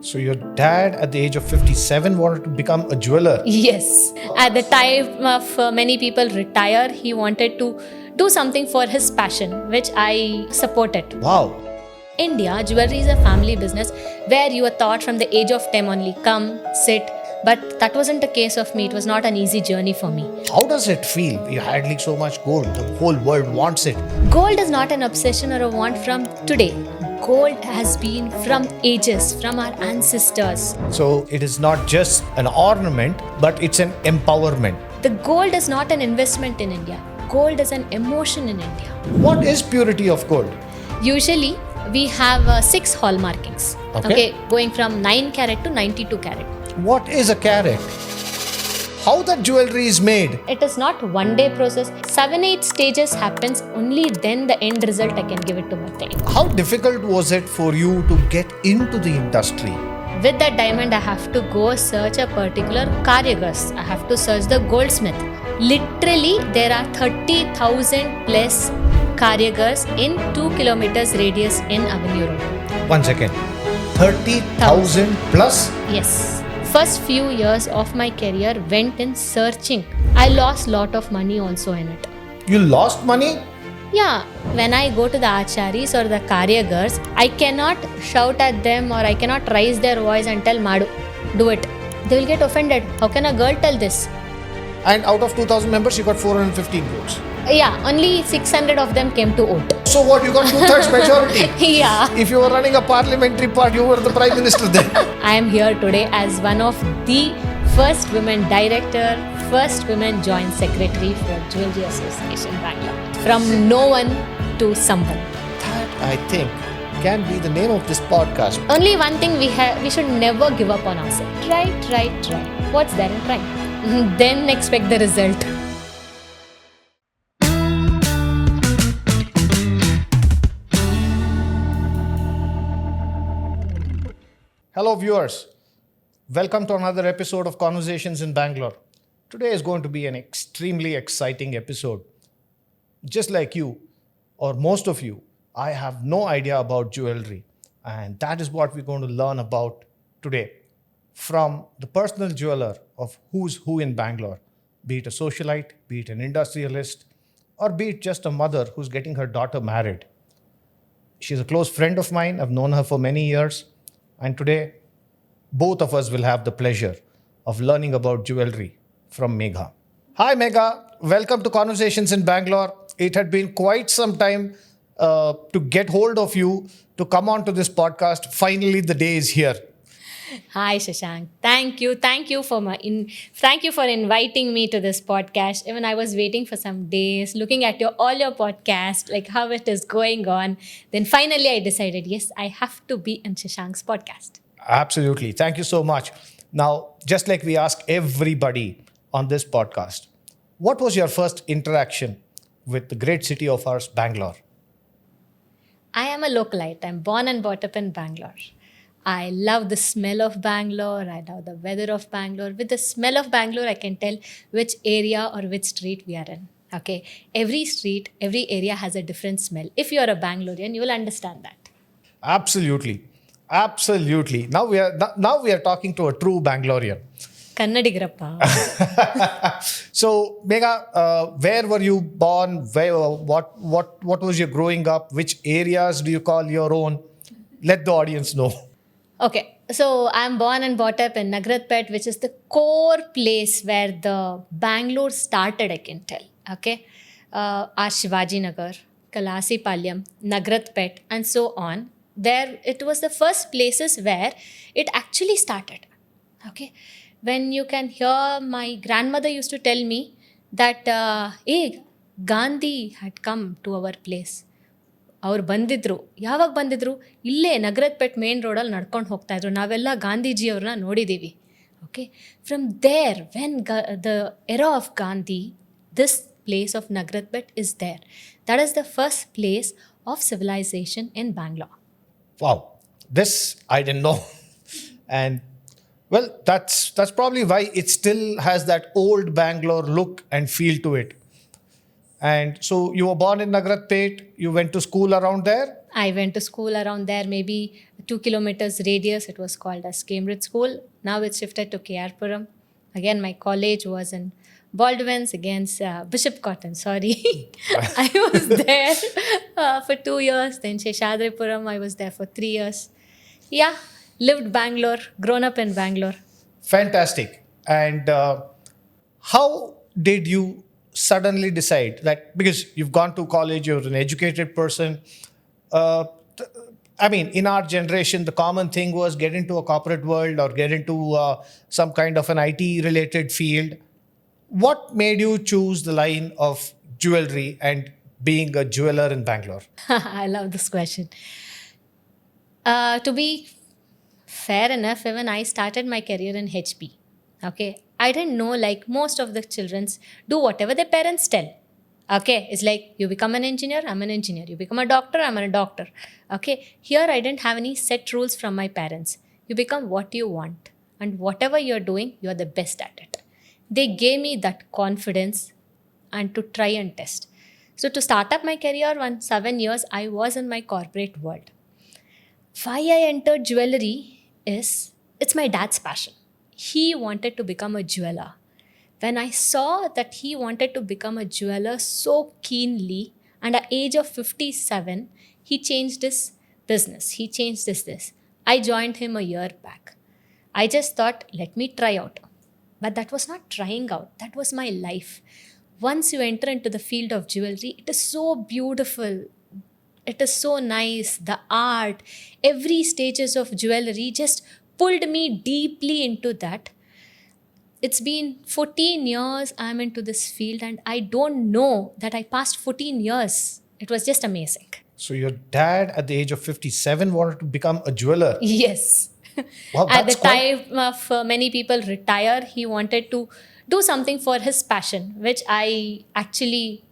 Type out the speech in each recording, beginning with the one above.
So your dad at the age of 57 wanted to become a jeweler. Yes. At the time of many people retire, he wanted to do something for his passion, which I supported. Wow. India, jewelry is a family business where you are taught from the age of 10 only, come, sit. But that wasn't the case of me. It was not an easy journey for me. How does it feel? You're handling so much gold. The whole world wants it. Gold is not an obsession or a want from today. Gold has been from ages, from our ancestors. So it is not just an ornament, but it's an empowerment. The gold is not an investment in India. Gold is an emotion in India. What is purity of gold? Usually, we have 6 hallmarkings. Okay. Going from 9 carat to 92 carat. What is a carat? How that jewelry is made? It is not one day process. 7-8 stages happens. Only then the end result I can give it to my client. How difficult was it for you to get into the industry? With that diamond, I have to go search a particular karigars. I have to search the goldsmith. Literally, there are 30,000 plus karigars in 2 kilometers radius in Avenue Road. 1 second. 30,000 plus? Yes. First few years of my career went in searching. I lost lot of money also in it. You lost money? Yeah, when I go to the acharis or the karigars, I cannot shout at them or I cannot raise their voice and tell Madu, do it. They will get offended. How can a girl tell this? And out of 2,000 members, you got 415 votes. Yeah, only 600 of them came to vote. So what, you got 2/3 majority? Yeah. If you were running a parliamentary party, you were the Prime Minister then. I am here today as one of the first women director, first women joint secretary for Jewelers Association, Bangalore. From no one to someone. That, I think, can be the name of this podcast. Only one thing we should never give up on ourselves. Try. What's there in trying? Then expect the result. Hello viewers, welcome to another episode of Conversations in Bangalore. Today is going to be an extremely exciting episode. Just like you, or most of you, I have no idea about jewelry, and that is what we're going to learn about today. From the personal jeweler of who's who in Bangalore, be it a socialite, be it an industrialist, or be it just a mother who's getting her daughter married. She's a close friend of mine. I've known her for many years. And today, both of us will have the pleasure of learning about jewelry from Megha. Hi Megha, welcome to Conversations in Bangalore. It had been quite some time to get hold of you, to come on to this podcast. Finally, the day is here. Hi Shashank, thank you for inviting me to this podcast. Even I was waiting for some days, looking at all your podcasts, like how it is going on. Then finally I decided, yes, I have to be in Shashank's podcast. Absolutely, thank you so much. Now, just like we ask everybody on this podcast, what was your first interaction with the great city of ours, Bangalore? I am a localite. I'm born and brought up in Bangalore. I love the smell of Bangalore. I love the weather of Bangalore. With the smell of Bangalore, I can tell which area or which street we are in. Okay. Every street, every area has a different smell. If you're a Bangalorean, you will understand that. Absolutely. Now we are talking to a true Bangalorean. Kannadigrappa. So, Megha, where were you born? What was your growing up? Which areas do you call your own? Let the audience know. Okay, so I'm born and brought up in Nagratpet, which is the core place where the Bangalore started, I can tell. Okay, our Shivaji Nagar, Kalasi Palyam, Nagratpet, and so on. There, it was the first places where it actually started. Okay, when you can hear my grandmother used to tell me that, Gandhi had come to our place. ಅವ್ರು ಬಂದಿದ್ರು. ಯಾವಾಗ ಬಂದಿದ್ರು? ಇಲ್ಲೇ ನಗರಪೇಟ್ main ರೋಡಲ್ಲಿ ನಡ್ಕೊಂಡು ಹೋಗ್ತಾ ಇದ್ರು. ನಾವೆಲ್ಲ ಗಾಂಧೀಜಿಯವ್ರನ್ನ ನೋಡಿದ್ದೀವಿ. Okay, from there when the era of Gandhi, this place of Nagarpet is there. That is the first place of civilisation in Bangalore. Wow, this I didn't know. And well, that's probably why it still has that old Bangalore look and feel to it. And so you were born in Nagratpet, you went to school around there? I went to school around there, maybe 2 kilometers radius. It was called as Cambridge School. Now it's shifted to KR Puram. Again, my college was in Baldwin's against Bishop Cotton. Sorry, I was there for 2 years. Then Sheshadripuram, I was there for 3 years. Yeah, lived Bangalore, grown up in Bangalore. Fantastic. And how did you suddenly decide that because you've gone to college, you're an educated person? Uh, I mean, in our generation, the common thing was get into a corporate world or get into some kind of an IT related field. What made you choose the line of jewelry and being a jeweler in Bangalore? I love this question. To be fair enough, even I started my career in HP. Okay. I didn't know, like most of the children's do whatever their parents tell. Okay. It's like you become an engineer, I'm an engineer. You become a doctor, I'm a doctor. Okay. Here I didn't have any set rules from my parents. You become what you want. And whatever you're doing, you're the best at it. They gave me that confidence and to try and test. So to start up my career, 7 years, I was in my corporate world. Why I entered jewelry is it's my dad's passion. He wanted to become a jeweler. When I saw that he wanted to become a jeweler so keenly, and at age of 57, he changed his business. He changed this. I joined him a year back. I just thought, let me try out. But that was not trying out. That was my life. Once you enter into the field of jewelry, it is so beautiful. It is so nice. The art, every stages of jewelry just pulled me deeply into that. It's been 14 years I'm into this field and I don't know that I passed 14 years. It was just amazing. So your dad at the age of 57 wanted to become a jeweler. Yes. Wow, At the that's quite, time of many people retire, he wanted to do something for his passion, which I actually,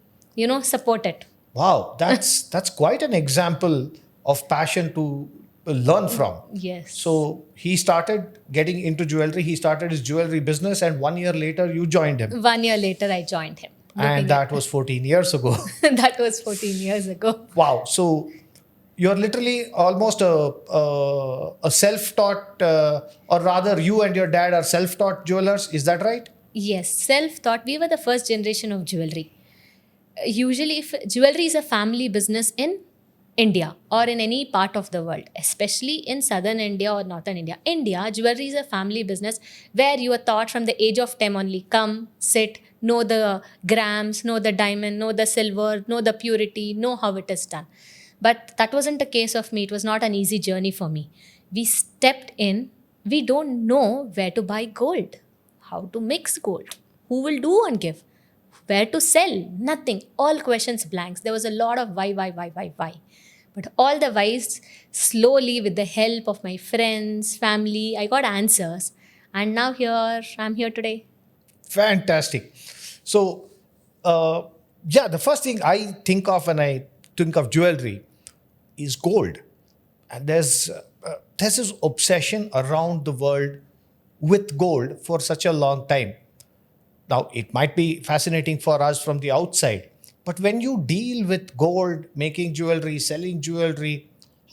supported. wow, that's quite an example of passion to learn from. Yes. So he started getting into jewelry. He started his jewelry business, and 1 year later, you joined him, 1 year later, I joined him. and that was 14 years ago. That was 14 years ago. Wow. So you're literally almost a self-taught, or rather, you and your dad are self-taught jewelers. Is that right? Yes, self-taught. We were the first generation of jewelry. Usually, if jewelry is a family business in India or in any part of the world, especially in southern India or northern India. India, jewelry is a family business where you are taught from the age of 10 only. Come, sit, know the grams, know the diamond, know the silver, know the purity, know how it is done. But that wasn't the case of me. It was not an easy journey for me. We stepped in. We don't know where to buy gold, how to mix gold, who will do and give, where to sell, nothing. All questions blanks. There was a lot of why. But all the whys, slowly with the help of my friends, family, I got answers. And now I'm here today. Fantastic. So, yeah, the first thing I think of when I think of jewelry is gold. And there's this obsession around the world with gold for such a long time. Now, it might be fascinating for us from the outside, but when you deal with gold, making jewelry, selling jewelry,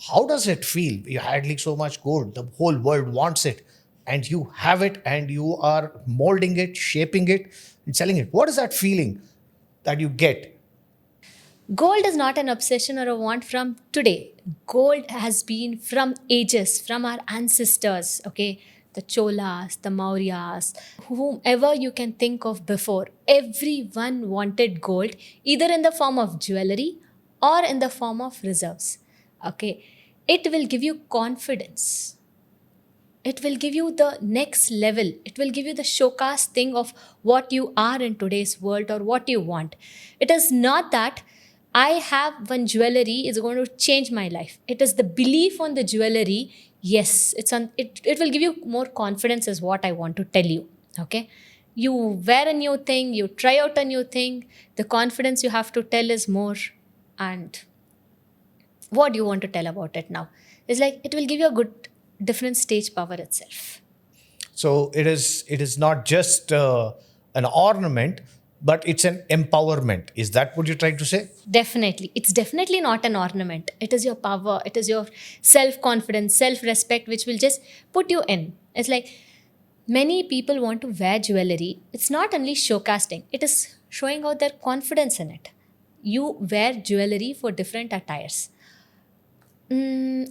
how does it feel? You're handling so much gold, the whole world wants it, and you have it, and you are molding it, shaping it, and selling it. What is that feeling that you get? Gold is not an obsession or a want from today. Gold has been from ages, from our ancestors, okay? The Cholas, the Mauryas, whomever you can think of before. Everyone wanted gold, either in the form of jewelry or in the form of reserves, okay? It will give you confidence. It will give you the next level. It will give you the showcase thing of what you are in today's world or what you want. It is not that I have one jewelry is going to change my life. It is the belief on the jewelry. Yes, it will give you more confidence is what I want to tell you. Okay. You wear a new thing, you try out a new thing. The confidence you have to tell is more. And what do you want to tell about it now? It's like it will give you a good different stage power itself. So it is not just an ornament. but it's an empowerment. Is that what you're trying to say? Definitely. It's definitely not an ornament. It is your power. It is your self confidence, self respect, which will just put you in. It's like many people want to wear jewelry. It's not only showcasing, it is showing out their confidence in it. You wear jewelry for different attires.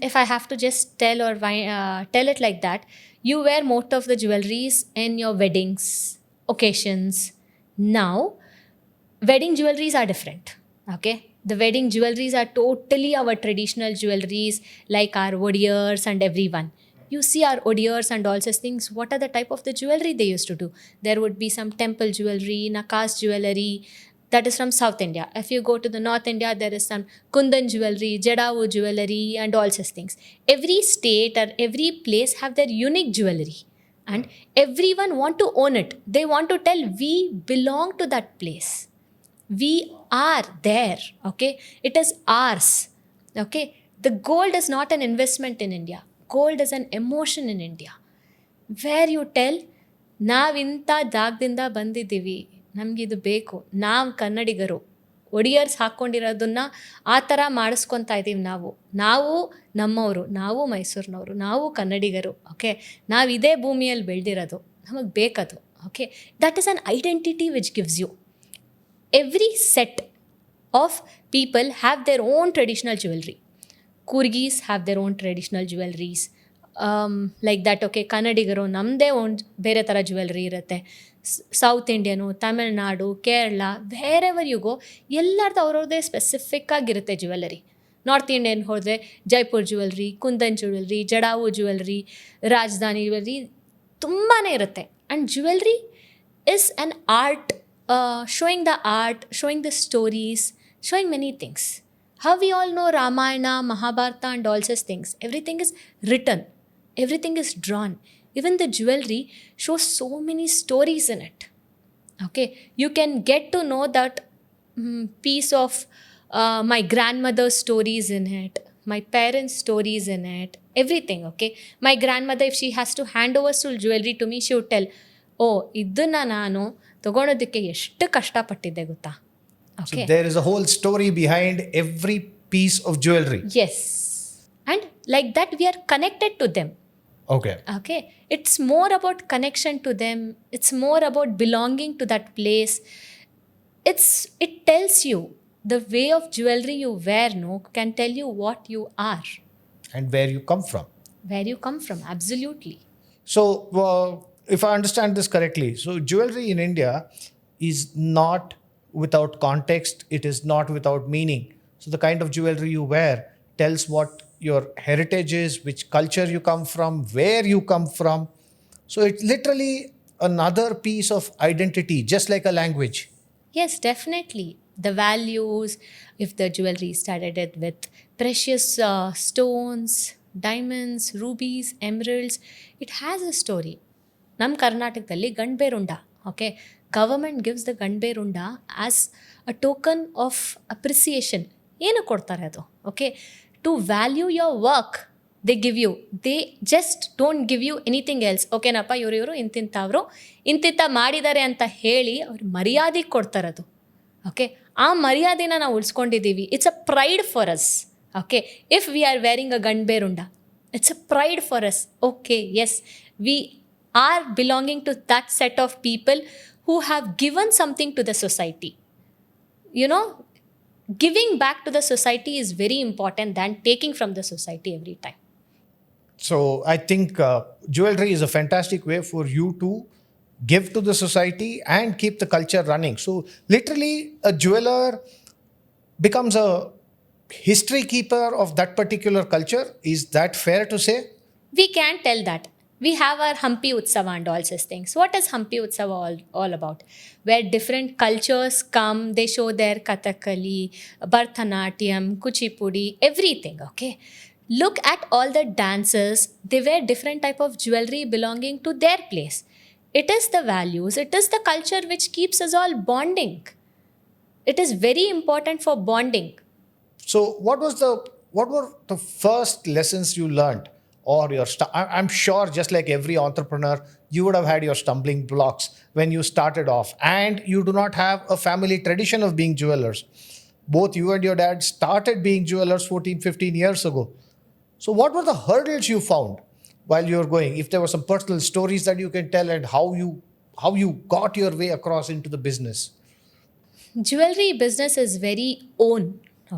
If I have to just tell it like that, you wear most of the jewelries in your weddings, occasions. Now, wedding jewelries are different. Okay, the wedding jewelries are totally our traditional jewelries, like our odiers and everyone. You see our odiers and all such things. What are the type of the jewelry they used to do? There would be some temple jewelry, Nakas jewelry, that is from South India. If you go to the North India, there is some Kundan jewelry, Jadavu jewelry, and all such things. Every state or every place have their unique jewelry, and everyone want to own it. They want to tell we belong to that place. We are there. Okay, it is ours. Okay, the gold is not an investment in India. Gold is an emotion in India, where you tell ನಾವಿಂಥ ಜಾಗದಿಂದ ಬಂದಿದ್ದೀವಿ, ನಮಗಿದು ಬೇಕು, ನಾವು ಕನ್ನಡಿಗರು, ಒಡಿಯರ್ಸ್ ಹಾಕ್ಕೊಂಡಿರೋದನ್ನ ಆ ಥರ ಮಾಡಿಸ್ಕೊತಾ ಇದ್ದೀವಿ. ನಾವು ನಮ್ಮವರು, ನಾವು ಮೈಸೂರಿನವರು, ನಾವು ಕನ್ನಡಿಗರು. ಓಕೆ, ನಾವು ಇದೇ ಭೂಮಿಯಲ್ಲಿ ಬೆಳೆದಿರೋದು, ನಮಗೆ ಬೇಕದು. Okay, that is an identity which gives you. Every set of people have their own traditional jewelry. Kurgis have their own traditional jewelries. Like that, okay, ಕನ್ನಡಿಗರು ನಮ್ಮದೇ ಒಂದು ಬೇರೆ ಥರ ಜ್ಯುವೆಲ್ರಿ ಇರುತ್ತೆ. South Indian, Tamil Nadu, Kerala, wherever you go, ಎಲ್ಲರದ್ದು ಅವ್ರವ್ರದ್ದೇ specific ಆಗಿರುತ್ತೆ jewellery. North Indian ಹೋದರೆ Jaipur jewellery, kundan jewellery, jadau jewellery, Rajdhani jewellery, ತುಂಬಾ ಇರುತ್ತೆ. And jewellery is an art, showing the art, showing the stories, showing many things. How we all know Ramayana, Mahabharata and all such things. Everything is written. Everything is drawn. Even the jewelry shows so many stories in it. Okay, you can get to know that piece of my grandmother's stories in it, my parents' stories in it, everything. Okay, my grandmother, if she has to hand over some jewelry to me, she would tell, oh, ಇದನ್ನ ನಾನು ತಗೊಳೋದಕ್ಕೆ ಎಷ್ಟು ಕಷ್ಟಪಟ್ಟಿದ್ದೆ ಗೊತ್ತಾ. Okay. So there is a whole story behind every piece of jewelry. Yes. And like that we are connected to them. Okay. Okay. It's more about connection to them. It's more about belonging to that place. It tells you the way of jewelry you wear, can tell you what you are. And where you come from. Where you come from, absolutely. So, if I understand this correctly, so jewelry in India is not without context, it is not without meaning. So the kind of jewelry you wear tells what your heritage is, which culture you come from, where you come from. So it's literally another piece of identity, just like a language. Yes, definitely. The values, if the jewelry started with precious stones, diamonds, rubies, emeralds, it has a story. ನಮ್ಮ ಕರ್ನಾಟಕದಲ್ಲಿ Gandaberunda, okay, government gives the Gandaberunda as a token of appreciation. ಏನು ಕೊಡ್ತಾರೆ ಅದು? Okay, to value your work they give you. They just don't give you anything else. ಓಕೆನಪ್ಪ, ಇವರು ಇಂತಿಂಥವ್ರು ಇಂತಿಂಥ ಮಾಡಿದ್ದಾರೆ ಅಂತ ಹೇಳಿ ಅವ್ರು ಮರ್ಯಾದೆ ಕೊಡ್ತಾರದು. ಓಕೆ, ಆ ಮರ್ಯಾದೆನ ನಾವು ಉಳಿಸ್ಕೊಂಡಿದ್ದೀವಿ. It's a pride for us. Okay, if we are wearing a Gandaberunda, it's a pride for us. Okay, yes, we are belonging to that set of people who have given something to the society. Giving back to the society is very important than taking from the society every time. So I think jewelry is a fantastic way for you to give to the society and keep the culture running. So literally a jeweler becomes a history keeper of that particular culture. Is that fair to say? We can tell that. We have our Hampi Utsava and all such things. What is Hampi Utsava all about? Where different cultures come, they show their Kathakali, Bharatanatyam, Kuchipudi, everything, okay? Look at all the dancers. They wear different type of jewelry belonging to their place. It is the values, it is the culture which keeps us all bonding. It is very important for bonding. So what were the first lessons you learned or I'm sure, just like every entrepreneur, you would have had your stumbling blocks when you started off, and you do not have a family tradition of being jewelers. Both you and your dad started being jewelers 14, 15 years ago. So what were the hurdles you found while you were going? If there were some personal stories that you can tell, and how you got your way across into the business. Jewelry business is very own.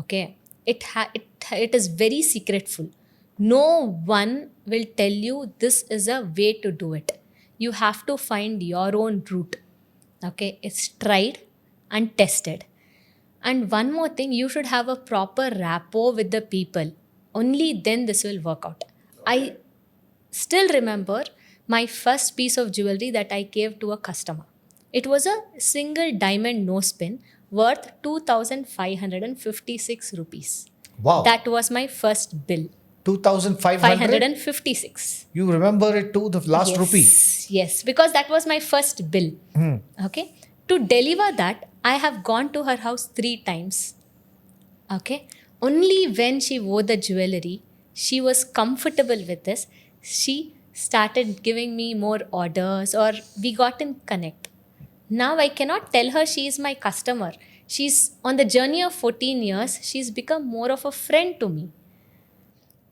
Okay, it is very secretful. No one will tell you this is a way to do it. You have to find your own route. Okay, it's tried and tested. And one more thing, you should have a proper rapport with the people. Only then this will work out. I still remember my first piece of jewelry that I gave to a customer. It was a single diamond nose pin worth 2,556 rupees. Wow. That was my first bill. 2,500? 556. You remember it too, the last rupee? Yes, because that was my first bill. Okay. To deliver that, I have gone to her house 3 times. Okay. Only when she wore the jewelry, she was comfortable with this, she started giving me more orders, or we got in connect. Now I cannot tell her she is my customer. She's on the journey of 14 years. She's become more of a friend to me.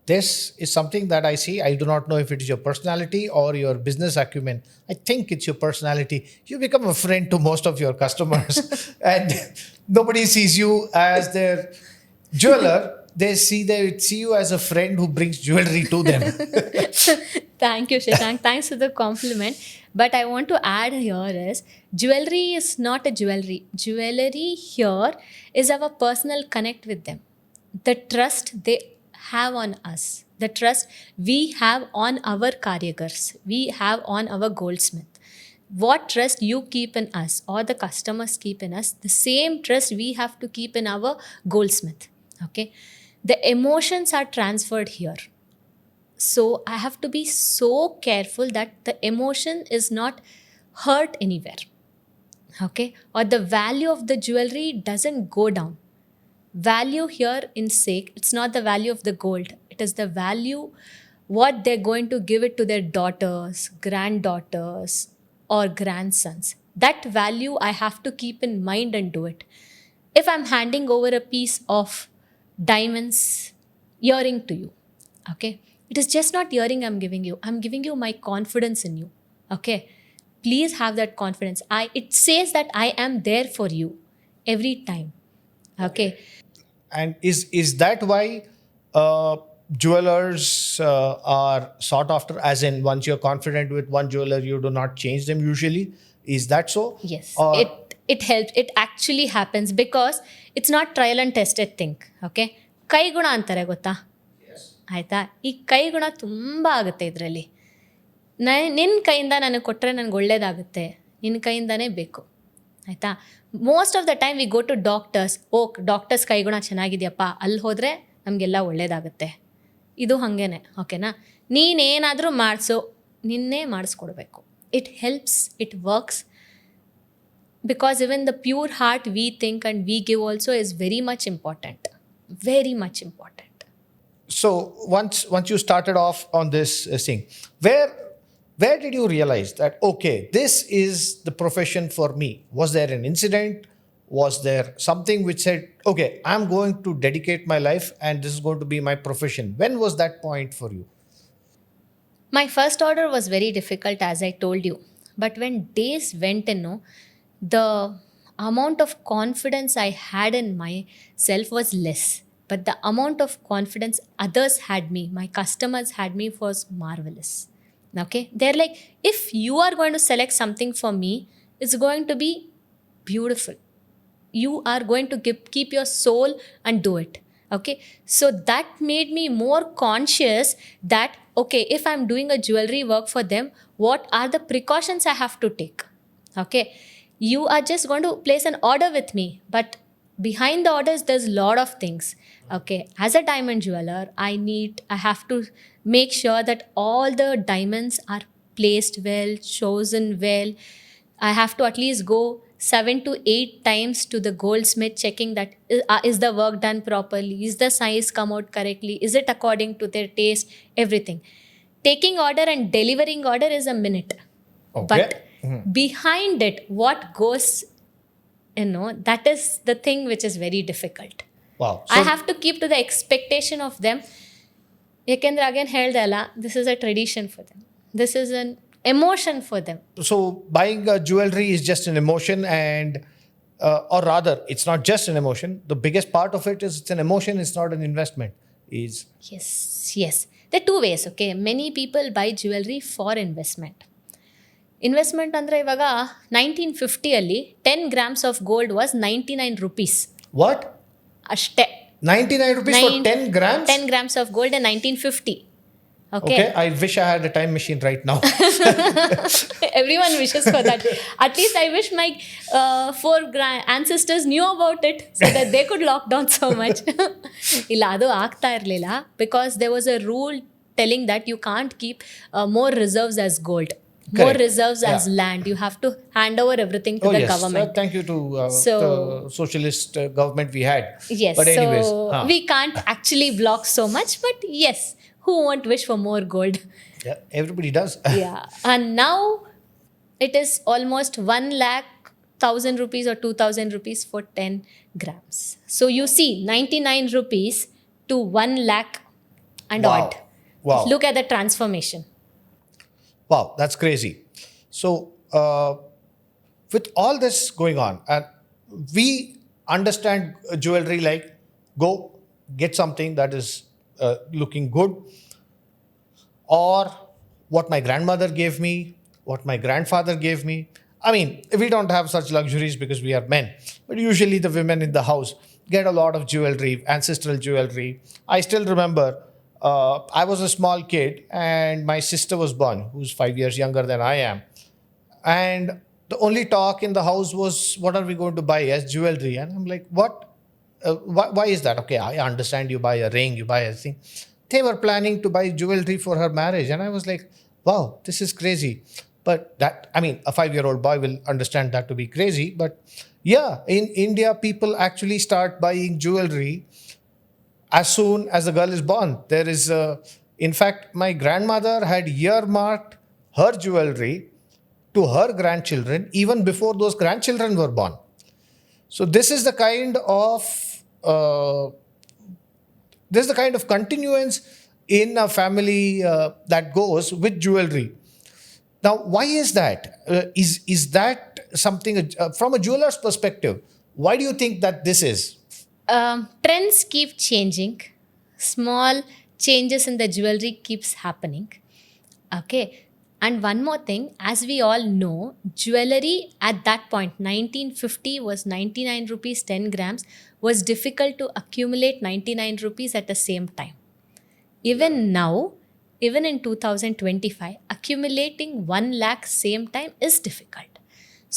This is something that I see. I do not know if it is your personality or your business acumen. I think it's your personality. You become a friend to most of your customers, and nobody sees you as their jeweler. They see you as a friend who brings jewelry to them. Thank you, Shashank. Thanks for the compliment. But I want to add here is jewelry is not a jewelry. Jewelry here is our personal connect with them. The trust they have on us, the trust we have on our karigars, we have on our goldsmith. What trust you keep in us or the customers keep in us, the same trust we have to keep in our goldsmith. Okay, the emotions are transferred here. So I have to be so careful that the emotion is not hurt anywhere. Okay, or the value of the jewelry doesn't go down. Value here in sake, it's not the value of the gold, it is the value what they're going to give it to their daughters, granddaughters, or grandsons. That value I have to keep in mind and do it. If I'm handing over a piece of diamonds earring to you, okay, it is just not earring I'm giving you my confidence in you. Okay, please have that confidence. It says that I am there for you every time. Okay. And is that why jewelers are sought after? As in, once you're confident with one jeweler, you do not change them usually. Is that so? Yes. It helps. It actually happens because it's not trial and tested thing. Okay. ಕೈಗುಣ ಅಂತಾರೆ ಗೊತ್ತಾ, ಆಯಿತಾ? ಈ ಕೈಗುಣ ತುಂಬ ಆಗುತ್ತೆ ಇದರಲ್ಲಿ. ನಿನ್ನ ಕೈಯಿಂದ ನನಗೆ ಕೊಟ್ಟರೆ ನನಗೆ ಒಳ್ಳೇದಾಗುತ್ತೆ, ನಿನ್ನ ಕೈಯಿಂದನೇ ಬೇಕು, ಆಯಿತಾ? Most of the time we go to doctors. Doctors ಕೈಗುಣ ಚೆನ್ನಾಗಿದೆಯಪ್ಪ, ಅಲ್ಲಿ ಹೋದರೆ ನಮಗೆಲ್ಲ ಒಳ್ಳೇದಾಗುತ್ತೆ. ಇದು ಹಾಗೇನೆ, ಓಕೆನಾ? ನೀನೇನಾದರೂ ಮಾಡಿಸೋ, ನಿನ್ನೇ ಮಾಡಿಸ್ಕೊಡ್ಬೇಕು. It helps, it works, because even the pure heart we think and we give also is very much important. Very much important. So once you started off on this thing, where did you realize that, okay, this is the profession for me? Was there an incident? Was there something which said, okay, I'm going to dedicate my life and this is going to be my profession? When was that point for you? My first order was very difficult, as I told you. But when days went in, the amount of confidence I had in myself was less. But the amount of confidence others had me, my customers had me, was marvelous. Okay? They're like, if you are going to select something for me, it's going to be beautiful. You are going to keep your soul and do it. Okay? So that made me more conscious that, okay, if I'm doing a jewelry work for them, what are the precautions I have to take? Okay? You are just going to place an order with me, but behind the orders, there's a lot of things. Okay, as a diamond jeweler, I have to make sure that all the diamonds are placed well, chosen well. I have to at least go 7 to 8 times to the goldsmith, checking that is the work done properly, is the size come out correctly, is it according to their taste, everything. taking order and delivering order is a minute. Okay. But behind it, what goes, that is the thing which is very difficult. Wow. I have to keep to the expectation of them. Yakendra again heldala, this is a tradition for them. This is an emotion for them. So buying jewelry is just an emotion, and or rather, it's not just an emotion. The biggest part of it is it's an emotion. It's not an investment. Is Yes. There are two ways, okay? Many people buy jewelry for investment. Investment ಅಂದರೆ ಇವಾಗ 1950 10 grams of gold was 99 rupees. what? ಅಷ್ಟೇ. 99 rupees for 10 grams? 10 grams of gold in 1950. Okay. I wish I had a time machine right now. Everyone wishes for that. At least I wish my four ancestors knew about it so that they could lock down so much. ಇಲ್ಲ ಅದು ಆಗ್ತಾ ಇರಲಿಲ್ಲ because there was a rule telling that you can't keep more reserves as gold. Correct. More reserves as land. You have to hand over everything to the government. Thank you to the socialist government we had. Yes. But anyways, so we can't actually block so much. But yes, who won't wish for more gold? Yeah, everybody does. Yeah. And now it is almost 1,00,000 rupees or 2,000 rupees for 10 grams. So you see 99 rupees to 1,00,000 and Wow. odd. Wow. Look at the transformation. Wow, that's crazy. So, with all this going on, and we understand jewelry like go get something that is looking good, or what my grandmother gave me, what my grandfather gave me. I mean, we don't have such luxuries because we are men, but usually the women in the house get a lot of jewelry, ancestral jewelry. I still remember I was a small kid and my sister was born, who's 5 years younger than I am. And the only talk in the house was, what are we going to buy as jewelry? And I'm like, what? Why is that? Okay, I understand you buy a ring, you buy a thing. They were planning to buy jewelry for her marriage. And I was like, wow, this is crazy. But that, I mean, a 5-year-old boy will understand that to be crazy. But yeah, in India, people actually start buying jewelry as soon as a girl is born. There is, in fact, my grandmother had earmarked her jewelry to her grandchildren even before those grandchildren were born. So this is the kind of continuance in a family that goes with jewelry. Now, why is that? Is that something from a jeweler's perspective? Why do you think that this is? Trends keep changing. Small changes in the jewelry keeps happening. Okay. And one more thing, as we all know, jewelry at that point, 1950 was 99 rupees 10 grams, was difficult to accumulate 99 rupees at the same time. Even now, even in 2025, accumulating 1,00,000 same time is difficult.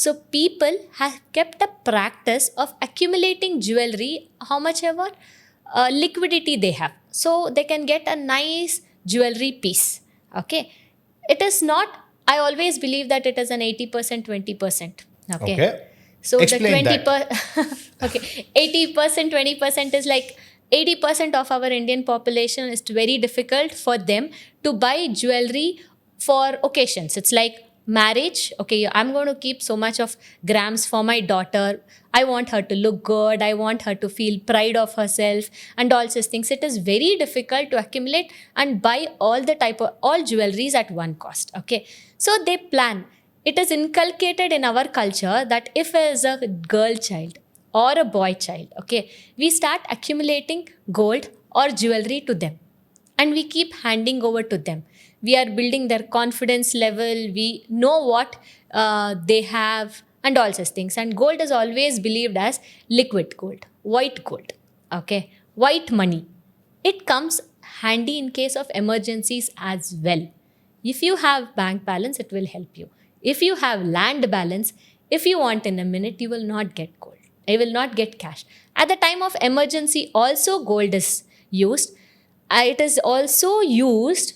So people have kept a practice of accumulating jewelry, how much ever liquidity they have. So they can get a nice jewelry piece. Okay. It is not, I always believe that it is an 80%, 20%. Okay. So explain the 20%, okay, 80%, 20% is like 80% of our Indian population is very difficult for them to buy jewelry for occasions. It's like marriage. Okay, I'm going to keep so much of grams for my daughter. I want her to look good. I want her to feel pride of herself and all such things. It is very difficult to accumulate and buy all jewelries at one cost. Okay, so they plan. It is inculcated in our culture that if as a girl child or a boy child, okay, we start accumulating gold or jewelry to them and we keep handing over to them. We are building their confidence level. We know what they have and all such things. And gold is always believed as liquid gold, white gold, okay, white money. It comes handy in case of emergencies as well. If you have bank balance, it will help you. If you have land balance, if you want in a minute, you will not get gold. You will not get cash. At the time of emergency, also gold is used. It is also used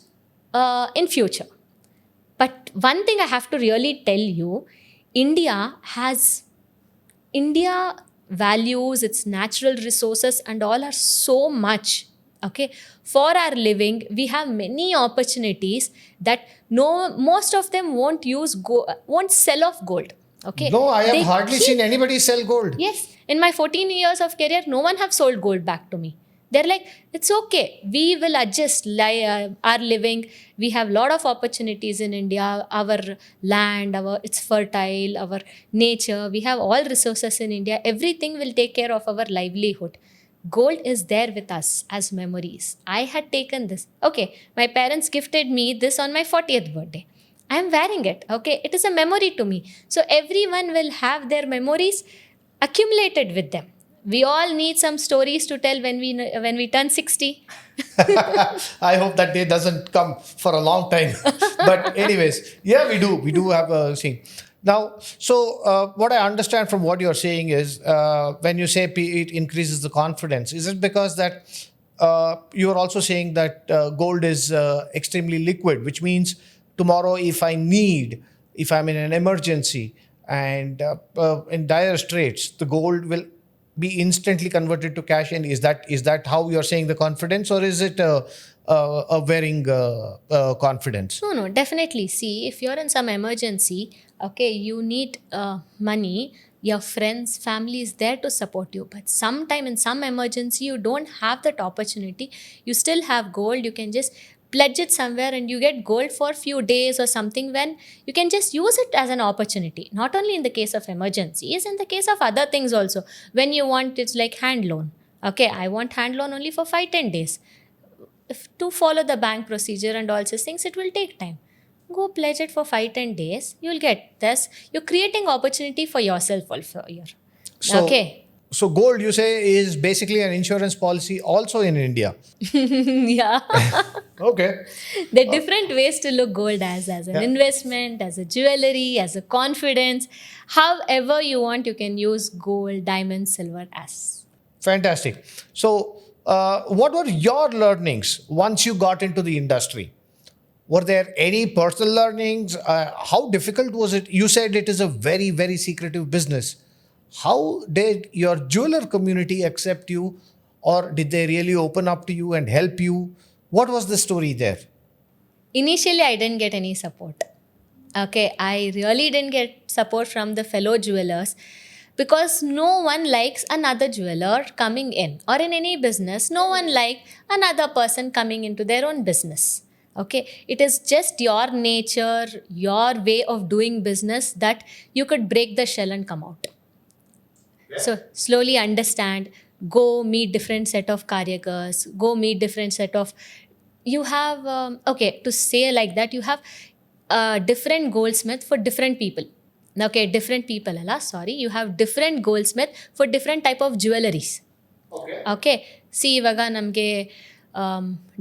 in future. But one thing I have to really tell you, India values its natural resources and all are so much. Okay, for our living, we have many opportunities that most of them won't sell off gold. Okay, No, I have they hardly seen anybody sell gold. Yes, in my 14 years of career, no one have sold gold back to me. They're like, it's okay. We will adjust our living. We have lot of opportunities in India. Our land, it's fertile. Our nature. We have all resources in India. Everything will take care of our livelihood. Gold is there with us as memories. I had taken this. Okay, my parents gifted me this on my 40th birthday. I am wearing it. Okay, it is a memory to me. So everyone will have their memories accumulated with them. We all need some stories to tell when we turn 60. I hope that day doesn't come for a long time. But anyways, yeah, we do have a scene. Now, so what I understand from what you're saying is when you say it increases the confidence, is it because that you're also saying that gold is extremely liquid, which means tomorrow if I'm in an emergency and in dire straits, the gold will be instantly converted to cash? And is that how you're saying the confidence, or is it a varying confidence? No, definitely. See, if you're in some emergency, okay, you need money. Your friends, family is there to support you. But sometime in some emergency, you don't have that opportunity. You still have gold. You can just pledge it somewhere and you get gold for a few days or something, when you can just use it as an opportunity. Not only in the case of emergencies, in the case of other things also. When you want, it's like hand loan. Okay, I want hand loan only for 5-10 days. If to follow the bank procedure and all these things, it will take time. Go pledge it for 5-10 days. You'll get this. You're creating opportunity for yourself also here. So, Okay. So gold, you say, is basically an insurance policy also in India. Yeah. Okay. There are different ways to look gold as an Yeah. investment, as a jewelry, as a confidence. However you want, you can use gold, diamond, silver as. Fantastic. So, what were your learnings once you got into the industry? Were there any personal learnings? How difficult was it? You said it is a very, very secretive business. How did your jeweler community accept you, or did they really open up to you and help you? What was the story there? Initially, I didn't get any support. Okay, I really didn't get support from the fellow jewelers, because no one likes another jeweler coming in, or in any business, no one likes another person coming into their own business. Okay, it is just your nature, your way of doing business that you could break the shell and come out. So slowly understand, go meet different set of karigars, go meet different set of, you have, okay, to say like that, you have different goldsmith for different people. Okay, different people, you have different goldsmith for different type of jewelries. Okay, C ಇವಾಗ ನಮಗೆ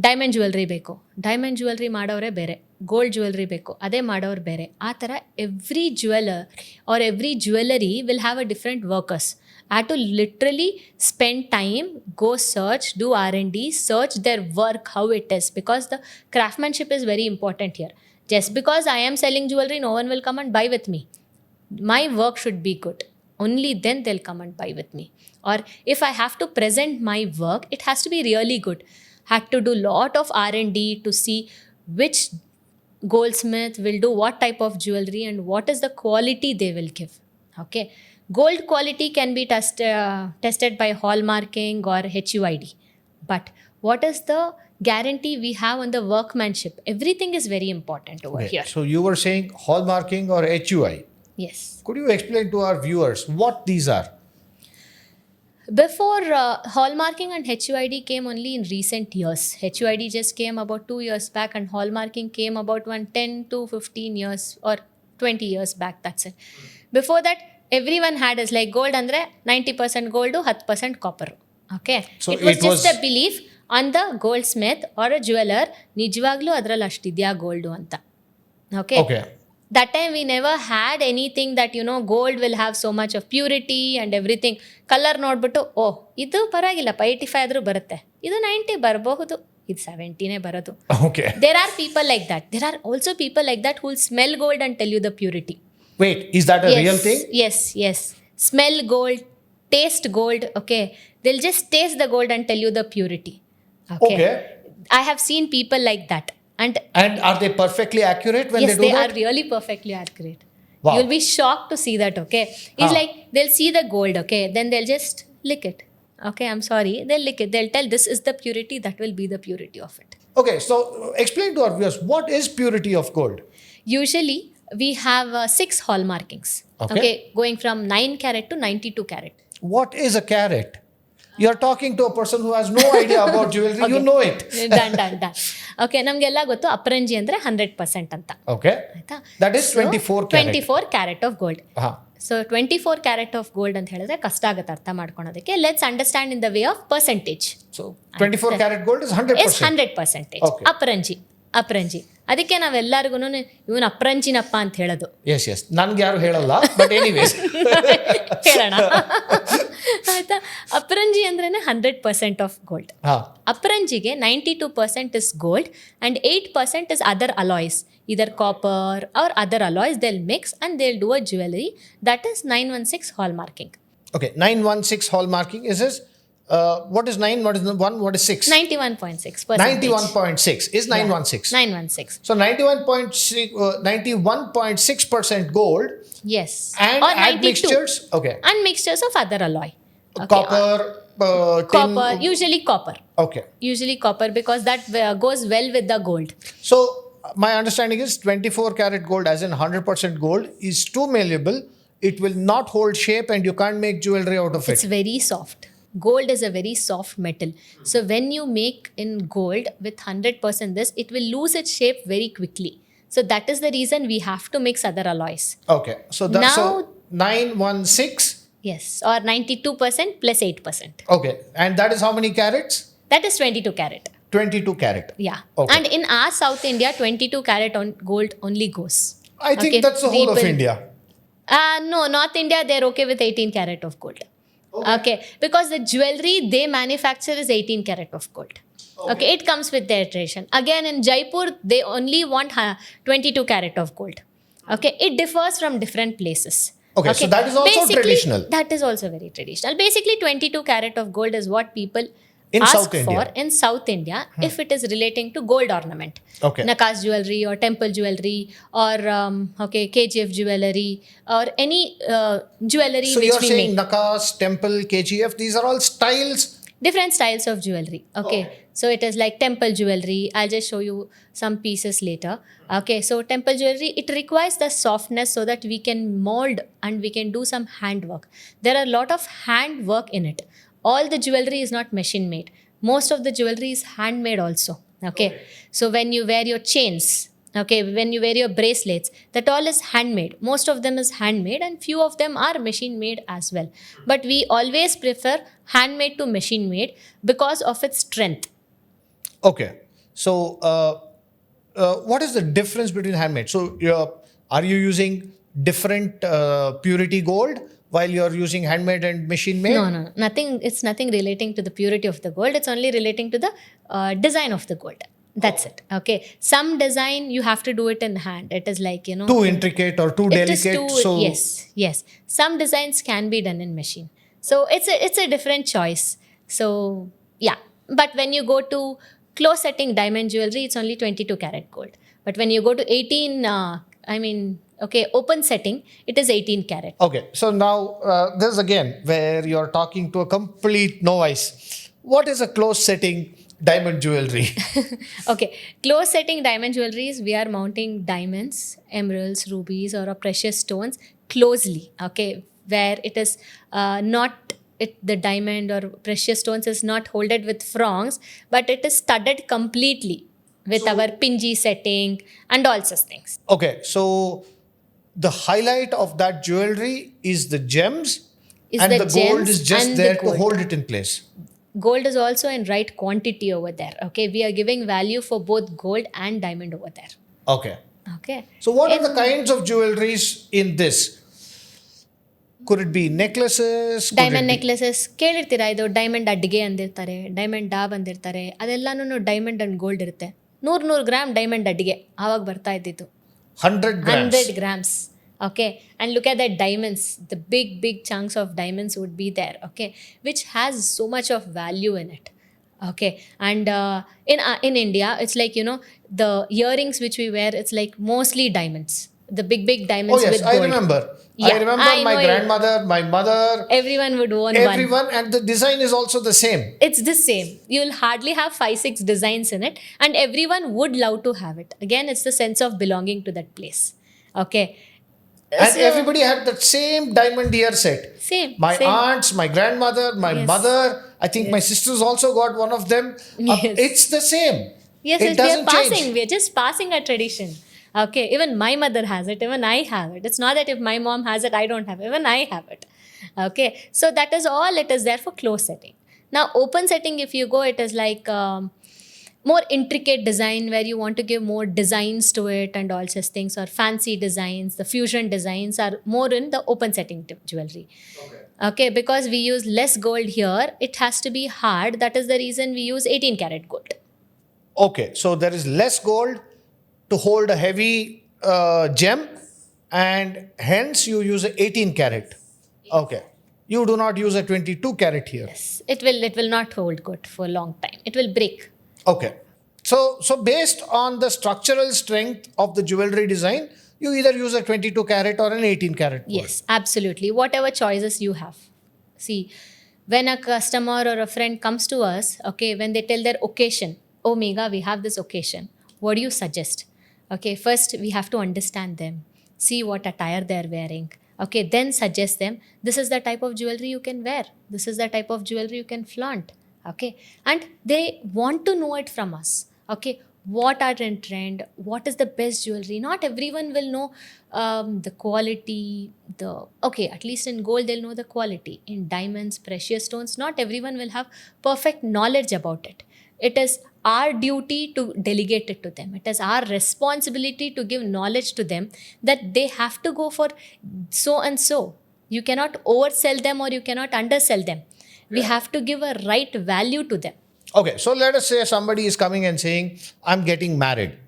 diamond jewellery ಬೇಕು, diamond jewellery ಮಾಡೋರೆ ಬೇರೆ, gold jewellery ಬೇಕು, ಅದೇ ಮಾಡೋರು ಬೇರೆ. ಆ ಥರ every jeweller or every jewellery will have a different workers. I had to literally spend time, go search, do R&D, search their work, how it is, because the craftsmanship is very important here. Just because I am selling jewelry, no one will come and buy with me. My work should be good. Only then they'll come and buy with me. Or if I have to present my work, it has to be really good. Had to do lot of R&D to see which goldsmith will do what type of jewelry and what is the quality they will give. Okay. Gold quality can be tested by hallmarking or HUID. But what is the guarantee we have on the workmanship? Everything is very important over here. So you were saying hallmarking or HUI. Yes. Could you explain to our viewers what these are? Before hallmarking and HUID came only in recent years. HUID just came about 2 years back, and hallmarking came about 10 to 15 years or 20 years back. That's it. Before that, everyone had is like gold andre 90% gold, 10% copper. Okay. So it was just a belief on the goldsmith or a jeweler, nijvaglu adral ashtidya gold anta. Okay. Okay. That time we never had anything that, gold will have so much of purity and everything. Color ನೋಡ್ಬಿಟ್ಟು ಇದು ಪರವಾಗಿಲ್ಲಪ್ಪ 85 ಆದರೂ ಬರುತ್ತೆ, ಇದು 90 ಬರಬಹುದು, ಇದು 70ನೇ ಬರೋದು. Okay. There are people like that. There are also people like that who will smell gold and tell you the purity. Wait, is that a real thing? Yes. Smell gold, taste gold, okay. They'll just taste the gold and tell you the purity. Okay. I have seen people like that. And are they perfectly accurate when yes, they do they that? are really perfectly accurate. Wow. You'll be shocked to see that. Okay, it's like they'll see the gold. Okay, then they'll just lick it. Okay, I'm sorry, they'll lick it. They'll tell this is the purity, that will be the purity of it. Okay, so explain to our viewers, what is purity of gold? Usually we have 6 hallmarkings. Okay. Going from 9 carat to 92 carat. What is a carat? You're talking to a person who has no idea about jewelry. You know it. Done okay, ನಮಗೆಲ್ಲ ಗೊತ್ತು ಅಪರಂಜಿ ಅಂದರೆ 100% ಅಂತ. Okay. ಆಯ್ತಾ? That is 24 carat. 24 carat of gold. So 24 carat of gold ಅಂತ ಹೇಳಿದ್ರೆ ಕಷ್ಟ ಆಗುತ್ತೆ ಅರ್ಥ ಮಾಡ್ಕೊಳೋದಕ್ಕೆ. Let's understand in the way of percentage. So 24 carat gold is 100%. 100%. Okay. ಅಪರಂಜಿ ಅದಕ್ಕೆ ನಾವೆಲ್ಲರಿಗೂ ಇವನು ಅಪರಂಜಿನಪ್ಪ ಅಂತ ಹೇಳೋದು. ಎಸ್ ನನ್ಗೆ ಯಾರು ಹೇಳಲ್ಲ, ಬಟ್ ಎನಿವೇಸ್ ಹೇಳೋಣ ಆಯ್ತಾ. ಅಪರಂಜಿ ಅಂದ್ರೆ 100% ಆಫ್ ಗೋಲ್ಡ್. ಅಪರಂಜಿಗೆ 92% is gold and 8% is other alloys, either copper or other alloys. They'll mix and they'll do a jewelry that is 916 hallmarking. Okay, 916 hallmarking is this. What is 9? What is 1? What is 6? 91.6%. 91.6 is 916. 916. So 91.6% gold. Yes. And or add 92. mixtures. Okay. And mixtures of other alloy. Okay. Copper, tin. Copper. Usually copper. Okay. Usually copper because that goes well with the gold. So my understanding is 24 karat gold, as in 100% gold, is too malleable. It will not hold shape and you can't make jewelry out of it. It's very soft. Gold is a very soft metal. So when you make in gold with 100% this, it will lose its shape very quickly. So that is the reason we have to mix other alloys. Okay. So that's Now, 916. Yes, or 92% plus 8%. Okay. And that is how many carats? That is 22 carat. 22 carat. Yeah. Okay. And in our South India, 22 carat on gold only goes. I think that's the whole of India. No, North India, they're okay with 18 carat of gold. Okay. Because the jewelry they manufacture is 18 carat of gold. Okay. It comes with their tradition. Again, in Jaipur, they only want 22 carat of gold. Okay. It differs from different places. Okay, so that is also Basically, traditional. That is also very traditional. Basically, 22 carat of gold is what people In ask South India. for in South India if it is relating to gold ornament. Okay. Nakas jewelry or temple jewelry or KGF jewelry or any jewelry So which you're we saying make. Nakas, temple, KGF, these are all styles. Different styles of jewelry. Okay. So it is like temple jewelry. I'll just show you some pieces later. Okay. So temple jewelry, it requires the softness so that we can mold and we can do some handwork. There are a lot of handwork in it. All the jewelry is not machine made. Most of the jewelry is handmade also. Okay. So when you wear your chains, okay, when you wear your bracelets, that all is handmade. Most of them is handmade and few of them are machine made as well. But we always prefer handmade to machine made because of its strength. Okay. So what is the difference between handmade? So are you using different purity gold while you're using handmade and machine made? No. Nothing. It's nothing relating to the purity of the gold. It's only relating to the design of the gold. That's it. Okay. Some design you have to do it in hand. It is like, too intricate or too delicate. Yes. Some designs can be done in machine. So it's a different choice. So yeah. But when you go to close setting diamond jewelry, it's only 22 karat gold. But when you go to 18, open setting, it is 18 karat. Okay. So now this is again where you're talking to a complete novice. What is a close setting diamond jewelry? Okay. Close setting diamond jewelry is we are mounting diamonds, emeralds, rubies or precious stones closely. Okay. Where it is the diamond or precious stones is not holded with prongs, but it is studded completely with our pinji setting and all such things. Okay. So the highlight of that jewelry is the gems and the gold is just there to hold it in place. Gold is also in right quantity over there. Okay. We are giving value for both gold and diamond over there. Okay. Okay. So what are the kinds of jewelries in this? Could it be necklaces? Diamond necklaces ಕೇಳಿರ್ತೀರಾ, ಇದು diamond ಅಡ್ಗೆ ಅಂದಿರ್ತಾರೆ, diamond ಡಾಬ್ ಅಂದಿರ್ತಾರೆ. ಅದೆಲ್ಲಾನು diamond and gold ಇರುತ್ತೆ. 100 gram diamond ಅಡ್ಗೆ ಆವಾಗ ಬರ್ತಾ ಇದ್ದಿತ್ತು. 100 grams. Okay. And look at that diamonds. The big chunks of diamonds would be there. Okay. Which has so much of value in it. Okay, and in India, it's like, the earrings which we wear, it's like mostly diamonds, the big Oh diamonds yes, with I gold. remember. I Yeah, remember I my know grandmother, my mother, everyone would own one. everyone, and the design is also the same. It's the same. You'll hardly have 5 6 designs in it, and everyone would love to have it. Again, it's the sense of belonging to that place. Okay, And so everybody had that same diamond ear set. My same. aunts, my grandmother, my Yes, mother, I think my yes, sisters also got one of them. yes. It's the same. Yes, It yes, we are doesn't passing. change. We are just passing a tradition. Okay, even my mother has it. Even I have it. It's not that if my mom has it, I don't have it. Even I have it. Okay, so that is all it is there for close setting. Now, open setting, if you go, it is like more intricate design where you want to give more designs to it and all such things, or fancy designs. The fusion designs are more in the open setting jewelry. Okay, because we use less gold here, it has to be hard. That is the reason we use 18 karat gold. Okay, so there is less gold to hold a heavy gem, and hence you use a 18 carat. Okay, you do not use a 22 carat here. Yes, it will not hold good for a long time. It will break. Okay, so based on the structural strength of the jewelry design, you either use a 22 carat or an 18 carat gold. Yes, absolutely. Whatever choices you have. See, when a customer or a friend comes to us, okay, when they tell their occasion, oh Megha, we have this occasion. What do you suggest? Okay, first we have to understand them, see what attire they're wearing. Okay, then suggest them, this is the type of jewelry you can wear. This is the type of jewelry you can flaunt. Okay, and they want to know it from us. Okay, what are in trend, what is the best jewelry. Not everyone will know the quality, the okay, at least in gold they'll know the quality. In diamonds, precious stones, not everyone will have perfect knowledge about it. It is our duty to delegate it to them. It is our responsibility to give knowledge to them that they have to go for so and so. You cannot oversell them or you cannot undersell them. We have to give a right value to them. Okay, so let us say somebody is coming and saying, I'm getting married.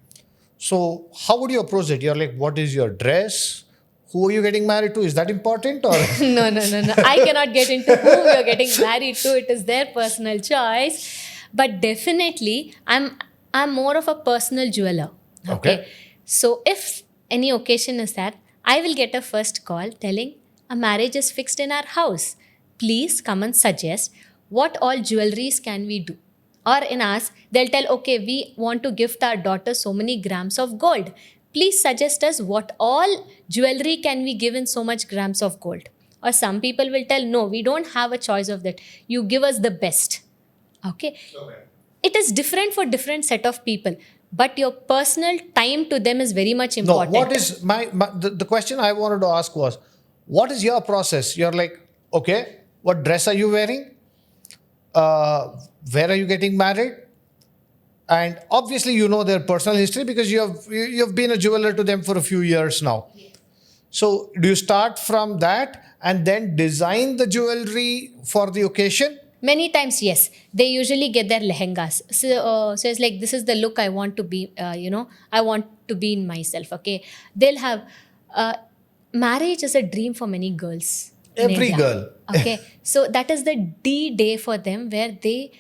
So, how would you approach it? You're like, what is your dress? Who are you getting married to? Is that important? Or No. I cannot get into whom you're getting married to. It is their personal choice. But definitely, I'm more of a personal jeweler. Okay. So if any occasion is that, I will get a first call telling a marriage is fixed in our house. Please come and suggest what all jewelries can we do. Or in us, they'll tell, okay, we want to gift our daughter so many grams of gold. Please suggest us what all jewelry can we give in so much grams of gold. Or some people will tell, no, we don't have a choice of that. You give us the best. Okay. It is different for different set of people, but your personal time to them is very much no, important. what is the question I wanted to ask was, what is your process? You're like, okay, what dress are you wearing? Where are you getting married? And obviously, you know their personal history because you've been a jeweler to them for a few years now. So, do you start from that and then design the jewelry for the occasion? Many times, yes, they usually get their lehengas. So it's like, this is the look I want to be. I want to be in myself. Okay, they'll have. Marriage is a dream for many girls. In Every India. girl. Okay, so that is the D-day for them where they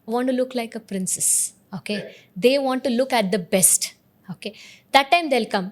want to look like a princess. Okay, they want to look at the best. Okay, that time they'll come.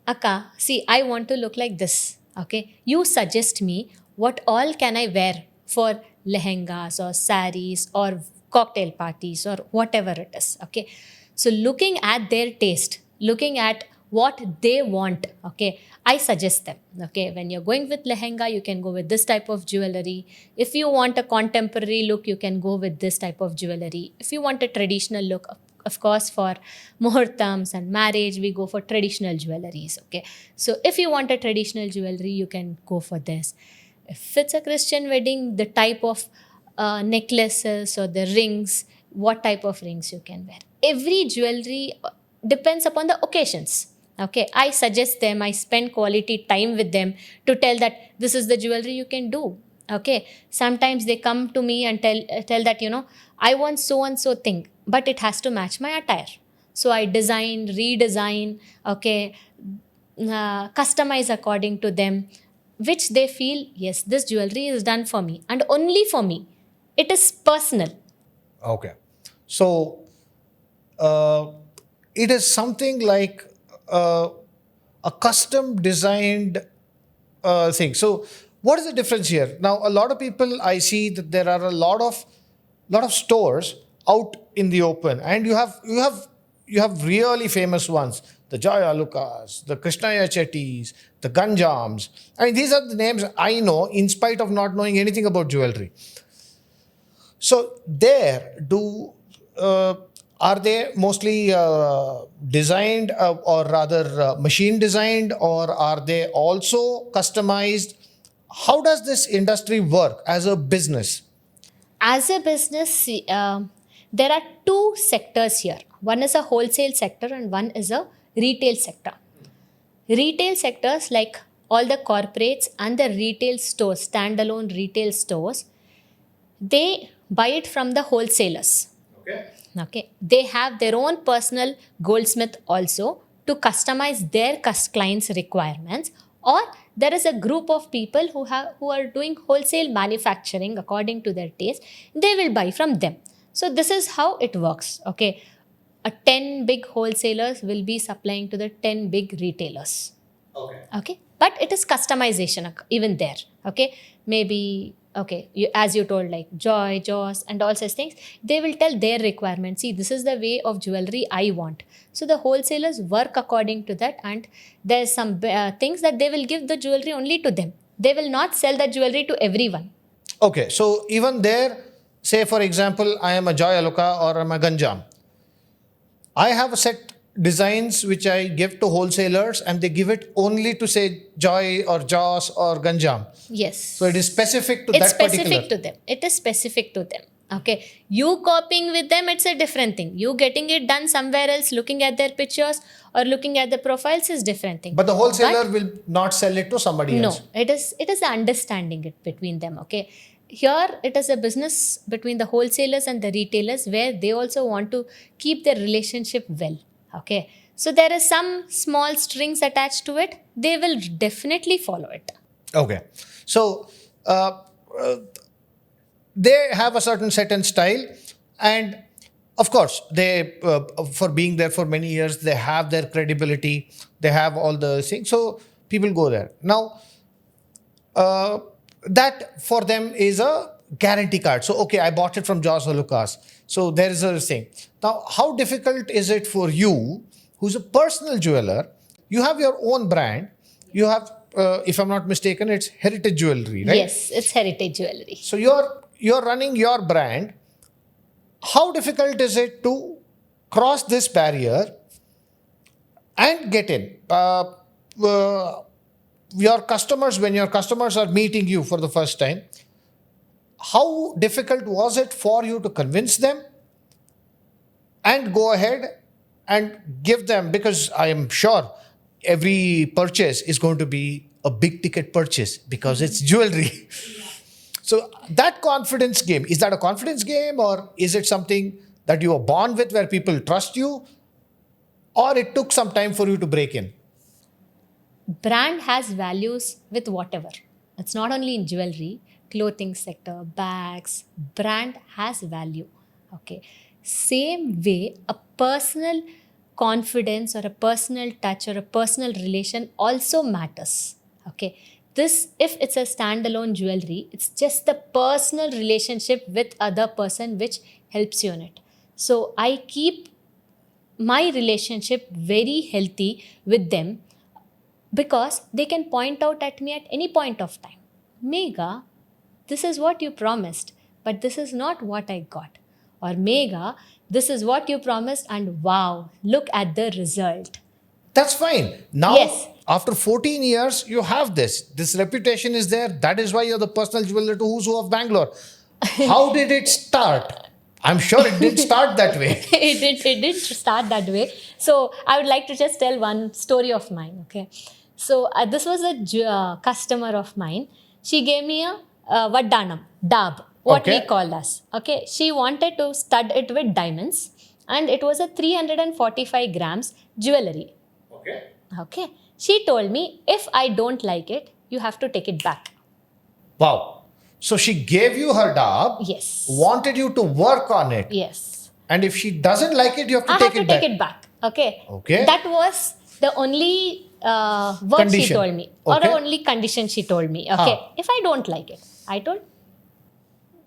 Akka, see, I want to look like this. Okay, you suggest me what all can I wear for lehengas or saris or cocktail parties or whatever it is. Okay, so looking at their taste, looking at what they want. Okay, I suggest them. Okay, when you're going with lehenga, you can go with this type of jewelry. If you want a contemporary look, you can go with this type of jewelry. If you want a traditional look, of course, for muhurtams and marriage, we go for traditional jewelries. Okay, so if you want a traditional jewelry, you can go for this. If it's a Christian wedding, the type of necklaces or the rings, what type of rings you can wear. Every jewelry depends upon the occasions. Okay, I suggest them, I spend quality time with them to tell that this is the jewelry you can do. Okay, sometimes they come to me and tell that, I want so and so thing, but it has to match my attire. So I design, redesign, okay, customize according to them, which they feel, yes, this jewelry is done for me and only for me. It is personal. Okay. So it is something like uh, a custom designed thing. So what is the difference here? Now, a lot of people, I see that there are a lot of stores out in the open, and you have really famous ones, the Joy Alukas, the Krishnaya Chettis, the Ganjams. I mean, these are the names I know in spite of not knowing anything about jewelry. So there, do are they mostly designed, or rather machine designed, or are they also customized? How does this industry work as a business? As a business, there are two sectors here. One is a wholesale sector and one is a retail sector. Retail sectors, like all the corporates and the retail stores, standalone retail stores, they buy it from the wholesalers. Okay. Okay, they have their own personal goldsmith also to customize their clients' requirements, or there is a group of people who are doing wholesale manufacturing according to their taste. They will buy from them. So this is how it works. Okay, a 10 big wholesalers will be supplying to the 10 big retailers. Okay, but it is customization even there. Okay, maybe, okay, as you told, like Joy, Joss, and all such things, they will tell their requirements. See, this is the way of jewelry I want. So the wholesalers work according to that, and there's some things that they will give the jewelry only to them. They will not sell the jewelry to everyone. Okay, so even there, say for example, I am a Joy Aluka or I'm a Ganjam. I have a set designs which I give to wholesalers, and they give it only to say Joy or Joss or Ganjam. Yes. So it is specific to It's that particular. specific to them. It is specific to them. Okay. You copying with them, it's a different thing. You getting it done somewhere else, looking at their pictures or looking at the profiles is different thing. But the wholesaler will not sell it to somebody No, else. it is understanding it between them. Okay. Here it is a business between the wholesalers and the retailers where they also want to keep their relationship well. Okay. So there is some small strings attached to it. They will definitely follow it. Okay. So they have a certain set and style, and of course, they for being there for many years, they have their credibility. They have all the things. So people go there. Now, that for them is a guarantee card. So, okay, I bought it from Joss or Lucas. So there is a thing. Now, how difficult is it for you, who's a personal jeweler? You have your own brand. You have, if I'm not mistaken, it's heritage jewelry, right? Yes, it's heritage jewelry. So you're running your brand. How difficult is it to cross this barrier and get in? Your customers, when your customers are meeting you for the first time, how difficult was it for you to convince them and go ahead and give them? Because I am sure every purchase is going to be a big ticket purchase because it's jewelry. So that confidence game, is that a confidence game, or is it something that you are born with where people trust you, or it took some time for you to break in? Brand has values with whatever. It's not only in jewelry, clothing sector, bags. Brand has value. Okay. Same way, a personal confidence or a personal touch or a personal relation also matters. Okay. This, if it's a standalone jewelry, it's just the personal relationship with other person which helps you in it. So I keep my relationship very healthy with them, because they can point out at me at any point of time. Megha, this is what you promised, but this is not what I got. Or Megha, this is what you promised, and wow, look at the result. That's fine. Now, Yes. after 14 years, you have this. This reputation is there. That is why you're the personal jeweler to who's who of Bangalore. How did it start? I'm sure it didn't start that way. It did start that way. So I would like to just tell one story of mine. Okay. So this was a customer of mine. She gave me a vaddanam, dab, what we Okay. call as. Okay. She wanted to stud it with diamonds, and it was a 345 grams jewelry. Okay. Okay. She told me, if I don't like it, you have to take it back. Wow. So she gave you her dab, Yes. wanted you to work on it. Yes. And if she doesn't like it, you have to I take have it to back. take it back. Okay. Okay. That was the only word Condition. she told me, or Okay. the only condition she told me. Okay. If I don't like it, I told,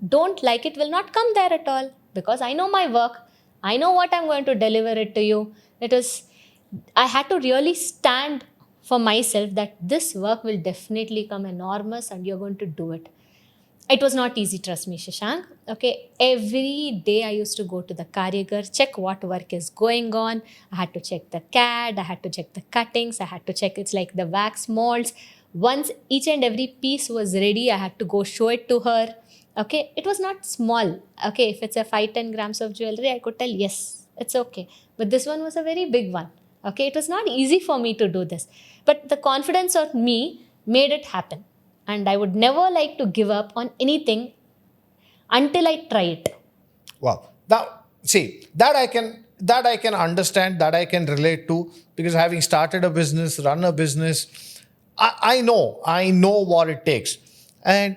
don't like it will not come there at all, because I know my work. I know what I'm going to deliver it to you. I had to really stand for myself that this work will definitely come enormous and you're going to do it. It was not easy, trust me, Shashank. Okay, every day I used to go to the karigar, check what work is going on. I had to check the CAD, I had to check the cuttings, I had to check it's like the wax molds. Once each and every piece was ready, I had to go show it to her. Okay, it was not small. Okay, if it's a 5-10 grams of jewelry, I could tell, yes, it's okay. But this one was a very big one. Okay, it was not easy for me to do this. But the confidence of me made it happen. And I would never like to give up on anything until I try it. Wow. Now, see, that I can understand, that I can relate to, because having started a business, run a business, I know what it takes. And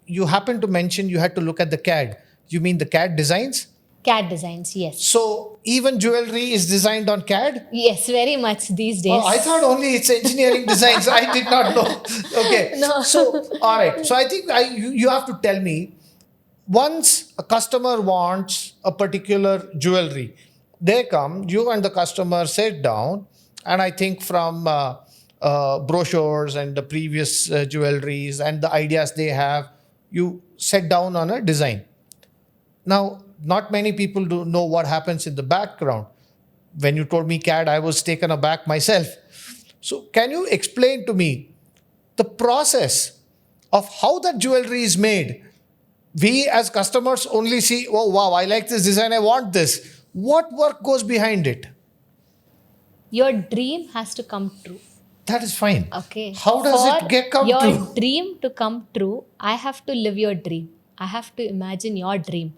you happen to mention you had to look at the CAD. You mean the CAD designs? CAD designs, yes. So even jewelry is designed on CAD? Yes, very much these days. Oh, I thought only it's engineering designs. I did not know. Okay. No. So, all right. So I think you have to tell me, once a customer wants a particular jewelry, they come, you and the customer sit down, and I think from brochures and the previous jewelries and the ideas they have, you set down on a design. Now, not many people do know what happens in the background. When you told me CAD, I was taken aback myself. So can you explain to me the process of how that jewelry is made? We as customers only see, oh wow, I like this design, I want this. What work goes behind it? Your dream has to come true. That is fine. Okay. How does it come your true? Dream to come true, I have to live your dream. I have to imagine your dream.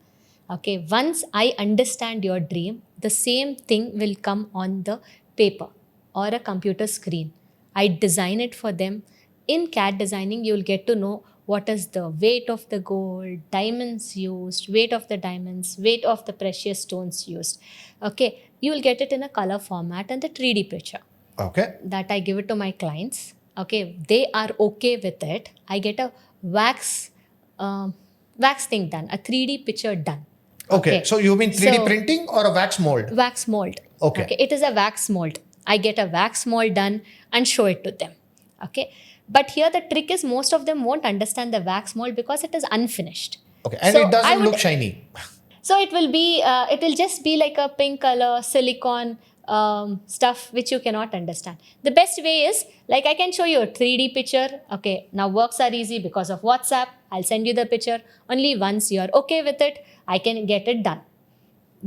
Okay. Once I understand your dream, the same thing will come on the paper or a computer screen. I design it for them. In CAD designing, you'll get to know what is the weight of the gold, diamonds used, weight of the diamonds, weight of the precious stones used. Okay. You will get it in a color format and the 3D picture. Okay. That I give it to my clients. Okay, they are okay with it. I get a wax thing done, a 3D picture done. Okay. So you mean 3D So- printing or a wax mold? Wax mold. Okay. It is a wax mold. I get a wax mold done and show it to them. Okay. But here the trick is most of them won't understand the wax mold because it is unfinished. Okay. And So it doesn't I would- look shiny. So it will just be like a pink color silicone stuff which you cannot understand. The best way is, like, I can show you a 3D picture. Okay, now works are easy because of WhatsApp. I'll send you the picture. Only once you're okay with it, I can get it done.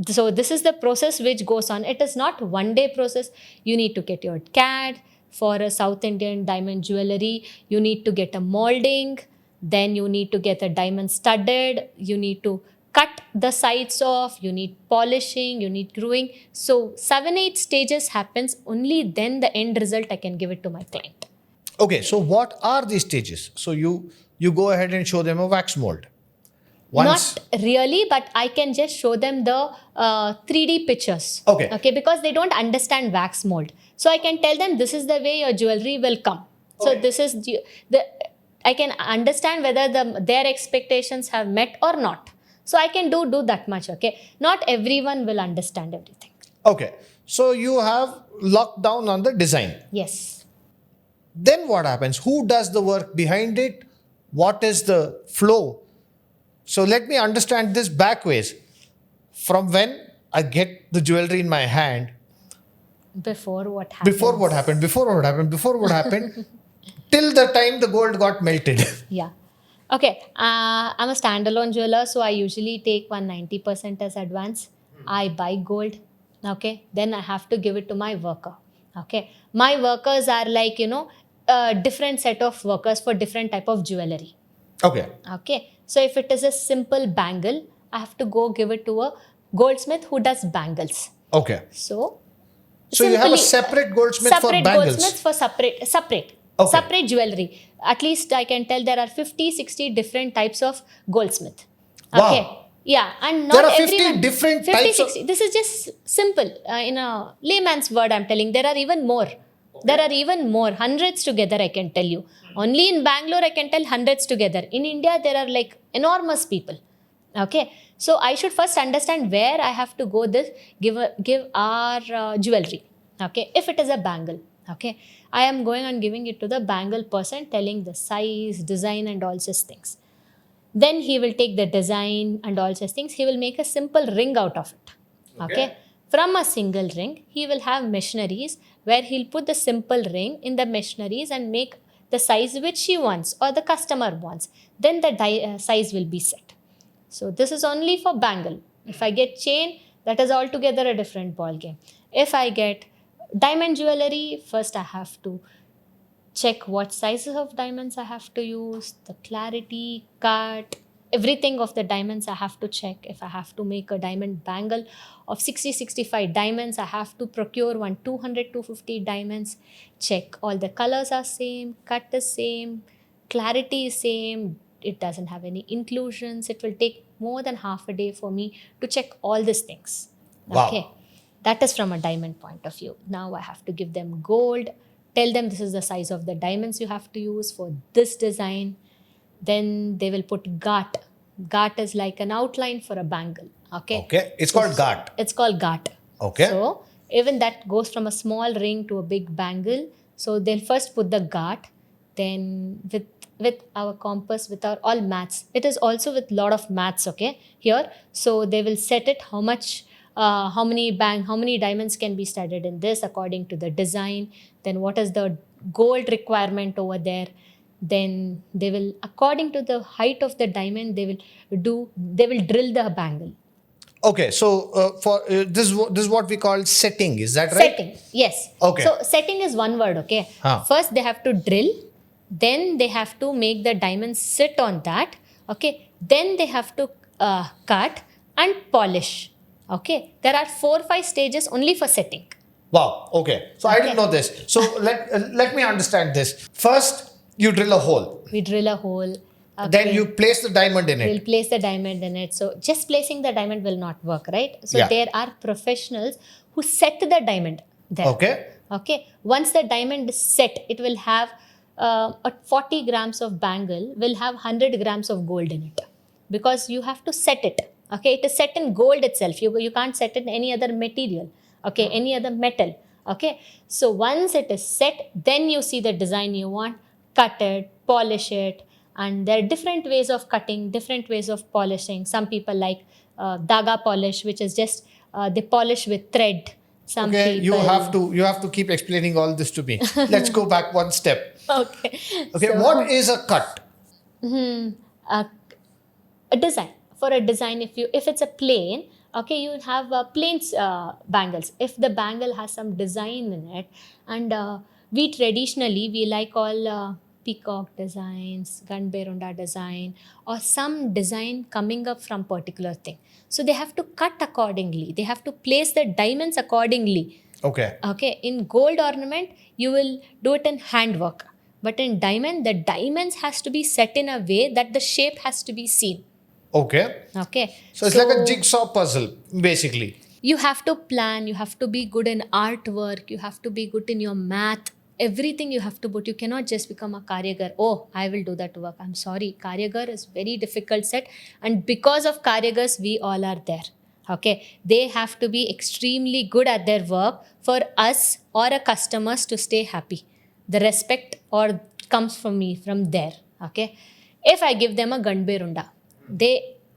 So this is the process which goes on. It is not one day process. You need to get your CAD for a South Indian diamond jewelry. You need to get a molding. Then you need to get a diamond studded. You need to cut the sides off. You need polishing. You need gluing. So 7-8 stages happens. Only then the end result I can give it to my client. Okay. So what are these stages? So you go ahead and show them a wax mold. Once. Not really, but I can just show them the 3D pictures. Okay. Okay, because they don't understand wax mold. So I can tell them this is the way your jewelry will come. So Okay. this is I can understand whether their expectations have met or not. So I can do that much. Okay, not everyone will understand everything. Okay. So you have locked down on the design. Yes. Then what happens? Who does the work behind it? What is the flow? So let me understand this backways. From when I get the jewelry in my hand, Before what happens? before what happened, till the time the gold got melted. Yeah. Okay. I'm a standalone jeweler, so I usually take 190% as advance. I buy gold. Okay. Then I have to give it to my worker. Okay. My workers are like, a different set of workers for different type of jewelry. Okay. Okay. So if it is a simple bangle, I have to go give it to a goldsmith who does bangles. Okay. So So you have a simply- separate goldsmith for separate bangles. goldsmith for separate. Okay. Separate jewelry. At least I can tell there are 50, 60 different types of goldsmith. Okay. Wow. Yeah, and not There are 50 everyone. different 50, types of- 60. This is just simple. In a layman's word, I'm telling. There are even more. There are even more. Hundreds together, I can tell you. Only in Bangalore, I can tell hundreds together. In India, there are like enormous people. Okay. So I should first understand where I have to go this, give our jewelry. Okay. If it is a bangle. Okay. I am going and giving it to the bangle person, telling the size, design, and all such things. Then he will take the design and all such things. He will make a simple ring out of it. Okay. From a single ring, he will have machineries where he'll put the simple ring in the machineries and make the size which he wants or the customer wants. Then the size will be set. So this is only for bangle. If I get chain, that is altogether a different ball game. If I get diamond jewelry, first I have to check what sizes of diamonds I have to use, the clarity, cut, everything of the diamonds I have to check. If I have to make a diamond bangle of 60, 65 diamonds, I have to procure one 200, 250 diamonds, check all the colors are same, cut is same, clarity is same, it doesn't have any inclusions. It will take more than half a day for me to check all these things. Wow. Okay. That is from a diamond point of view. Now I have to give them gold, tell them this is the size of the diamonds you have to use for this design. Then they will put ghat. Ghat is like an outline for a bangle. Okay. Okay. It's called ghat. It's called ghat. Okay. So even that goes from a small ring to a big bangle. So they'll first put the ghat, then with our compass, with our all maths. It is also with lot of maths, okay, here. So they will set it how much, how many diamonds can be studded in this according to the design. Then what is the gold requirement over there. Then they will, according to the height of the diamond, they will drill the bangle. Okay. So for this is what we call setting. Is that right? Setting, yes. Okay. So setting is one word, okay. First they have to drill, then they have to make the diamonds sit on that, okay. Then they have to cut and polish, okay. There are 4-5 stages only for setting. Wow. Okay. So I didn't know this. So let me understand this. First, you drill a hole. We drill a hole. Okay. Then you place the diamond in We'll it. place the diamond in it. So just placing the diamond will not work, right? So Yeah. there are professionals who set the diamond there. Okay. Okay. Once the diamond is set, it will have a 40 grams of bangle will have 100 grams of gold in it, because you have to set it. Okay. It is set in gold itself. You can't set it in any other material. Okay. Any other metal. Okay. So once it is set, then you see the design you want, cut it, polish it. And there are different ways of cutting, different ways of polishing. Some people like daga polish, which is just they polish with thread. Some Okay. people... You have to keep explaining all this to me. Let's go back one step. Okay. Okay. So, What is a cut? a design. For a design, if it's a plain, okay, you have plain bangles. If the bangle has some design in it, and we traditionally we like all peacock designs, Ganberunda design, or some design coming up from particular thing. So they have to cut accordingly. They have to place the diamonds accordingly. Okay. Okay, in gold ornament, you will do it in handwork. But in diamond, the diamonds has to be set in a way that the shape has to be seen. Okay. Okay. So it's like a jigsaw puzzle, basically. You have to plan, you have to be good in artwork, you have to be good in your math, everything you have to put. You cannot just become a karigar. Oh, I will do that work. I'm sorry. Karigar is very difficult set. And because of karigars, we all are there. Okay. They have to be extremely good at their work for us or a customers to stay happy. The respect or comes from me, from there. Okay. If I give them a Ganberunda,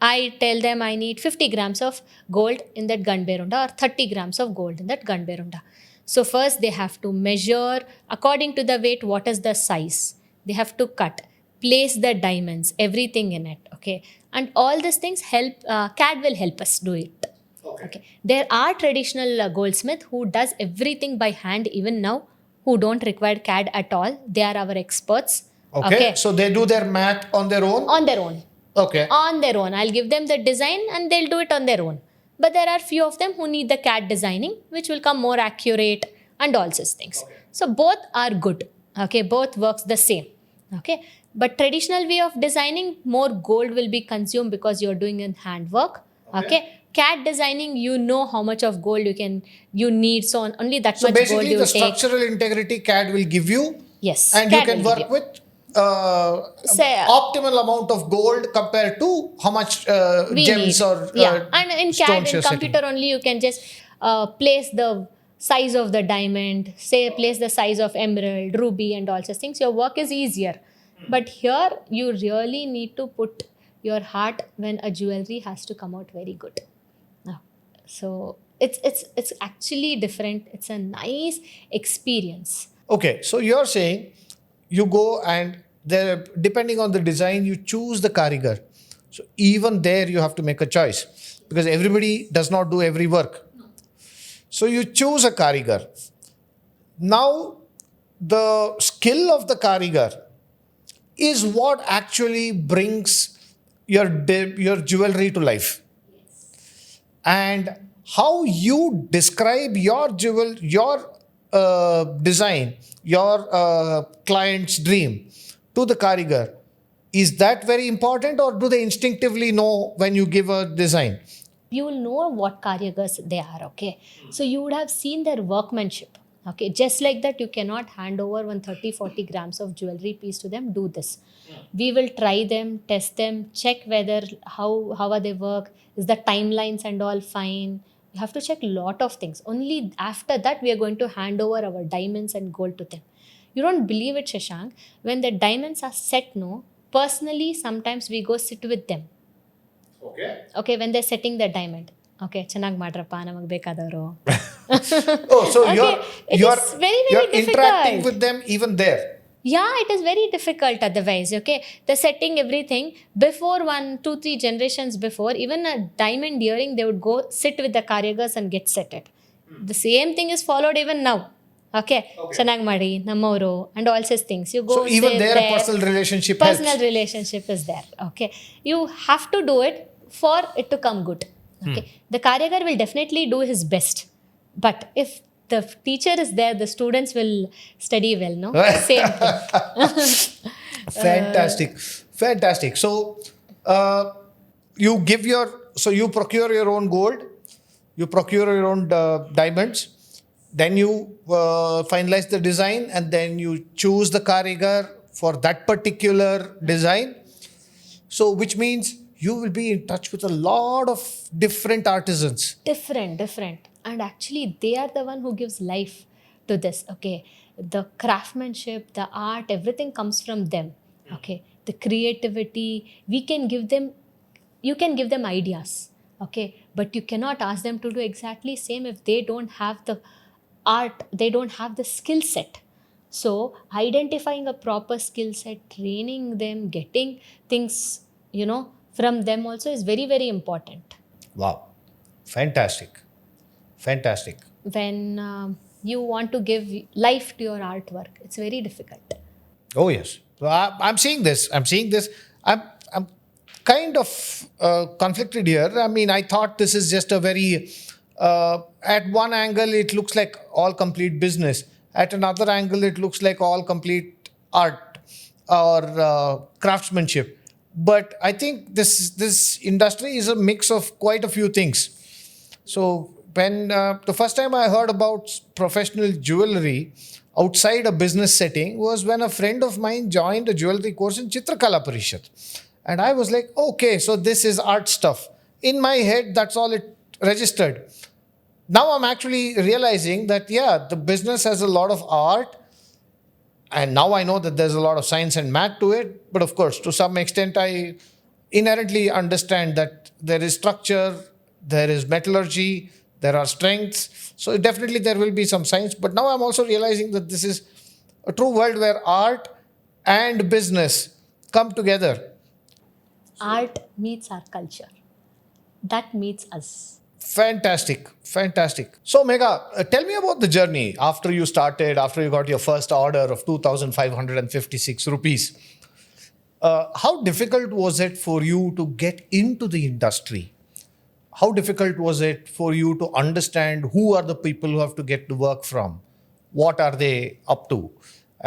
I tell them I need 50 grams of gold in that Ganberunda or 30 grams of gold in that Ganberunda. So first they have to measure according to the weight, what is the size. They have to cut, place the diamonds, everything in it. Okay. And all these things help, CAD will help us do it. Okay. There are traditional goldsmith who does everything by hand even now, who don't require CAD at all. They are our experts. Okay. So they do their math on their own? On their own. Okay. On their own. I'll give them the design and they'll do it on their own. But there are few of them who need the CAD designing, which will come more accurate and all such things. Okay. So both are good. Okay, both works the same. Okay, but traditional way of designing, more gold will be consumed because you're doing in handwork. Okay. CAD designing, you know how much of gold you need, so only that So much gold basically, you the will take. structural integrity CAD will give you, Yes, and you CAD can will give work you. with Say, optimal amount of gold compared to how much we gems need. or Yeah, and in CAD, stones in you're setting. computer only, you can just place the size of the diamond, say place the size of emerald, ruby, and all such things. Your work is easier. But here, you really need to put your heart when a jewelry has to come out very good. No. So it's actually different. It's a nice experience. Okay, so you're saying you go and there, depending on the design, you choose the karigar. So even there, you have to make a choice because everybody does not do every work. So you choose a karigar. Now, the skill of the karigar is what actually brings your jewelry to life. And how you describe your design, your client's dream to the karigar, is that very important, or do they instinctively know when you give a design? You will know what karigars they are. Okay, so you would have seen their workmanship. Okay, just like that, you cannot hand over 130-40 grams of jewelry piece to them. Do this. We will try them, test them, check whether how are they work. Is the timelines and all fine? You have to check lot of things. Only after that we are going to hand over our diamonds and gold to them. You don't believe it, Shashank. When the diamonds are set, no. Personally, sometimes we go sit with them. Okay, when they're setting the diamond. Okay, ಚೆನ್ನಾಗಿ ಮಾಡ್ರಪ್ಪ ನಮಗೆ ಬೇಕಾದವರು. Oh, so Okay, it you're is very, very you're interacting difficult. with them even there. Yeah, it is very difficult otherwise. Okay, the setting everything before 1, 2, 3 generations before, even a diamond earring, they would go sit with the karigars and get set it. The same thing is followed even now. Okay, ಚೆನ್ನಾಗಿ ಮಾಡಿ ನಮ್ಮವರು and all such things. You go So even sit there, a there. personal relationship Personal helps. relationship is there. Okay, you have to do it for it to come good. Okay, the karigar will definitely do his best, but if the teacher is there, the students will study well. No, same thing. Fantastic. So you procure your own gold, you procure your own diamonds, then you finalize the design, and then you choose the karigar for that particular design. So which means you will be in touch with a lot of different artisans. Different, and actually they are the one who gives life to this. Okay, the craftsmanship, the art, everything comes from them. Okay, the creativity, we can give them, you can give them ideas. Okay, but you cannot ask them to do exactly same if they don't have the art, they don't have the skill set. So identifying a proper skill set, training them, getting things, from them also is very, very important. Wow, fantastic. When you want to give life to your artwork, it's very difficult. Oh yes, so I'm seeing this. I'm kind of conflicted here. I mean, I thought this is just a very at one angle it looks like all complete business. At another angle, it looks like all complete art or craftsmanship. But I think this industry is a mix of quite a few things. So when the first time I heard about professional jewelry outside a business setting was when a friend of mine joined a jewelry course in Chitrakala Parishad. And I was like, okay, so this is art stuff. In my head, that's all it registered. Now I'm actually realizing that, yeah, the business has a lot of art. And now I know that there's a lot of science and math to it. But of course, to some extent, I inherently understand that there is structure, there is metallurgy, there are strengths. So definitely there will be some science. But now I'm also realizing that this is a true world where art and business come together. Art meets our culture. That meets us. Fantastic. So, Megha, tell me about the journey after you got your first order of 2,556 rupees. How difficult was it for you to get into the industry? How difficult was it for you to understand who are the people who have to get to work from? What are they up to?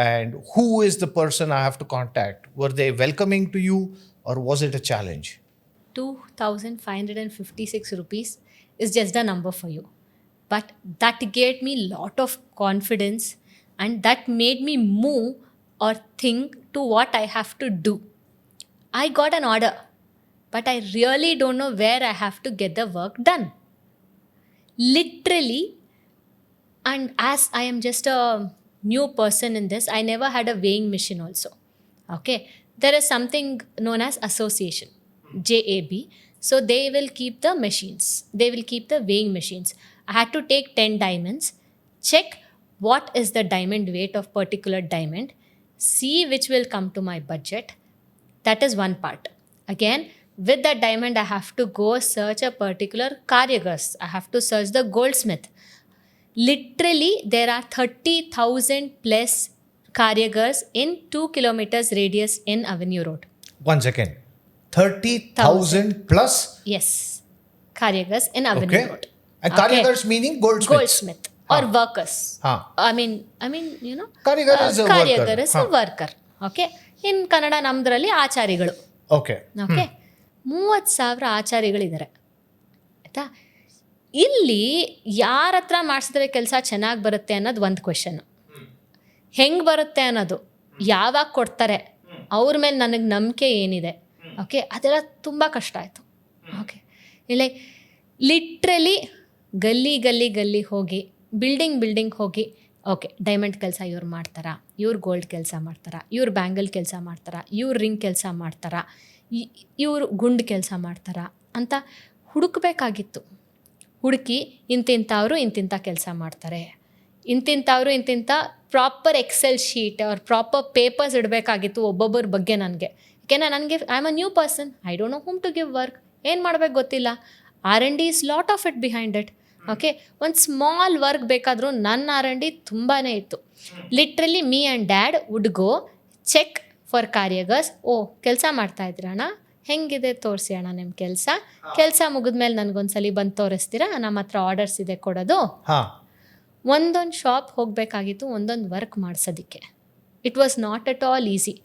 And who is the person I have to contact? Were they welcoming to you, or was it a challenge? 2,556 rupees is just a number for you. But that gave me lot of confidence, and that made me move or think to what I have to do. I got an order, but I really don't know where I have to get the work done. Literally, and as I am just a new person in this, I never had a weighing machine also. Okay, there is something known as association, JAB. So they will keep the machines, they will keep the weighing machines. I had to take 10 diamonds, check what is the diamond weight of particular diamond, see which will come to my budget. That is one part. Again, with that diamond, I have to go search a particular karigars. I have to search the goldsmith. Literally, there are 30,000 plus karigars in 2 kilometers radius in Avenue Road. 1 second. 30,000 plus? Yes, karigars in Avenue Road. And karigars meaning goldsmiths? Goldsmith or workers. I mean, you know, Karigar is a worker. Karigar is a worker. Okay. In Kannada ನಮ್ದ್ರಲ್ಲಿ ಆಚಾರಿಗಳು. Okay. Okay 30,000 ಆಚಾರಿಗಳಿದ್ದಾರೆ ಆಯಿತಾ. ಇಲ್ಲಿ ಯಾರ ಹತ್ರ ಮಾಡಿಸಿದ್ರೆ ಕೆಲಸ ಚೆನ್ನಾಗಿ ಬರುತ್ತೆ ಅನ್ನೋದು ಒಂದು ಕ್ವೆಶನ್. ಹೆಂಗೆ ಬರುತ್ತೆ ಅನ್ನೋದು, ಯಾವಾಗ ಕೊಡ್ತಾರೆ, ಅವ್ರ ಮೇಲೆ ನನಗೆ ನಂಬಿಕೆ ಏನಿದೆ, ಓಕೆ, ಅದೆಲ್ಲ ತುಂಬ ಕಷ್ಟ ಆಯಿತು. ಓಕೆ, ಇಲ್ಲ ಲಿಟ್ರಲಿ ಗಲ್ಲಿ ಹೋಗಿ ಬಿಲ್ಡಿಂಗ್ ಹೋಗಿ, ಓಕೆ, ಡೈಮಂಡ್ ಕೆಲಸ ಇವ್ರು ಮಾಡ್ತಾರಾ, ಇವ್ರು ಗೋಲ್ಡ್ ಕೆಲಸ ಮಾಡ್ತಾರಾ, ಇವ್ರು ಬ್ಯಾಂಗಲ್ ಕೆಲಸ ಮಾಡ್ತಾರಾ, ಇವ್ರು ರಿಂಗ್ ಕೆಲಸ ಮಾಡ್ತಾರಾ, ಇವರು ಗುಂಡು ಕೆಲಸ ಮಾಡ್ತಾರಾ ಅಂತ ಹುಡುಕಬೇಕಾಗಿತ್ತು. ಹುಡುಕಿ ಇಂತಿಂಥವ್ರು ಇಂತಿಂಥ ಕೆಲಸ ಮಾಡ್ತಾರೆ, ಇಂತಿಂಥವ್ರು ಇಂತಿಂಥ ಪ್ರಾಪರ್ ಎಕ್ಸೆಲ್ ಶೀಟ್ ಅವ್ರ ಪ್ರಾಪರ್ ಪೇಪರ್ಸ್ ಇಡಬೇಕಾಗಿತ್ತು ಒಬ್ಬೊಬ್ಬರ ಬಗ್ಗೆ ನನಗೆ. ಯಾಕೆಂದರೆ ನನಗೆ I am a new person, I don't know whom to give work, ಏನು ಮಾಡಬೇಕು ಗೊತ್ತಿಲ್ಲ. R&D is lot of it behind it. Okay, ಒಂದು ಸ್ಮಾಲ್ ವರ್ಕ್ ಬೇಕಾದರೂ ನನ್ನ R&D ತುಂಬಾ ಇತ್ತು. Literally me and dad would go check for ಕಾರ್ಯಗರ್ಸ್. ಓ, ಕೆಲಸ ಮಾಡ್ತಾಯಿದ್ದೀರ ಅಣ್ಣ, ಹೆಂಗಿದೆ ತೋರಿಸಿ ಅಣ್ಣ ನಿಮ್ಮ ಕೆಲಸ ಮುಗಿದ್ಮೇಲೆ ನನಗೊಂದ್ಸಲಿ ಬಂದು ತೋರಿಸ್ತೀರಾ, ನಮ್ಮ ಹತ್ರ ಆರ್ಡರ್ಸ್ ಇದೆ ಕೊಡೋದು. ಒಂದೊಂದು ಶಾಪ್ ಹೋಗಬೇಕಾಗಿತ್ತು, ಒಂದೊಂದು ವರ್ಕ್ ಮಾಡಿಸೋದಕ್ಕೆ. It was not at all easy.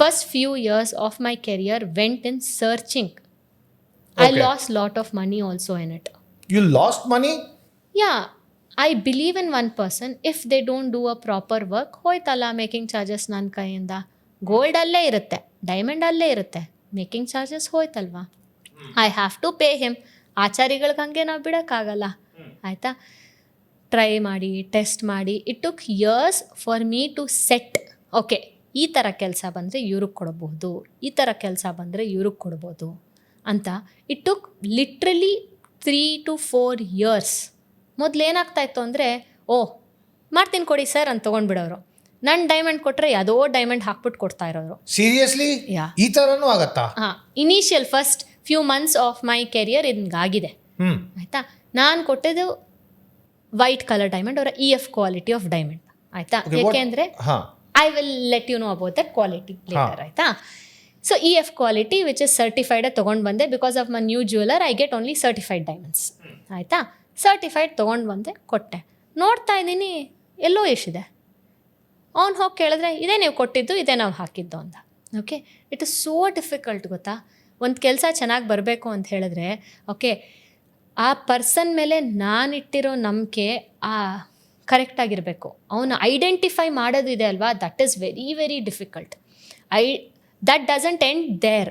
First few years of my career went in searching. I lost lot of money also in it. You lost money? Yeah, I believe in one person. If they don't do a proper work, ಹೋಯ್ತಲ್ಲ making charges ನನ್ನ ಕೈಯಿಂದ. Gold ಅಲ್ಲೇ ಇರುತ್ತೆ, diamond ಅಲ್ಲೇ ಇರುತ್ತೆ, making charges ಹೋಯ್ತಲ್ವಾ, I have to pay him. ಆಚಾರಿಗಳಿಗೆ ಹಂಗೆ ನಾವು ಬಿಡೋಕ್ಕಾಗಲ್ಲ ಆಯಿತಾ. ಟ್ರೈ ಮಾಡಿ, ಟೆಸ್ಟ್ ಮಾಡಿ, it took years for me to set. Okay, ಈ ಥರ ಕೆಲಸ ಬಂದರೆ ಇವ್ರಿಗೆ ಕೊಡ್ಬೋದು, ಈ ಥರ ಕೆಲಸ ಬಂದರೆ ಇವ್ರಿಗೆ ಕೊಡ್ಬೋದು ಅಂತ. It took literally 3 to 4 years. ಮೊದಲು ಏನಾಗ್ತಾಯಿತ್ತು ಅಂದರೆ, ಮಾಡ್ತೀನಿ ಕೊಡಿ ಸರ್ ಅಂತ ತೊಗೊಂಡ್ಬಿಡೋರು. ನನ್ನ ಡೈಮಂಡ್ ಕೊಟ್ಟರೆ ಯಾವುದೋ ಡೈಮಂಡ್ ಹಾಕ್ಬಿಟ್ಟು ಕೊಡ್ತಾ ಇರೋರು. ಸೀರಿಯಸ್ಲಿ? ಈ ಥರನೂ ಆಗತ್ತಾ? ಹಾಂ, initial first few months of my career ಹಿಂಗಾಗಿದೆ ಆಯಿತಾ. ನಾನು ಕೊಟ್ಟಿದ್ದು ವೈಟ್ ಕಲರ್ ಡೈಮಂಡ್ ಅವರ EF ಕ್ವಾಲಿಟಿ ಆಫ್ ಡೈಮಂಡ್ ಆಯಿತಾ. ಏಕೆಂದರೆ I will let you know about that quality later ಆಯಿತಾ. So EF quality which is certified ತೊಗೊಂಡು ಬಂದೆ. Because of my new jeweller I get only certified diamonds ಆಯಿತಾ. Certified ತೊಗೊಂಡು ಬಂದೆ, ಕೊಟ್ಟೆ. ನೋಡ್ತಾ ಇದ್ದೀನಿ ಎಲ್ಲೋ ಎಷ್ಟಿದೆ. ಅವ್ನು ಹೋಗಿ ಕೇಳಿದ್ರೆ ಇದೇ ನೀವು ಕೊಟ್ಟಿದ್ದು, ಇದೇ ನಾವು ಹಾಕಿದ್ದು ಅಂತ. Okay, it is so difficult ಗೊತ್ತಾ. ಒಂದು ಕೆಲಸ ಚೆನ್ನಾಗಿ ಬರಬೇಕು ಅಂತ ಹೇಳಿದ್ರೆ, ಓಕೆ, ಆ ಪರ್ಸನ್ ಮೇಲೆ ನಾನಿಟ್ಟಿರೋ ನಂಬಿಕೆ ಕರೆಕ್ಟಾಗಿರಬೇಕು. ಅವನು ಐಡೆಂಟಿಫೈ ಮಾಡೋದಿದೆ ಅಲ್ವಾ, that is very very difficult. That doesn't end there.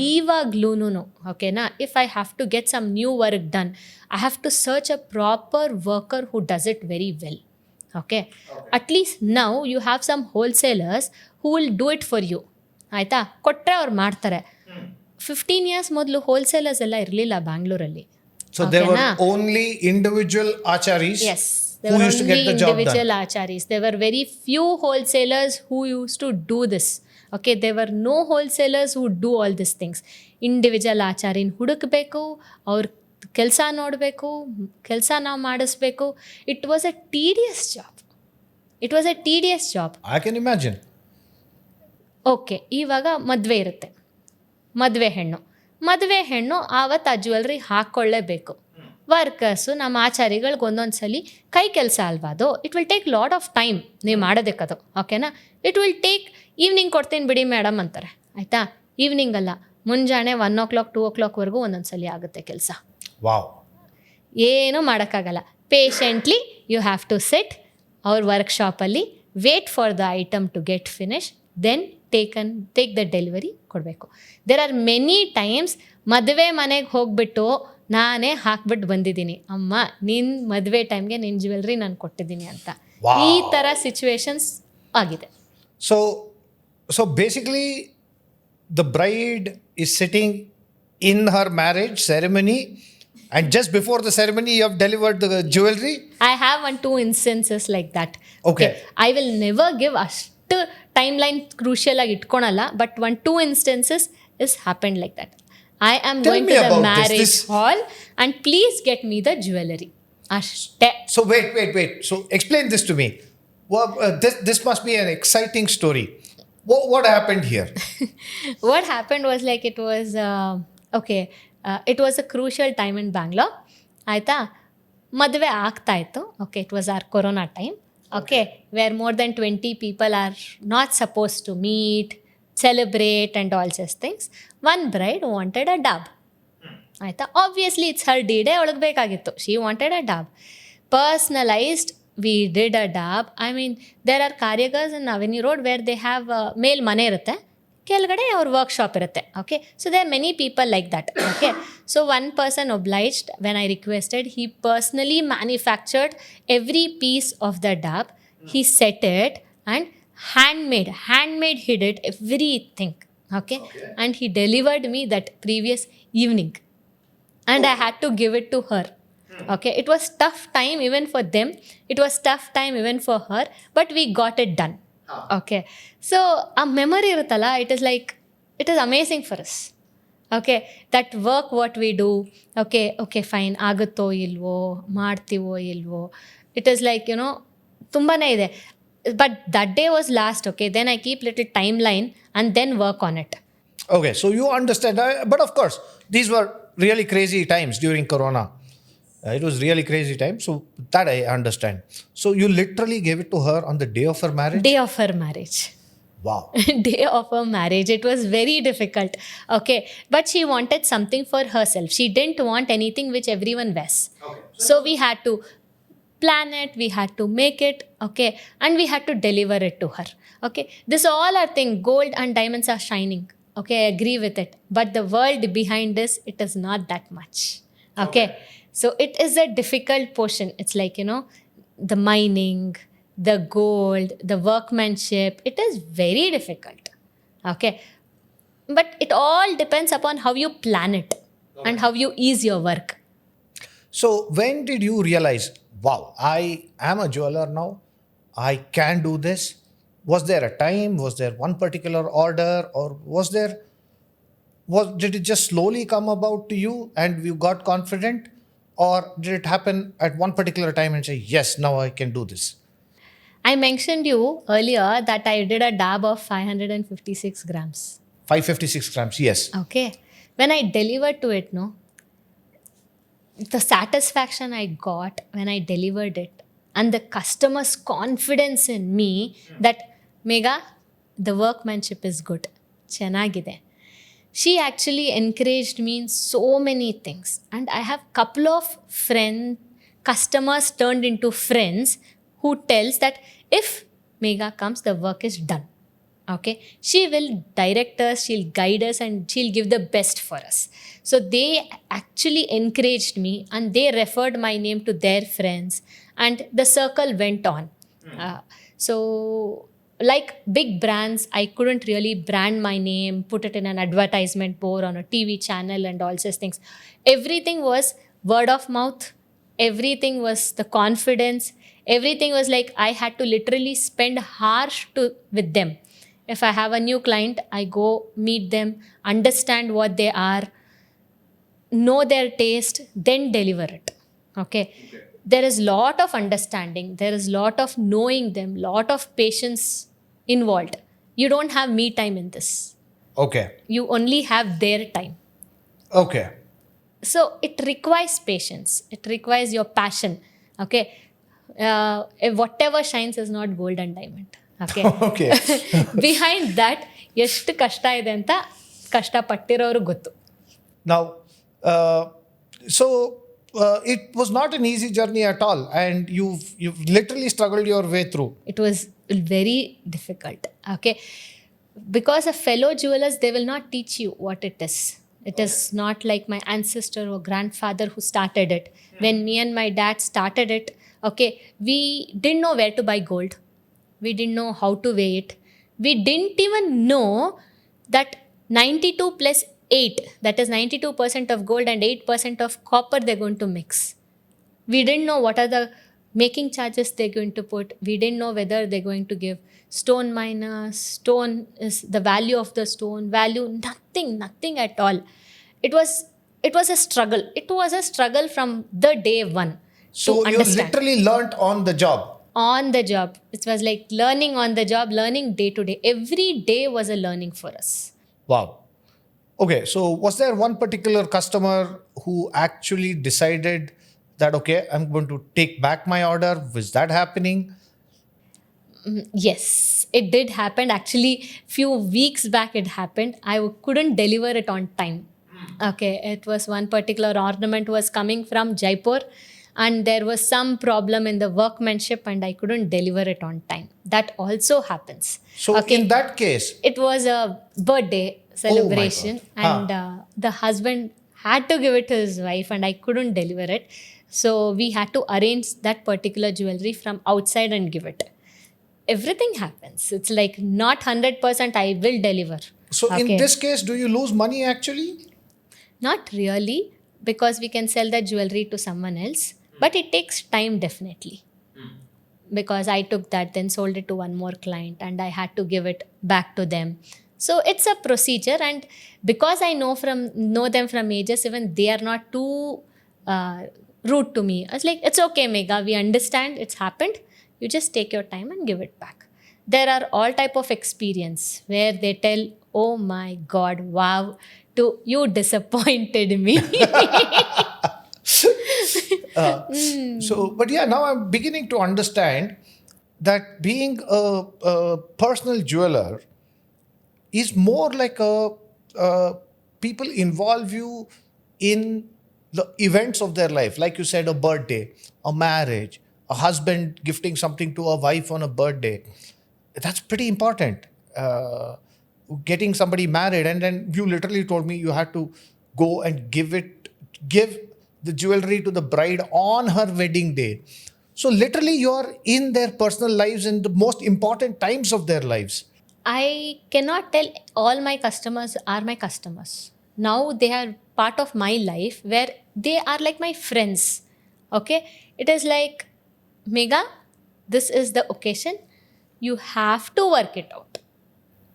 ಇವಾಗ್ಲೂನು ಓಕೆನಾ, if I have to get some new work done, I have to search a proper worker who does it very well. Okay, at least now you have some wholesalers who will do it for you ಆಯಿತಾ. ಕೊಟ್ಟರೆ ಅವ್ರು ಮಾಡ್ತಾರೆ. 15 years ಮೊದಲು wholesalers ಎಲ್ಲ ಇರಲಿಲ್ಲ ಬ್ಯಾಂಗ್ಳೂರಲ್ಲಿ. So there were only individual acharis. Yes, there were only individual acharis. There were very few wholesalers who used to do this. Okay, there were no wholesalers who do all these things. Individual ಆಚಾರಿನ ಹುಡುಕಬೇಕು, ಅವ್ರ ಕೆಲಸ ನೋಡಬೇಕು, ಕೆಲಸ ನಾವು ಮಾಡಿಸ್ಬೇಕು. It was a tedious job. I can imagine. Okay, ಇವಾಗ ಮದುವೆ ಇರುತ್ತೆ, ಮದುವೆ ಹೆಣ್ಣು ಆವತ್ತು ಆ ಜ್ಯುವೆಲ್ರಿ ಹಾಕ್ಕೊಳ್ಳೇಬೇಕು. ವರ್ಕರ್ಸು ನಮ್ಮ ಆಚಾರಿಗಳಿಗೆ ಒಂದೊಂದ್ಸಲಿ ಕೈ ಕೆಲಸ ಅಲ್ವಾ ಅದು, it will take lot of time ನೀವು ಮಾಡೋದಕ್ಕದು, ಓಕೆನಾ. ಇಟ್ ವಿಲ್ ಟೇಕ್, ಈವ್ನಿಂಗ್ ಕೊಡ್ತೀನಿ ಬಿಡಿ ಮೇಡಮ್ ಅಂತಾರೆ, ಆಯಿತಾ. ಈವ್ನಿಂಗ್ ಅಲ್ಲ, ಮುಂಜಾನೆ 1 o'clock 2 o'clockವರೆಗೂ ಒಂದೊಂದ್ಸಲಿ ಆಗುತ್ತೆ ಕೆಲಸ. ವಾವ್. ಏನೂ ಮಾಡೋಕ್ಕಾಗಲ್ಲ. Patiently you have to sit ಅವ್ರ ವರ್ಕ್ಶಾಪಲ್ಲಿ, wait for the item to get finish, then take the delivery ಕೊಡಬೇಕು. ದೇರ್ ಆರ್ ಮೆನಿ ಟೈಮ್ಸ್ ಮದುವೆ ಮನೆಗೆ ಹೋಗ್ಬಿಟ್ಟು ನಾನೇ ಹಾಕ್ಬಿಟ್ಟು ಬಂದಿದ್ದೀನಿ, ಅಮ್ಮ ನಿನ್ನ ಮದುವೆ ಟೈಮ್ಗೆ ನಿನ್ನ ಜ್ಯುವೆಲ್ರಿ ನಾನು ಕೊಟ್ಟಿದ್ದೀನಿ ಅಂತ. ಈ ಥರ ಸಿಚುವೇಶನ್ಸ್ ಆಗಿದೆ. So basically the bride is sitting in her marriage ceremony, and just before the ceremony you have delivered the jewelry. I have 2 instances like that. Okay. I will never give ಅಷ್ಟು timeline crucial ಆಗಿ ಇಟ್ಕೊಳಲ್ಲ, but 2 instances is happened like that. I am Tell going me to the about marriage this. hall and please get me the jewelry. ಅಷ್ಟೇ. So wait, so explain this to me. Well, this must be an exciting story. What happened here? What happened was like it was it was a crucial time in Bangalore. ಆಯಿತಾ, ಮದುವೆ ಆಗ್ತಾ ಇತ್ತು. Okay, it was our corona time. Okay, where more then 20 people are not suppose to meet, celebrate and all such things. One bride wanted a daab. ಆಯಿತಾ, obviously it's her D-day, ಅವಳಿಗೆ ಬೇಕಾಗಿತ್ತು. She wanted a daab, personalised. We did a dab. I mean, there are karigars in Avenue Road where they have ಮೇಲ್ ಮನೆ ಇರುತ್ತೆ, ಕೆಳಗಡೆ ಅವ್ರ workshop ಇರುತ್ತೆ. Okay, so there are many people like that. Okay, so one person obliged when I requested. He personally manufactured every piece of the dab. He set it and handmade he did everything. Okay, and he delivered me that previous evening, and I had to give it to her. Okay, it was tough time even for them, it was tough time even for her, but we got it done. Okay, so a memory iruttalla, it is like, it is amazing for us. Okay, that work what we do, okay fine, agutto ilvo, ಮಾಡ್ತೀವೋ ಇಲ್ವೋ, it is like, you know, ತುಂಬಾನೇ ಇದೆ. But that day was last. Okay, then I keep little timeline and then work on it. Okay, so you understand, but of course these were really crazy times during corona. It was really crazy time, so that I understand. So you literally gave it to her on the day of her marriage? Day of her marriage. Wow. Day of her marriage. It was very difficult. Okay, but she wanted something for herself. She didn't want anything which everyone wears. Okay. So we had to plan it, we had to make it, okay, and we had to deliver it to her. Okay, this all are thing, gold and diamonds are shining. Okay, I agree with it, but the world behind this, it is not that much. Okay. So it is a difficult portion. It's like, you know, the mining, the gold, the workmanship. It is very difficult. Okay. But it all depends upon how you plan it and how you ease your work. So when did you realize, wow, I am a jeweler now, I can do this? Was there a time? Was there one particular order? Or did it just slowly come about to you and you got confident? Or did it happen at one particular time and say, yes, now I can do this? I mentioned you earlier that I did a dab of 556 grams. 556 grams, yes. Okay. When I delivered to it, no, the satisfaction I got when I delivered it and the customer's confidence in me that, Megha, the workmanship is good. Chenagide. She actually encouraged me in so many things, and I have couple of customers turned into friends who tells that if Megha comes, the work is done. Okay, she will direct us, she'll guide us, and she'll give the best for us. So they actually encouraged me and they referred my name to their friends, and the circle went on. So like big brands, I couldn't really brand my name, put it in an advertisement board on a TV channel and all such things. Everything was word of mouth. Everything was the confidence. Everything was like I had to literally spend hours with them. If I have a new client, I go meet them, understand what they are, know their taste, then deliver it. Okay. There is lot of understanding. There is lot of knowing them, lot of patience involved. You don't have me time in this. Okay. You only have their time. Okay. So it requires patience. It requires your passion. Okay. Whatever shines is not gold and diamond. Okay. Okay. Behind that, ಎಷ್ಟು ಕಷ್ಟ ಇದೆ ಅಂತ ಕಷ್ಟಪಟ್ಟಿರೋರು ಗೊತ್ತು. Now, so it was not an easy journey at all, and you've literally struggled your way through. It was very difficult. Okay. Because of fellow jewelers, they will not teach you what it is. It is not like my ancestor or grandfather who started it. When me and my dad started it, okay, we didn't know where to buy gold. We didn't know how to weigh it. We didn't even know that 92 plus 8, that is 92% of gold and 8% of copper they're going to mix. We didn't know what are the making charges they're going to put. We didn't know whether they're going to give stone minus, stone is the value of the stone, value, nothing at all. It was a struggle. It was a struggle from the day one. So to you understand. literally learnt on the job. On the job. It was like learning on the job, learning day to day. Every day was a learning for us. Wow. Okay, so was there one particular customer who actually decided that, okay, I'm going to take back my order? Was that happening? Yes, it did happen. Actually, few weeks back it happened. I couldn't deliver it on time. Okay, it was one particular ornament was coming from Jaipur, and there was some problem in the workmanship and I couldn't deliver it on time. That also happens. So in that case, It was a birthday celebration, God. and the husband had to give it to his wife and I couldn't deliver it. So we had to arrange that particular jewelry from outside and give it. Everything happens. It's like not 100% I will deliver. so in this case, do you lose money actually? Not really, because we can sell that jewelry to someone else, but it takes time definitely. Because I took that, then sold it to one more client, and I had to give it back to them. So it's a procedure, and because I know them from ages, even they are not too rude to me. I was like, it's okay, Megha, we understand, it's happened. You just take your time and give it back. There are all type of experience where they tell, oh my God, wow, you disappointed me. So, but yeah, now I'm beginning to understand that being a personal jeweler is more like people involve you in the events of their life. Like you said, a birthday, a marriage, a husband gifting something to a wife on a birthday. That's pretty important. Getting somebody married, and then you literally told me you had to go and give the jewelry to the bride on her wedding day. So literally you're in their personal lives in the most important times of their lives. I cannot tell all my customers are my customers. Now they are part of my life where they are like my friends. Okay? It is like, Megha, this is the occasion. You have to work it out.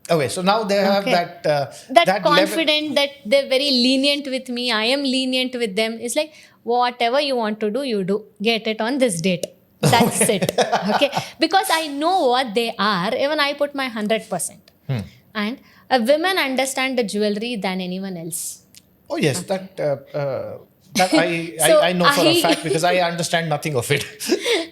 Okay, so now they have that level. confident that they're very lenient with me. I am lenient with them. It's like, whatever you want to do, you do. Get it on this date. That's it. Okay. Because I know what they are. Even I put my 100%. And women understand the jewelry than anyone else. Oh yes, that I know for a fact, because I understand nothing of it.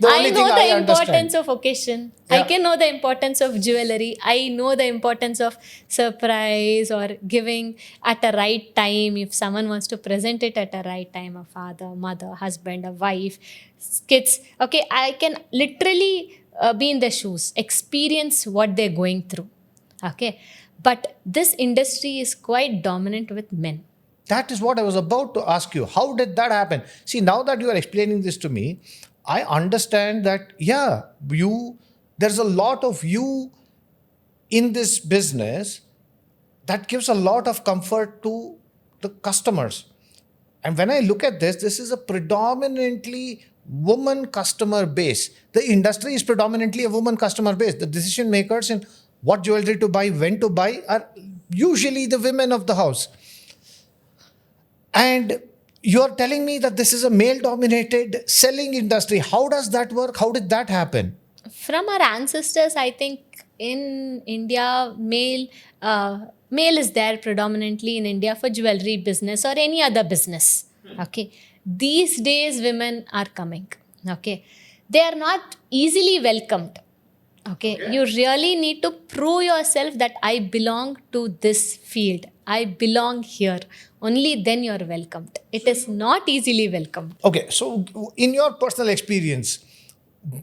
I know the importance of occasion. Yeah. I can know the importance of jewelry. I know the importance of surprise or giving at a right time. If someone wants to present it at a right time, a father, mother, husband, a wife, kids. Okay, I can literally be in their shoes, experience what they're going through. Okay, but this industry is quite dominant with men. That is what I was about to ask you. How did that happen? See, now that you are explaining this to me, I understand that, yeah, there's a lot of you in this business that gives a lot of comfort to the customers. And when I look at this is a predominantly woman customer base. The industry is predominantly a woman customer base. The decision makers in what jewelry to buy, when to buy, are usually the women of the house. And you're telling me that this is a male-dominated selling industry. How does that work? How did that happen? From our ancestors, I think in India, male is there predominantly in India for jewelry business or any other business. Okay. These days, women are coming. Okay. They are not easily welcomed. Okay. You really need to prove yourself that I belong to this field. I belong here. Only then you're welcomed. It is not easily welcomed. Okay, so in your personal experience,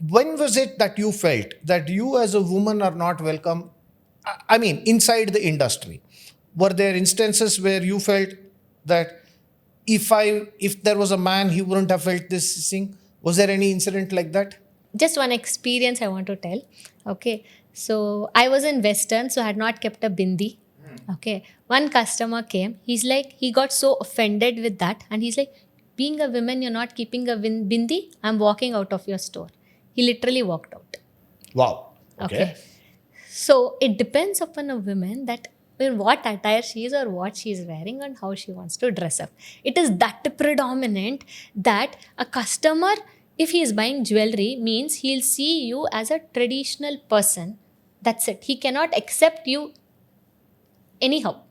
when was it that you felt that you as a woman are not welcome? I mean, inside the industry, were there instances where you felt that if there was a man, he wouldn't have felt this thing? Was there any incident like that? Just one experience I want to tell. Okay. So I was in Western, so I had not kept a bindi. Okay. One customer came. He's like, he got so offended with that. And he's like, being a woman, you're not keeping a bindi. I'm walking out of your store. He literally walked out. Wow. Okay. So it depends upon a woman that in what attire she is or what she is wearing and how she wants to dress up. It is that predominant that a customer, if he is buying jewelry, means he'll see you as a traditional person. That's it. He cannot accept you anyhow.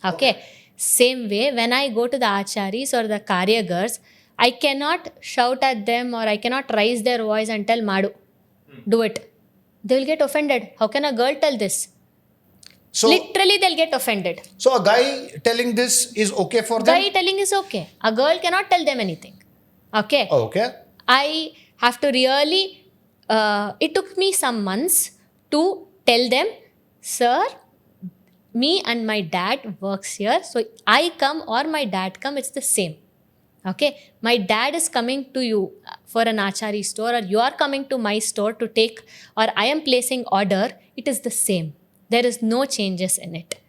Okay. Same way, when I go to the acharis or the karigars, I cannot shout at them or I cannot raise their voice and tell Madu, do it. They will get offended. How can a girl tell this? So Literally, they'll get offended. So a guy telling this is okay for them? Guy telling is okay. A girl cannot tell them anything. Okay. Okay. I have to really, it took me some months to tell them, sir, me and my dad works here. So I come or my dad come, it's the same. Okay. My dad is coming to you for an achari store or you are coming to my store to take or I am placing order. It is the same. There is no changes in it.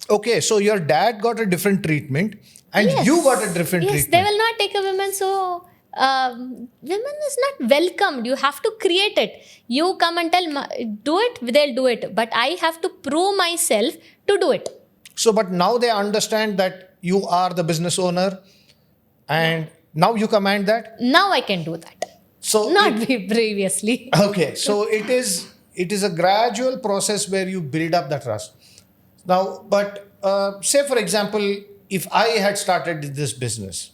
Okay, so your dad got a different treatment and you got a different Yes, treatment. they will not take a woman. So, women is not welcomed. You have to create it. You come and tell, do it, they'll do it. But I have to prove myself to do it. So, but now they understand that you are the business owner and now you command that? Now I can do that. So Not previously. okay, so it is a gradual process where you build up the trust. Now, but say for example, if I had started this business,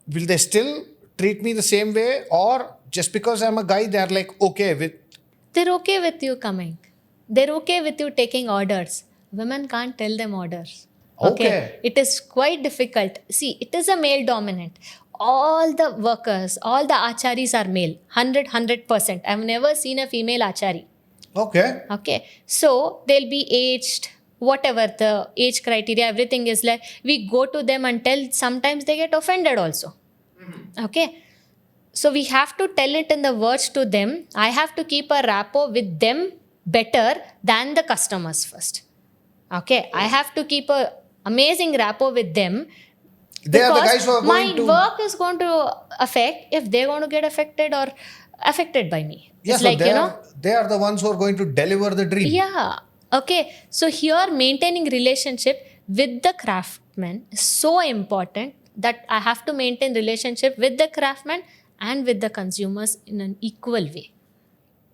will they still treat me the same way, or just because I'm a guy, they're like okay with? They're okay with you coming. They're okay with you taking orders. Women can't tell them orders. Okay. It is quite difficult. See, it is a male dominant. All the workers, all the acharis are male. 100%. I've never seen a female achari. Okay. Okay. So they'll be aged, whatever the age criteria, everything is like, we go to them and tell, sometimes they get offended also. Okay. So we have to tell it in the words to them. I have to keep a rapport with them better than the customers first. Okay. I have to keep a amazing rapport with them. They are the guys who are going to. My work is going to affect if they're going to get affected or affected by me. Yeah, It's so like, they are the ones who are going to deliver the dream. Yeah. Okay. So here maintaining relationship with the craftsman is so important that I have to maintain relationship with the craftsman and with the consumers in an equal way.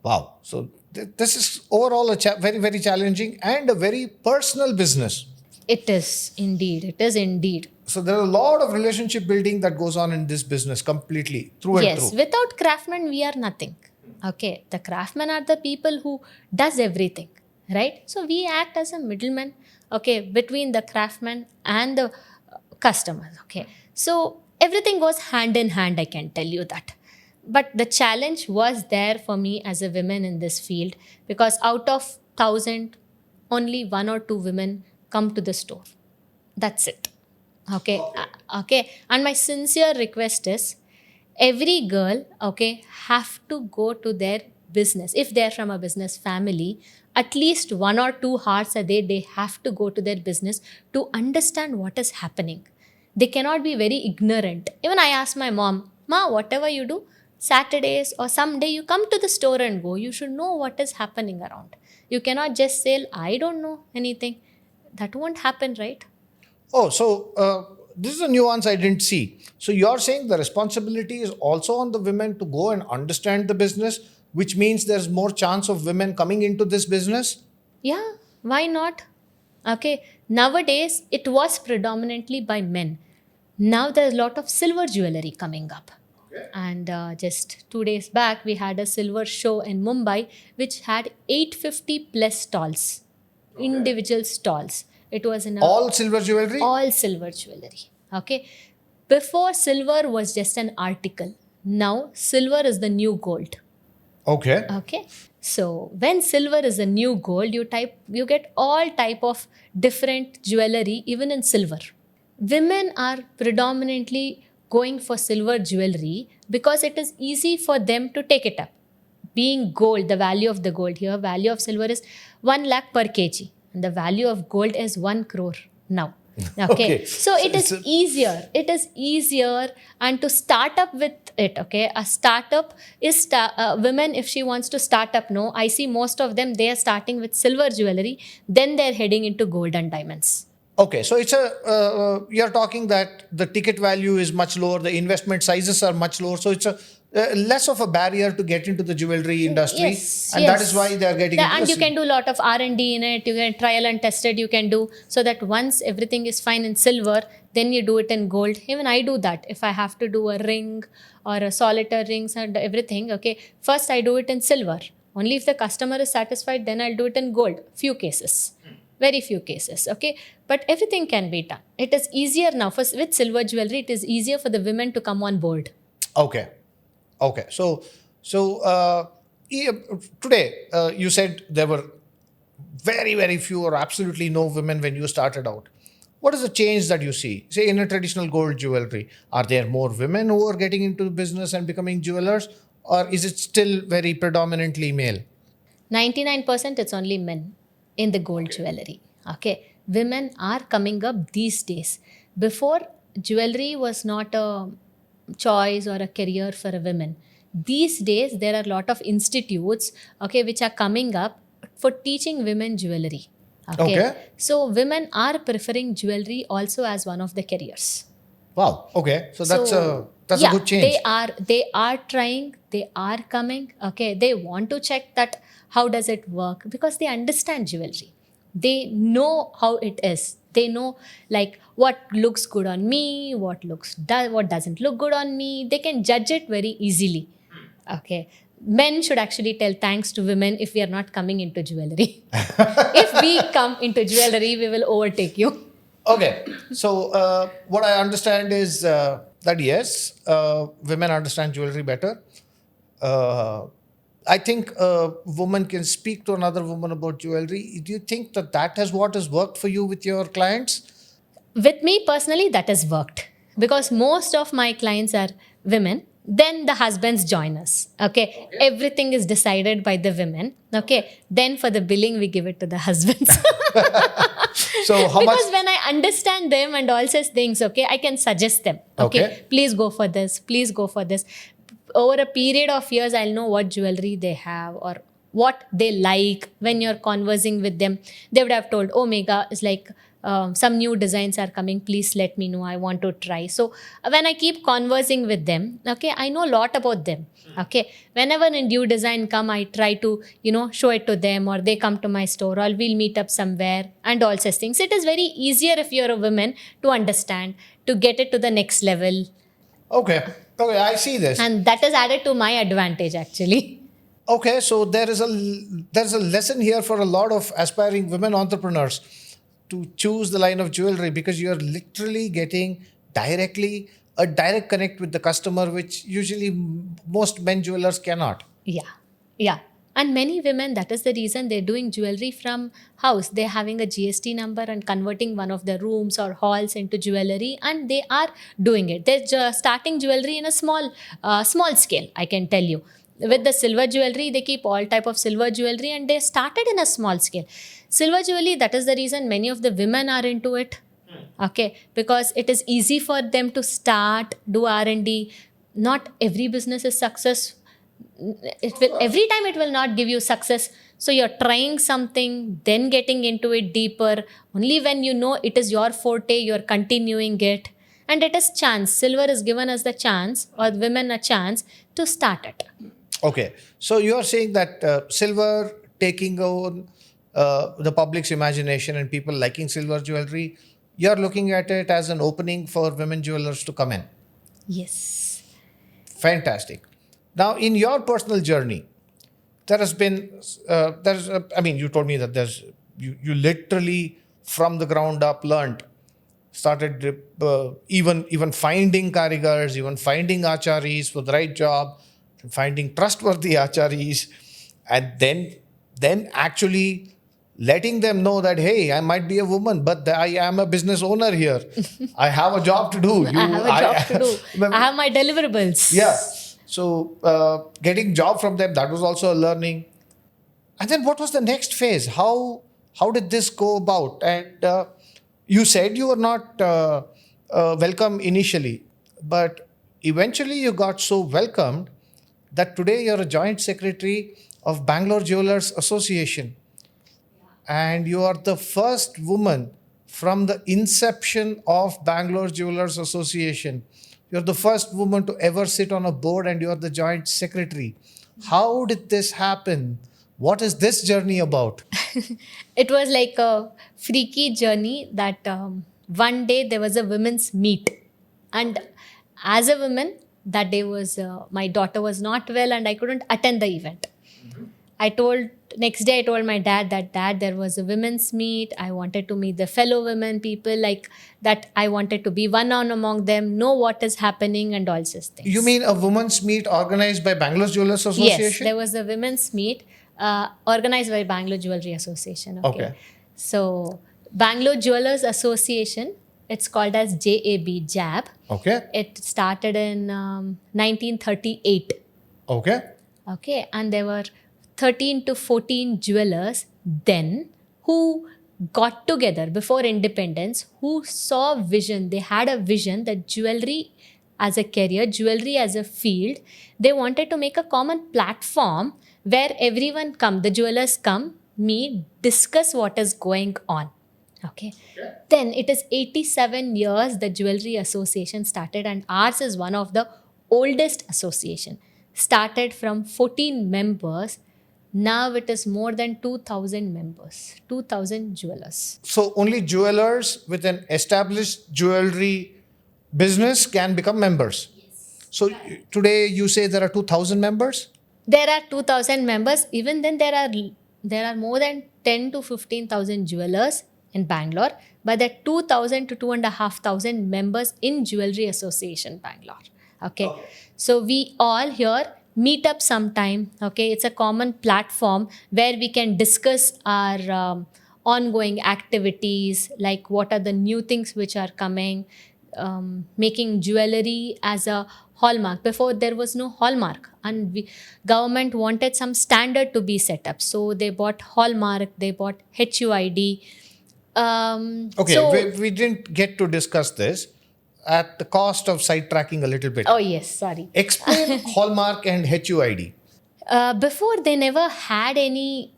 Wow. So this is overall a very, very challenging and a very personal business. It is indeed. It is indeed. So there are a lot of relationship building that goes on in this business completely through and Yes. through. Without craftsmen, we are nothing. Okay. The craftsmen are the people who does everything. Right? So we act as a middleman. Okay. Between the craftsman and the customers. Okay. So everything goes hand in hand. I can tell you that. But the challenge was there for me as a woman in this field because out of 1,000, only 1 or 2 women come to the store. That's it. Okay. Okay. And my sincere request is every girl, okay, have to go to their business. If they're from a business family, at least 1 or 2 hours a day, they have to go to their business to understand what is happening. They cannot be very ignorant. Even I asked my mom, Ma, whatever you do, Saturdays or someday you come to the store and go. You should know what is happening around. You cannot just say, I don't know anything. That won't happen, right? Oh, so this is a nuance I didn't see. So you're saying the responsibility is also on the women to go and understand the business, which means there's more chance of women coming into this business? Yeah, why not? Okay, nowadays it was predominantly by men. Now there's a lot of silver jewelry coming up. And just 2 days back, we had a silver show in Mumbai, which had 850 plus stalls, individual stalls. It was in a All silver jewelry? all silver jewelry. Okay. Before, silver was just an article. Now silver is the new gold. Okay. Okay. So when silver is a new gold, you get all type of different jewelry even in silver. Women are predominantly going for silver jewelry because it is easy for them to take it up. Being gold, the value of the gold here, value of silver is 1 lakh per kg, and the value of gold is 1 crore now. Okay. So it is easier. It is easier, and to start up with it. Okay. A startup is women, if she wants to start up, no, I see most of them, they are starting with silver jewelry, then they're heading into gold and diamonds. Okay, so it's you're talking that the ticket value is much lower, the investment sizes are much lower, so it's a less of a barrier to get into the jewelry industry, Yes, and yes. that is why they are getting into And the you can do a lot of R&D in it. You can trial and test it. You can do so that once everything is fine in silver, then you do it in gold. Even I do that. If I have to do a ring or a solitaire rings and everything, okay, first I do it in silver. Only if the customer is satisfied, then I'll do it in gold. Few cases. Very few cases, okay? But everything can be done. It is easier now. With silver jewelry, it is easier for the women to come on board. Okay. So today you said there were very, very few or absolutely no women when you started out. What is the change that you see? Say in a traditional gold jewelry, are there more women who are getting into business and becoming jewelers, or is it still very predominantly male? 99% it's only men in the gold jewelry. Okay. Women are coming up these days. Before, jewelry was not a choice or a career for a woman. These days, there are a lot of institutes, okay, which are coming up for teaching women jewelry. Okay. So women are preferring jewelry also as one of the careers. Wow. Okay. So that's a good change. They are trying, they are coming. Okay. They want to check that how does it work, because they understand jewelry. They know how it is. They know like what looks good on me, what doesn't look good on me. They can judge it very easily. Okay. Men should actually tell thanks to women if we are not coming into jewelry. If we come into jewelry, we will overtake you. Okay. So what I understand is that yes, women understand jewelry better. I think a woman can speak to another woman about jewelry. Do you think that is what has worked for you with your clients? With me personally, that has worked because most of my clients are women. Then the husbands join us. Okay. Everything is decided by the women. Okay. Then for the billing, we give it to the husbands. So how much? Because when I understand them and all such things, okay, I can suggest them. Okay. Please go for this. Please go for this. Over a period of years, I'll know what jewelry they have or what they like. When you're conversing with them, they would have told, oh, Megha, it's like some new designs are coming. Please let me know. I want to try. So when I keep conversing with them, okay, I know a lot about them. Okay. Whenever a new design come, I try to, show it to them, or they come to my store, or we'll meet up somewhere and all such things. It is very easier if you're a woman to understand, to get it to the next level. Okay, I see this. And that is added to my advantage actually. Okay, so there's a lesson here for a lot of aspiring women entrepreneurs to choose the line of jewelry, because you're literally getting a direct connect with the customer, which usually most men jewelers cannot. Yeah. And many women, that is the reason they're doing jewelry from house. They're having a GST number and converting one of the rooms or halls into jewelry, and they are doing it. They're starting jewelry in a small scale, I can tell you. With the silver jewelry, they keep all type of silver jewelry, and they started in a small scale. Silver jewelry, that is the reason many of the women are into it. Okay, because it is easy for them to start, do R&D. Not every business is success. Every time it will not give you success. So you're trying something, then getting into it deeper. Only when you know it is your forte, you're continuing it. And it is chance. Silver is given us the chance, or women a chance to start it. Okay, so you are saying that silver taking on the public's imagination and people liking silver jewelry you're looking at it as an opening for women jewelers to come in. Yes. Fantastic. Now, in your personal journey, there has been, you told me that you literally from the ground up learned, started even finding karigars, even finding acharis for the right job, finding trustworthy acharis, and then actually letting them know that, hey, I might be a woman, but I am a business owner here. I have a job to do. I have a job to do. I have my deliverables. Yeah. So getting job from them, that was also a learning. And then what was the next phase? How did this go about? And you said you were not welcome initially, but eventually you got so welcomed that today you're a joint secretary of Bangalore Jewelers Association. And you are the first woman from the inception of Bangalore Jewelers Association. You're the first woman to ever sit on a board, and you're the joint secretary. How did this happen? What is this journey about? It was like a freaky journey that one day there was a women's meet. And as a woman, that day was my daughter was not well and I couldn't attend the event. Next day I told my dad that, Dad, there was a women's meet. I wanted to meet the fellow women people, like that. I wanted to be one on among them, know what is happening and all such things. You mean a women's meet organized by Bangalore Jewelers Association? Yes, there was a women's meet organized by Bangalore Jewelry Association. Okay. So Bangalore Jewelers Association, it's called as JAB. Okay. It started in 1938. Okay. Okay, and there were 13 to 14 jewelers then who got together before independence, who saw vision. They had a vision that jewelry as a career, jewelry as a field, they wanted to make a common platform where everyone come, the jewelers come, meet, discuss what is going on. Okay. Then it is 87 years the Jewelry Association started, and ours is one of the oldest association. Started from 14 members. Now it is more than 2,000 members, 2,000 jewelers. So only jewelers with an established jewelry business can become members. Yes. So today you say there are 2,000 members? There are 2,000 members. Even then there are more than 10 to 15,000 jewelers in Bangalore, but there are 2,000 to 2,500 members in Jewelry Association Bangalore. Okay. So we all here meet up sometime. Okay, it's a common platform where we can discuss our ongoing activities, like what are the new things which are coming, making jewelry as a hallmark. Before there was no hallmark, and government wanted some standard to be set up, so they bought hallmark, they bought HUID. Okay, So, we didn't get to discuss this at the cost of sidetracking a little bit. oh yes, sorry. Explain hallmark and HUID. Before they never had any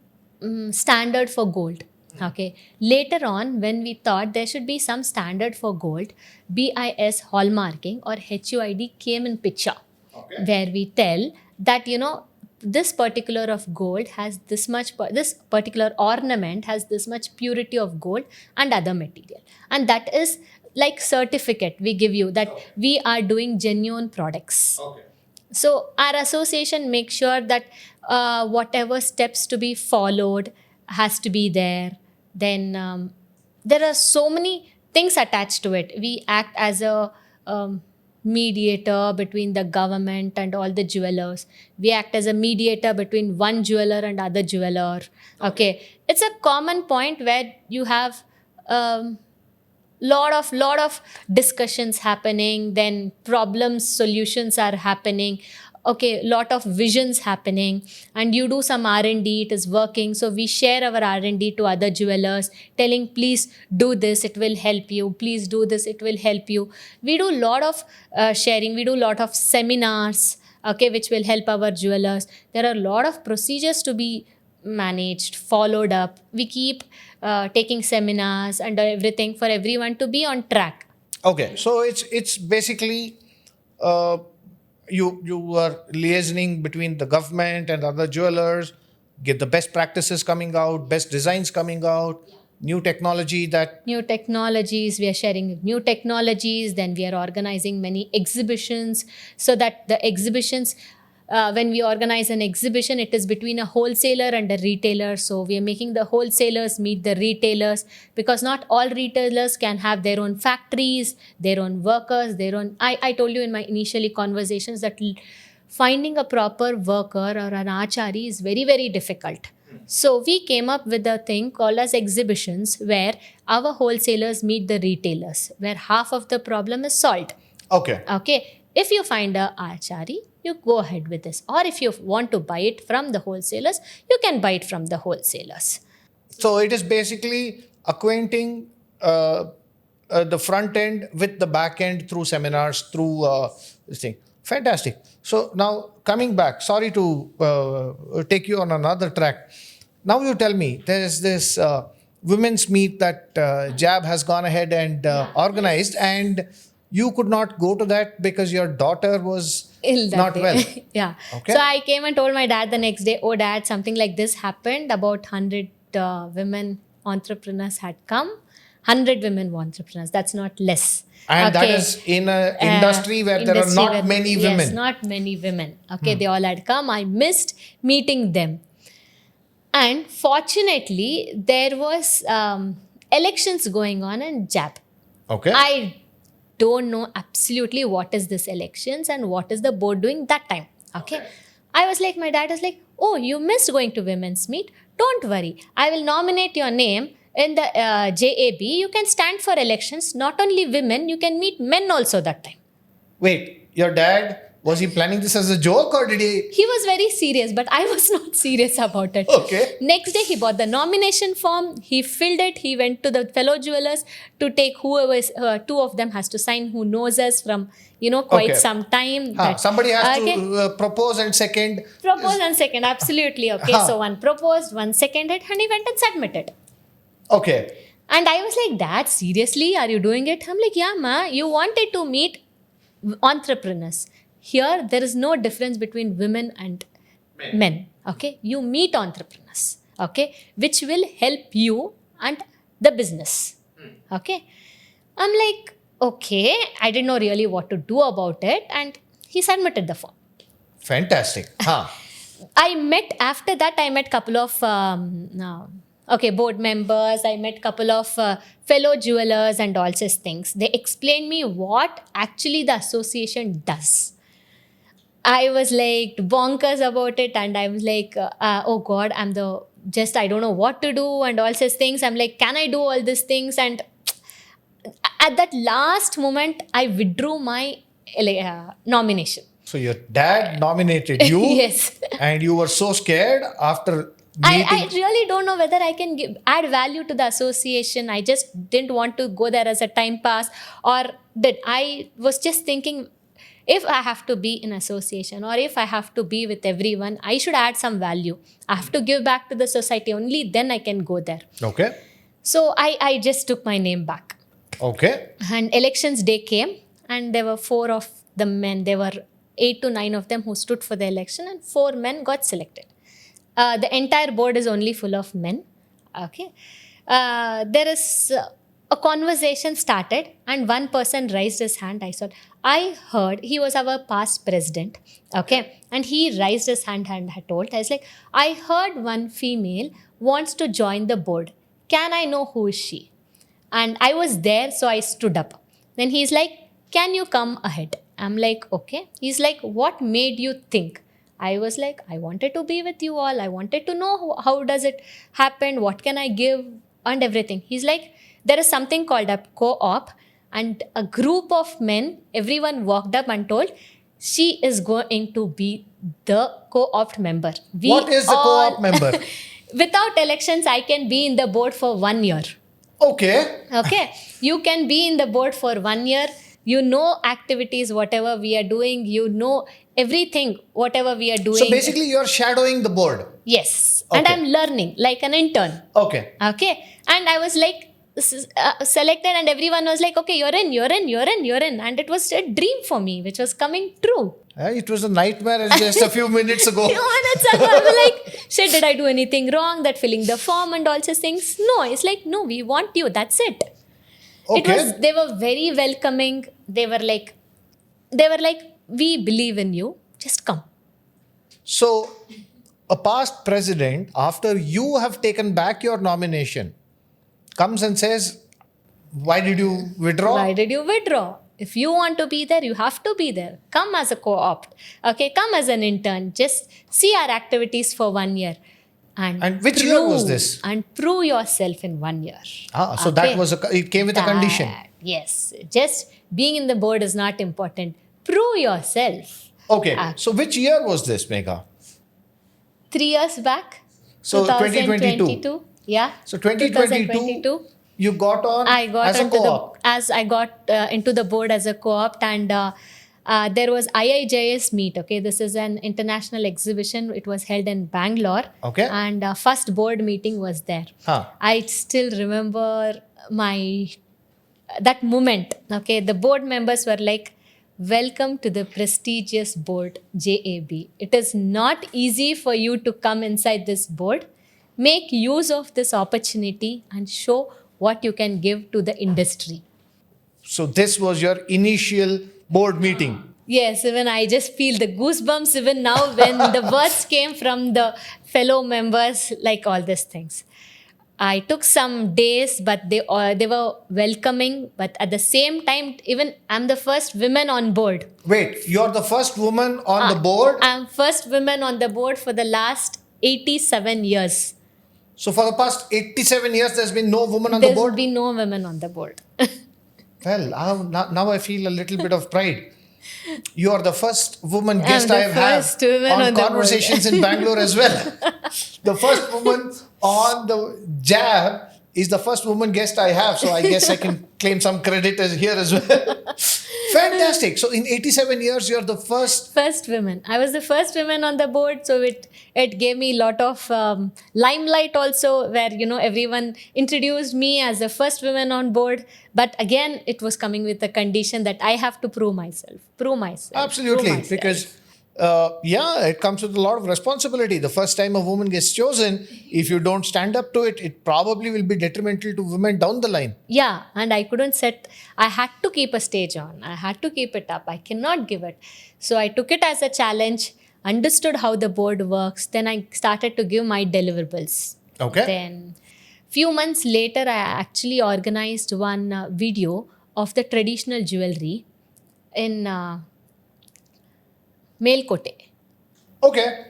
standard for gold. Okay. Later on, when we thought there should be some standard for gold, BIS hallmarking or HUID came in picture, where we tell that, this particular of gold has this much, this particular ornament has this much purity of gold and other material. And that is like certificate we give you that we are doing genuine products. So our association makes sure that whatever steps to be followed has to be there. Then there are so many things attached to it. We act as a mediator between the government and all the jewelers. We act as a mediator between one jeweler and other jeweler. Okay. It's a common point where you have lot of discussions happening, then problems, solutions are happening. Okay, lot of visions happening, and you do some R&D, it is working. So we share our R&D to other jewelers, telling, please do this, it will help you. Please do this, it will help you. We do a lot of sharing. We do a lot of seminars, okay, which will help our jewelers. There are a lot of procedures to be managed, followed up. We keep taking seminars and everything for everyone to be on track. Okay, so it's basically you are liaisoning between the government and other jewelers, get the best practices coming out, best designs coming out, new technology that... New technologies, we are sharing new technologies, then we are organizing many exhibitions, so that the exhibitions, when we organize an exhibition, it is between a wholesaler and a retailer. So we are making the wholesalers meet the retailers, because not all retailers can have their own factories, their own workers, their own... I told you in my initially conversations that finding a proper worker or an achari is very, very difficult. So we came up with a thing called as exhibitions, where our wholesalers meet the retailers, where half of the problem is solved. Okay. Okay. If you find a achari, you go ahead with this. Or if you want to buy it from the wholesalers, you can buy it from the wholesalers. So it is basically acquainting the front end with the back end through seminars, through this thing. Fantastic. So now coming back, sorry to take you on another track. Now you tell me, there's this women's meet that JAB has gone ahead and organized, and you could not go to that because your daughter was Ill that not day. well. Yeah. Okay. So I came and told my dad the next day, oh dad, something like this happened. About 100 women entrepreneurs had come. 100 women entrepreneurs. That's not less. And that is in an industry where there are not many women. Yes, not many women. Okay, they all had come. I missed meeting them. And fortunately, there was elections going on in JAB. Okay. I don't know absolutely what is this elections and what is the board doing that time. Okay. I was like, my dad was like, oh, you missed going to women's meet. Don't worry. I will nominate your name in the JAB. You can stand for elections. Not only women, you can meet men also that time. Wait, your dad, was he planning this as a joke or did he? He was very serious, but I was not serious about it. Okay. Next day, he bought the nomination form. He filled it. He went to the fellow jewelers to take whoever is, two of them has to sign, who knows us from, quite some time. Somebody has to propose and second. Propose and second, absolutely. Okay. So one proposed, one seconded, and he went and submitted. Okay. And I was like, Dad, seriously, are you doing it? I'm like, yeah, ma, you wanted to meet entrepreneurs. Here, there is no difference between women and men. Okay. You meet entrepreneurs. Okay. Which will help you and the business. Okay. I'm like, okay. I didn't know really what to do about it. And he submitted the form. Fantastic. After that, I met couple of board members. I met couple of fellow jewelers and all such things. They explained me what actually the association does. I was like bonkers about it, and I was like, oh God, I don't know what to do and all such things. I'm like, can I do all these things? And at that last moment, I withdrew my nomination. So your dad nominated you. Yes. And you were so scared after meeting. I really don't know whether I can add value to the association. I just didn't want to go there as a time pass, or that I was just thinking, if I have to be in association or if I have to be with everyone, I should add some value. I have to give back to the society. Only then I can go there. Okay. So I just took my name back. Okay. And elections day came, and there were 4 of the men. There were 8 to 9 of them who stood for the election, and 4 men got selected. The entire board is only full of men. Okay. There is a conversation started, and one person raised his hand. I heard he was our past president. Okay. And he raised his hand and had told, I was like, I heard one female wants to join the board. Can I know who is she? And I was there, so I stood up. Then he's like, can you come ahead? I'm like, okay. He's like, what made you think? I was like, I wanted to be with you all. I wanted to know how does it happen? What can I give? And everything. He's like, there is something called a co-op, and a group of men, everyone walked up and told, she is going to be the co-op member. What is the co-op member? Without elections, I can be in the board for 1 year. Okay. Okay. You can be in the board for 1 year. You know activities, whatever we are doing. You know everything, whatever we are doing. So basically, you're shadowing the board. Yes. Okay. And I'm learning like an intern. Okay. Okay. And I was like selected, and everyone was like, okay, you're in. And it was a dream for me, which was coming true. It was a nightmare just a few minutes ago. Few minutes ago, I was like, shit, did I do anything wrong? That filling the form and all such things. No, it's like, no, we want you. That's it. Okay. They were very welcoming. They were like, we believe in you. Just come. So, a past president, after you have taken back your nomination, comes and says, why did you withdraw? Why did you withdraw? If you want to be there, you have to be there. Come as a co-opt. Okay, come as an intern. Just see our activities for 1 year. And which year was this? And prove yourself in 1 year. So that was it came with a condition. Yes. Just being in the board is not important. Prove yourself. Okay. So which year was this, Megha? 3 years back. So 2022. Yeah. So 2022. You got on as a co-op. I got into the board as a co-op, and there was IIJS meet. Okay, this is an international exhibition. It was held in Bangalore. Okay. And first board meeting was there. I still remember that moment. Okay, the board members were like, "Welcome to the prestigious board, JAB. It is not easy for you to come inside this board. Make use of this opportunity and show what you can give to the industry." So this was your initial board meeting. Yes, even I just feel the goosebumps even now when the words came from the fellow members, like all these things. I took some days, but they were welcoming. But at the same time, even I'm the first woman on board. Wait, you're the first woman on the board? I'm first woman on the board for the last 87 years. So for the past 87 years, there's been no woman on the board? There's been no women on the board. Well, now I feel a little bit of pride. You are the first woman guest I have had on Conversations in Bangalore as well. The first woman on the JAB is the first woman guest I have. So I guess I can claim some credit here as well. Fantastic. So in 87 years, you're the first woman. I was the first woman on the board. So it gave me a lot of limelight also, where, everyone introduced me as the first woman on board. But again, it was coming with the condition that I have to prove myself. Absolutely. Because it comes with a lot of responsibility. The first time a woman gets chosen, if you don't stand up to it, it probably will be detrimental to women down the line. Yeah, and I had to keep a stage on. I had to keep it up. I cannot give it. So I took it as a challenge, understood how the board works. Then I started to give my deliverables. Okay. Then few months later, I actually organized one video of the traditional jewelry in Melkote. Okay.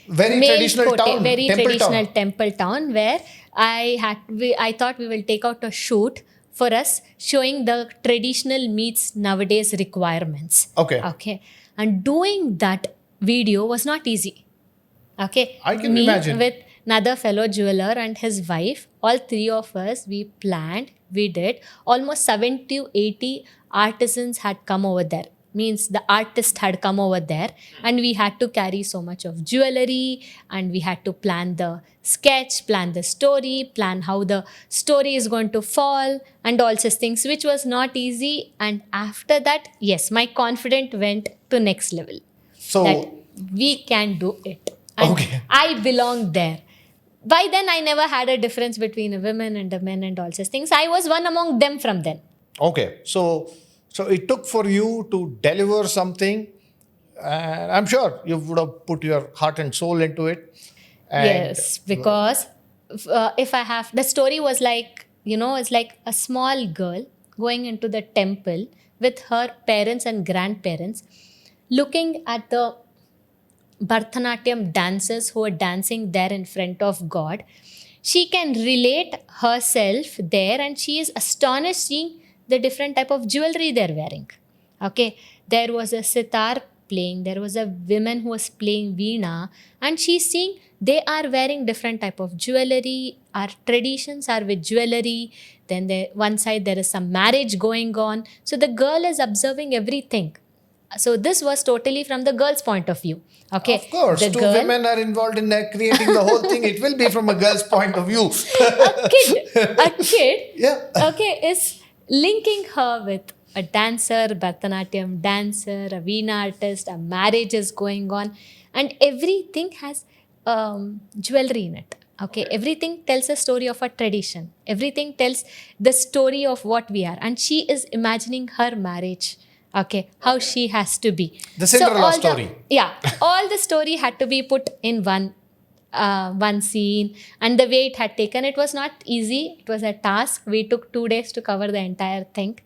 Very traditional town. Very traditional temple town, where I thought we will take out a shoot for us showing the traditional meets nowadays requirements. Okay. And doing that video was not easy. Okay. I can imagine. With another fellow jeweler and his wife, all three of us, we planned, we did. Almost 70 to 80 artisans had come over there. Means the artist had come over there, and we had to carry so much of jewelry, and we had to plan the sketch, plan the story, plan how the story is going to fall, and all such things, which was not easy. And after that, yes, my confidence went to next level. So that we can do it. And I belong there. By then, I never had a difference between a women and a men and all such things. I was one among them from then. Okay. So it took for you to deliver something, and I'm sure you would have put your heart and soul into it. Yes, because the story was like, it's like a small girl going into the temple with her parents and grandparents, looking at the Bharatanatyam dancers who are dancing there in front of God. She can relate herself there, and she is astonished seeing the different type of jewelry they're wearing. Okay, there was a sitar playing, there was a woman who was playing veena, and she's seeing they are wearing different type of jewelry. Our traditions are with jewelry. Then one side there is some marriage going on. So the girl is observing everything. So this was totally from the girl's point of view. Okay. Of course, two women are involved in creating the whole thing. It will be from a girl's point of view. A kid, Yeah. okay, is linking her with a dancer, Bharatanatyam dancer, a veena artist, a marriage is going on, and everything has jewelry in it. Okay, everything tells a story of a tradition. Everything tells the story of what we are, and she is imagining her marriage. Okay, how she has to be. The Cinderella all story. all the story had to be put in one scene, and the way it had taken, it was not easy. It was a task. We took 2 days to cover the entire thing.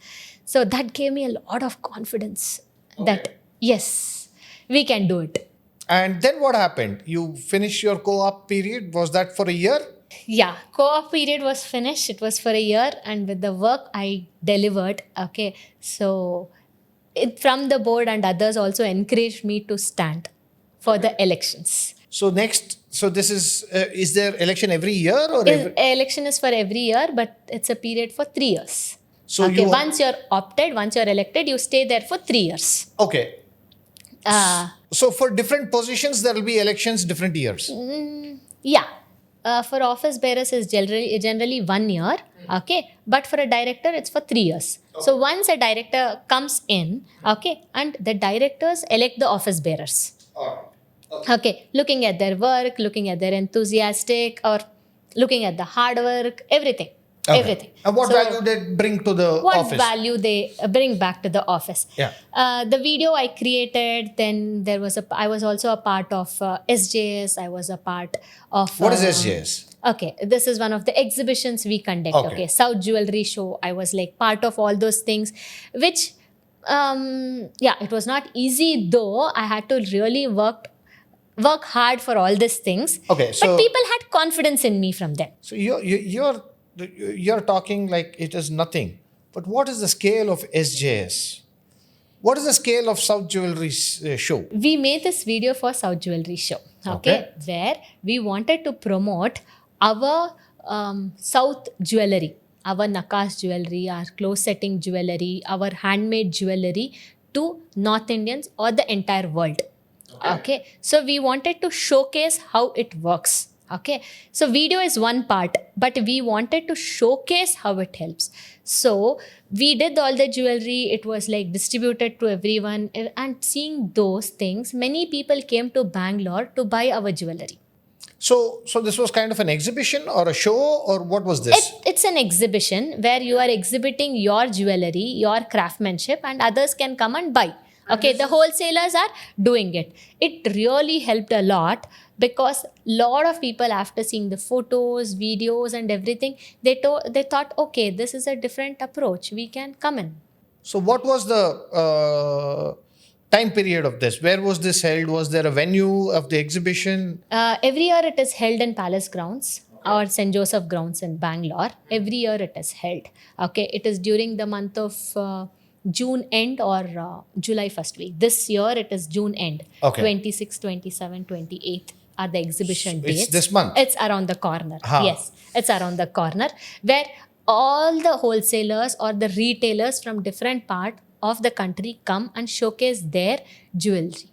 So that gave me a lot of confidence that yes, we can do it. And then what happened? You finished your co-op period. Was that for a year? Yeah, co-op period was finished. It was for a year, and with the work I delivered. Okay, so from the board and others also encouraged me to stand for the elections. So this is there election every year or Election is for every year, but it's a period for 3 years. So okay, once you're opted, once you're elected, you stay there for 3 years. Okay. So for different positions, there will be elections different years. Yeah. For office bearers is generally 1 year. Okay. But for a director, it's for 3 years. Okay. So once a director comes in, okay, and the directors elect the office bearers. Okay. Looking at their work, looking at their enthusiastic, or looking at the hard work, everything. Okay. Everything. And what value they bring to the office? What value they bring back to the office? Yeah. The video I created, then I was also a part of SJS. I was a part of. What is SJS? Okay, this is one of the exhibitions we conduct. Okay, South Jewelry Show. I was like part of all those things, which, it was not easy though. I had to really work hard for all these things. Okay, so but people had confidence in me from them. So you're talking like it is nothing. But what is the scale of SJS? What is the scale of South Jewelry Show? We made this video for South Jewelry Show, okay, where we wanted to promote our South jewelry, our Nakas jewelry, our close setting jewelry, our handmade jewelry to North Indians or the entire world. Okay. So we wanted to showcase how it works. Okay, so video is one part, but we wanted to showcase how it helps. So we did all the jewelry. It was like distributed to everyone, and seeing those things, many people came to Bangalore to buy our jewelry. So this was kind of an exhibition or a show, or what was this? It's an exhibition where you are exhibiting your jewelry, your craftsmanship, and others can come and buy. Okay, the wholesalers are doing it. It really helped a lot, because a lot of people, after seeing the photos, videos and everything, they thought, okay, this is a different approach. We can come in. So what was the time period of this? Where was this held? Was there a venue of the exhibition? Every year it is held in Palace Grounds or St. Joseph Grounds in Bangalore. Every year it is held. Okay, it is during the month of June end or July first week. This year it is June end. Okay. 26, 27, 28 are the exhibition dates. It's this month? It's around the corner. Yes, it's around the corner, where all the wholesalers or the retailers from different part of the country come and showcase their jewelry.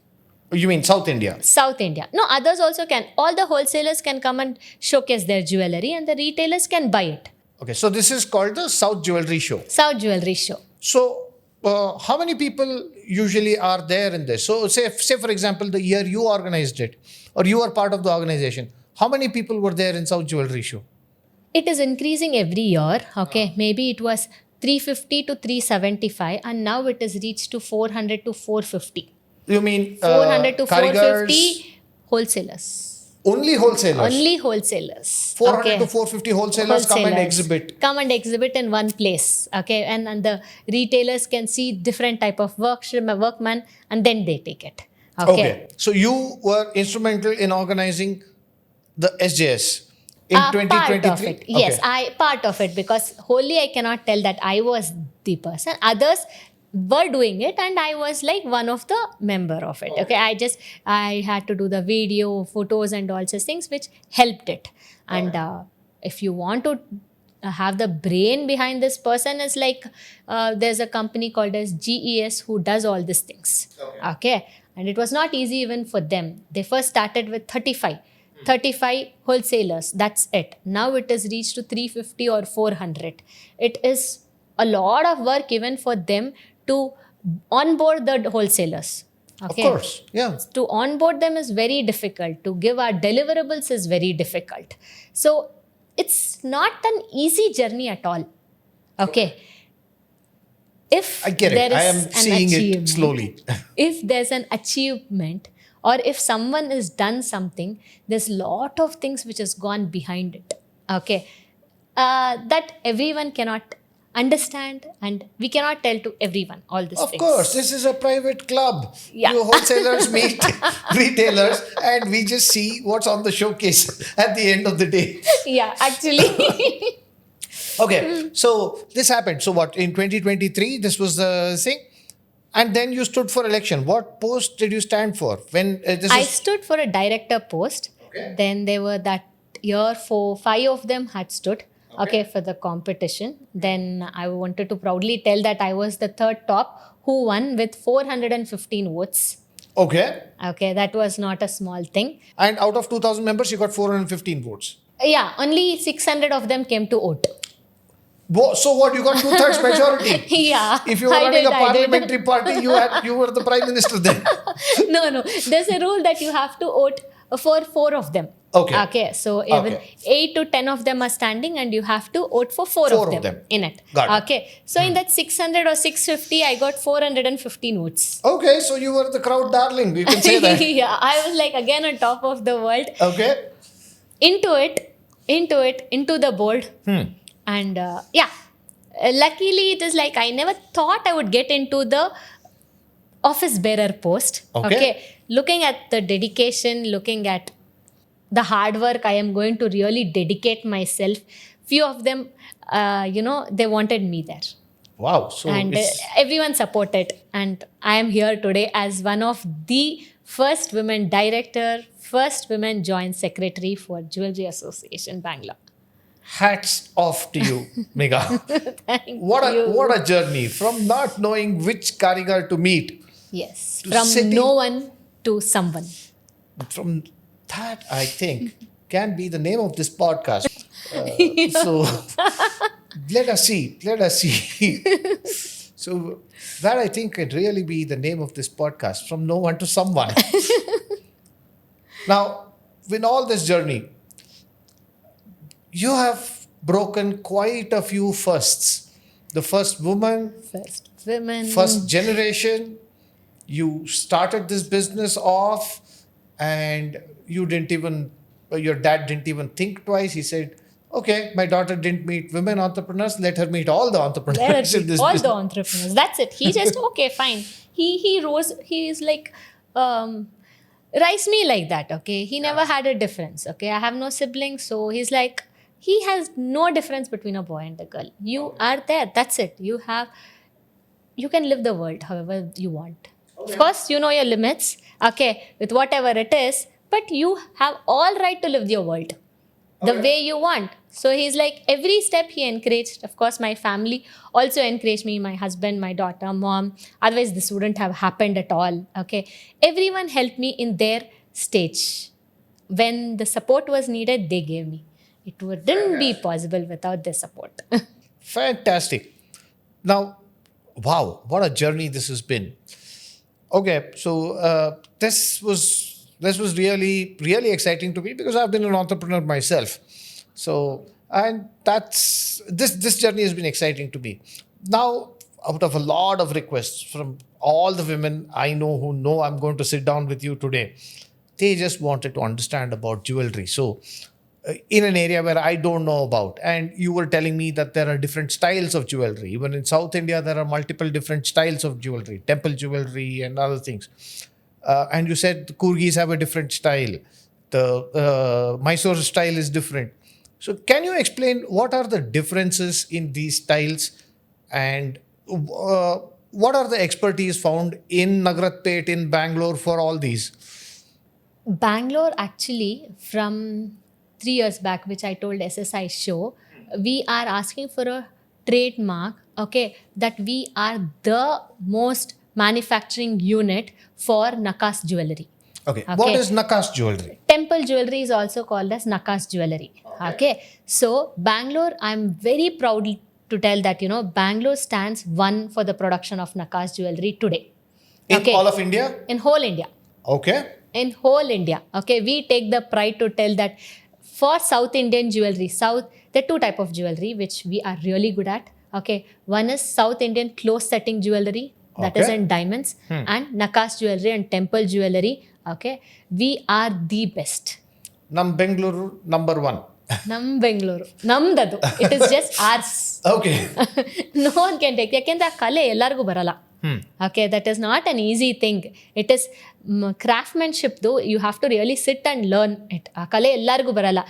You mean South India? South India. No, others also can. All the wholesalers can come and showcase their jewelry, and the retailers can buy it. Okay, so this is called the South Jewelry Show. South Jewelry Show. So how many people usually are there in this? So say for example, the year you organized it, or you are part of the organization, how many people were there in South Jewelry Show? It is increasing every year. Okay, maybe it was 350 to 375, and now it has reached to 400 to 450. You mean 400 to karigars? 450 wholesalers. Only wholesalers? Only wholesales. 400 to 450 wholesalers come and exhibit. Come and exhibit in one place. Okay, and the retailers can see different type of workman, and then they take it. Okay. So you were instrumental in organizing the SJS in 2023? Part of it. Yes, part of it, because wholly I cannot tell that I was the person. Others were doing it, and I was like one of the member of it. Okay, I had to do the video, photos and all such things, which helped it. And if you want to have the brain behind this person, is like there's a company called as GES who does all these things. Okay. And it was not easy even for them. They first started with 35 wholesalers. That's it. Now it has reached to 350 or 400. It is a lot of work even for them to onboard the wholesalers. Okay. Of course. Yeah. To onboard them is very difficult. To give our deliverables is very difficult. So it's not an easy journey at all. Okay. If I get there it. I is am an seeing it achievement, slowly. if there's an achievement, or if someone has done something, there's a lot of things which has gone behind it. Okay. That everyone cannot understand, and we cannot tell to everyone all these Of things. course, this is a private club. Yeah. You wholesalers meet retailers, and we just see what's on the showcase at the end of the day. Yeah, actually. Okay, so this happened. So what, in 2023, this was the thing? And then you stood for election. What post did you stand for? When this I was... stood for a director post. Okay. Then there were that year 5 of them had stood. Okay, for the competition. Then I wanted to proudly tell that I was the third top who won with 415 votes. Okay. Okay, that was not a small thing. And out of 2,000 members, you got 415 votes. Yeah, only 600 of them came to vote. So what, you got 2/3 majority? Yeah. If you were running a parliamentary party, you were the prime minister then. No. There's a rule that you have to vote for 4 of them. Okay. So even 8 to 10 of them are standing, and you have to vote for 4 of them in it. Got it. Okay. So in that 600 or 650, I got 415 votes. Okay, so you were the crowd darling. You can say that. Yeah, I was like again on top of the world. Okay. Into the board. And luckily it is like I never thought I would get into the office bearer post. Okay. Looking at the dedication, looking at the hard work I am going to really dedicate myself. Few of them, they wanted me there. Wow. So And everyone supported. And I am here today as one of the first women director, first women joint secretary for Jewelry Association, Bangalore. hats off to you, Megha. What a journey from not knowing which karigar to meet. Yes, To from sitting- no one to someone. From that, I think, can be the name of this podcast. So let us see. So that, I think, could really be the name of this podcast, from no one to someone. Now, in all this journey, you have broken quite a few firsts. The first woman, First women. first generation, you started this business off, and your dad didn't even think twice. He said, okay, my daughter didn't meet women entrepreneurs, let her meet all the entrepreneurs in this all business. the entrepreneurs. That's it. He just, okay, fine. He rose, he is like, raised me like that, okay? He never had a difference, okay? I have no siblings, so he's like, he has no difference between a boy and a girl. You are there, that's it. You can live the world however you want. Okay. Of course, you know your limits, okay, with whatever it is, but you have all right to live your world the way you want. So he's like, every step he encouraged. Of course, my family also encouraged me, my husband, my daughter, mom. Otherwise, this wouldn't have happened at all. Okay. Everyone helped me in their stage. When the support was needed, they gave me. It wouldn't be possible without their support. Fantastic. Now, wow, what a journey this has been. Okay, so this was really, really exciting to me because I've been an entrepreneur myself. So, and this journey has been exciting to me. Now, out of a lot of requests from all the women I know who know I'm going to sit down with you today, they just wanted to understand about jewelry. So, in an area where I don't know about, and you were telling me that there are different styles of jewelry. Even in South India, there are multiple different styles of jewelry, temple jewelry and other things. And you said the Kurgis have a different style. The Mysore style is different. So can you explain what are the differences in these styles, and what are the expertise found in Nagratpet, in Bangalore for all these? Bangalore, actually, from 3 years back, which I told SSI show, we are asking for a trademark, okay, that we are the most manufacturing unit for Nakas jewelry. Okay. What is Nakas jewelry? Temple jewelry is also called as Nakas jewelry. Okay. So Bangalore, I'm very proud to tell that, Bangalore stands one for the production of Nakas jewelry today. In all of India? In whole India. Okay. In whole India. Okay. We take the pride to tell that for South Indian jewelry, there are two type of jewelry which we are really good at. Okay. One is South Indian close setting jewelry, that is in diamonds, and Nakas jewelry and temple jewelry. Okay. We are the best. Nam Bengaluru number one. Nam Bangalore. Namdadu. It is just ours. Okay. No one can take. ಯಾಕೆಂದ್ರೆ ಆ ಕಲೆ ಎಲ್ಲರಿಗೂ ಬರಲ್ಲ. Okay, that is not an easy thing. It is craftsmanship though. You have to really sit and learn it. ಆ ಕಲೆ ಎಲ್ಲರಿಗೂ ಬರಲ್ಲ.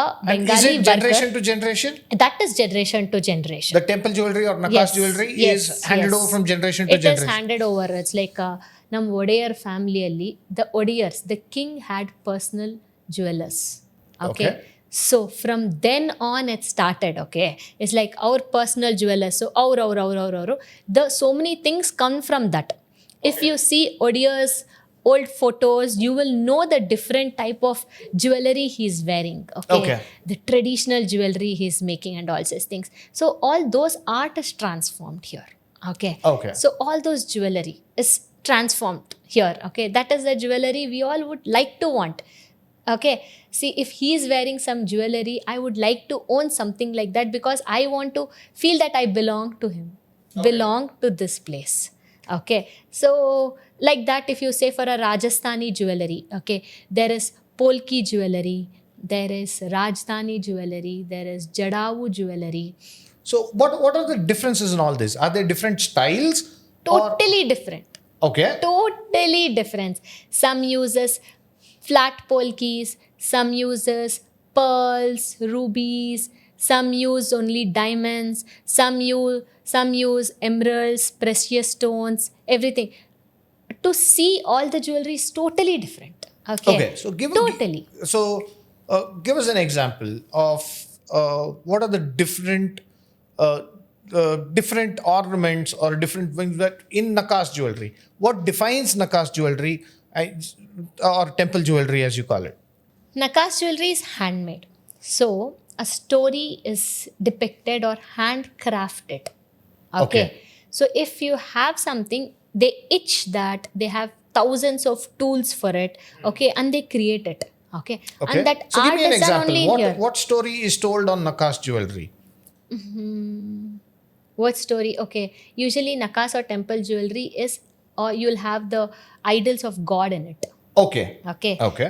A Bengali is it generation to generation? That is generation to generation. The temple jewelry or Nakas jewelry is handed over from generation to generation. It is handed over. It's like ನಮ್ಮ ಒಡೆಯರ್ ಫ್ಯಾಮಿಲಿಯಲ್ಲಿ the Odiyars, the king had personal jewelers. Okay. So from then on it started, okay. It's like our personal jewelers. So so many things come from that. If you see Odiyar's old photos, you will know the different type of jewelry he's wearing. Okay. The traditional jewelry he's making and all such things. So all those art is transformed here. Okay. So all those jewelry is transformed here. Okay. That is the jewelry we all would like to want. Okay. See, if he is wearing some jewelry, I would like to own something like that because I want to feel that I belong to him, belong to this place. Okay. So, like that, if you say for a Rajasthani jewelry, okay, there is Polki jewelry, there is Rajdhani jewelry, there is Jadavu jewelry. So, what are the differences in all this? Are there different styles? Totally different. Okay. Totally different. Some uses flat polkis, some uses pearls, rubies, some use only diamonds, some use emeralds, precious stones, everything. To see all the jewelry is totally different. Okay. So give us an example of what are the different ornaments or different things that in Nakas jewelry. What defines Nakas jewelry or temple jewelry as you call it? Nakas jewelry is handmade. So a story is depicted or handcrafted. Okay. So if you have something, they itch that, they have thousands of tools for it. Okay. And they create it. Okay. And that so art give me an is example. only here. What story is told on Nakas jewelry? What story? Okay. Usually Nakas or temple jewelry is, or you'll have the idols of God in it. Okay.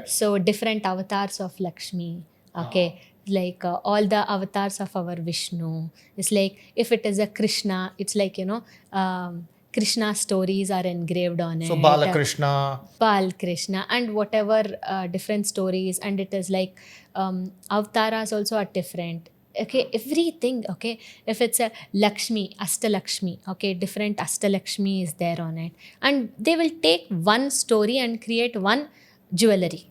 So different avatars of Lakshmi. Okay. Like all the avatars of our Vishnu. It's like if it is a Krishna, it's like, Krishna stories are engraved on it. So Balakrishna. And whatever different stories. And it is like avatars also are different. Okay, everything. Okay, if it's a Lakshmi, Astalakshmi, okay, different Astalakshmi is there on it, and they will take one story and create one jewelry.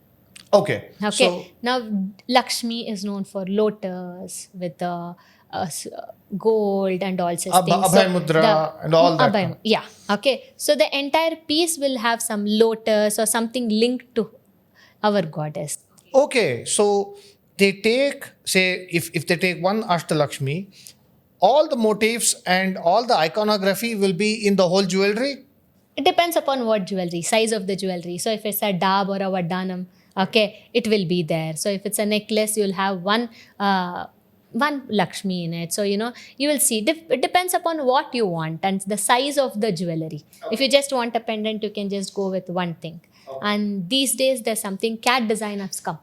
Okay. So now Lakshmi is known for lotus with the gold and all such things. Abhay Mudra and all that. Yeah. Okay. So the entire piece will have some lotus or something linked to our goddess. Okay. So they take, say, if they take one Ashtalakshmi, all the motifs and all the iconography will be in the whole jewelry? It depends upon what jewelry, size of the jewelry. So if it's a dab or a vaddanam, okay, it will be there. So if it's a necklace, you'll have one Lakshmi in it. So, you will see. It depends upon what you want and the size of the jewelry. If you just want a pendant, you can just go with one thing. And these days, there's something CAD design has come.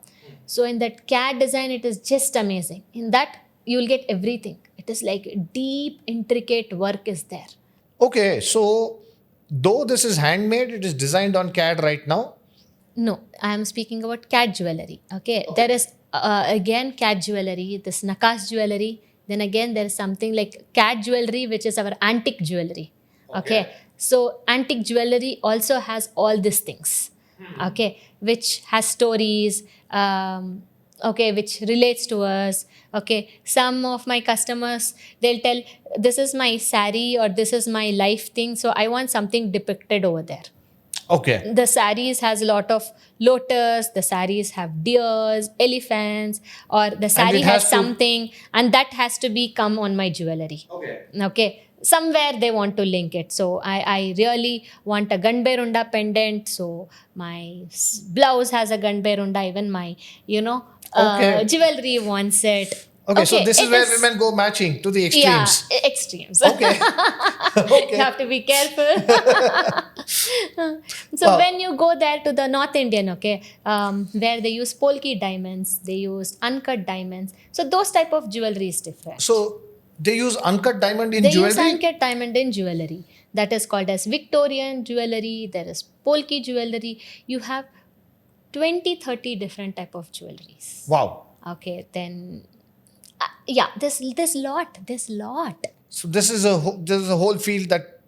So in that CAD design, it is just amazing. In that, you'll get everything. It is like deep, intricate work is there. Okay, so though this is handmade, it is designed on CAD right now? No, I am speaking about CAD jewelry. Okay. There is again CAD jewelry, this Nakas jewelry. Then again, there is something like CAD jewelry, which is our antique jewelry. Okay. So antique jewelry also has all these things. Okay, which has stories, which relates to us. Okay, some of my customers, they'll tell, this is my saree or this is my life thing, so I want something depicted over there. Okay. The saris has a lot of lotus, the saris have deers, elephants, or the sari it has has to- something, and that has to be come on my jewelry. Okay. Somewhere they want to link it. So I really want a Ganberunda pendant. So my blouse has a Ganberunda, even my, Okay. jewelry wants it. Okay, so this is it where women go matching to the extremes. Yeah, extremes. Okay. You have to be careful. So Wow. when you go there to the North Indian, where they use polki diamonds, they use uncut diamonds. So those type of jewelry is different. So they use uncut diamond in They jewelry? use uncut diamond in jewelry. That is called as Victorian jewelry. There is polki jewelry. You have 20-30 different type of jewelries. Wow. Okay, then there's lot. So this is a whole field that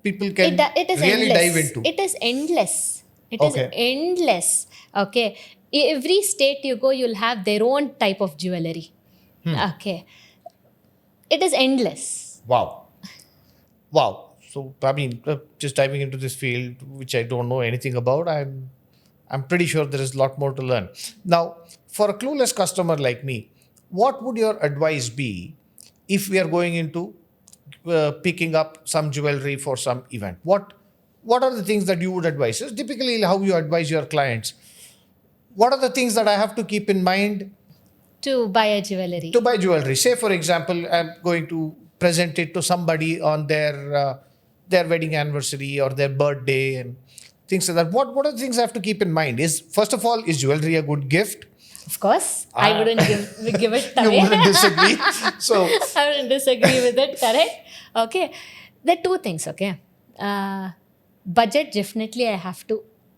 people can It is really endless. dive into. It is endless. It is Okay. endless. Okay. Every state you go, you'll have their own type of jewelry. Okay. It is endless. Wow. Wow. So I mean, just diving into this field, which I don't know anything about, I'm pretty sure there is a lot more to learn. Now, for a clueless customer like me, what would your advice be if we are going into picking up some jewelry for some event? What are the things that you would advise? It's typically how you advise your clients. What are the things that I have to keep in mind To buy a jewelry. to buy jewelry? Say, for example, I'm going to present it to somebody on their wedding anniversary or their birthday and things like that. What are the things I have to keep in mind? First of all, is jewelry a good gift? Of course. I wouldn't give it You away. wouldn't disagree. So I wouldn't disagree with it, correct? Okay. There are two things, okay? Budget, definitely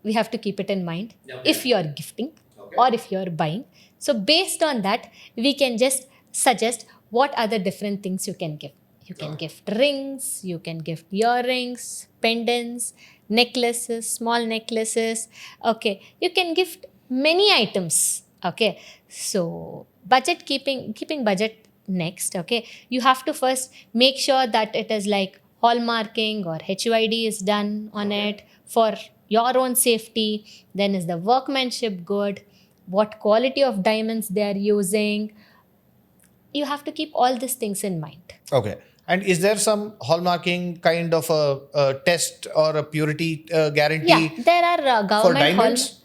we have to keep it in mind if you are gifting or if you are buying. So based on that, we can just suggest what are the different things you can give. You can gift rings, you can gift earrings, pendants, necklaces, small necklaces. Okay. You can gift many items. Okay. So keeping budget next. Okay. You have to first make sure that it is like hallmarking or HUID is done on it for your own safety. Then is the workmanship good? What quality of diamonds they are using? You have to keep all these things in mind. okay. And is there some hallmarking kind of a test or a purity guarantee? Yeah, there are for government diamonds?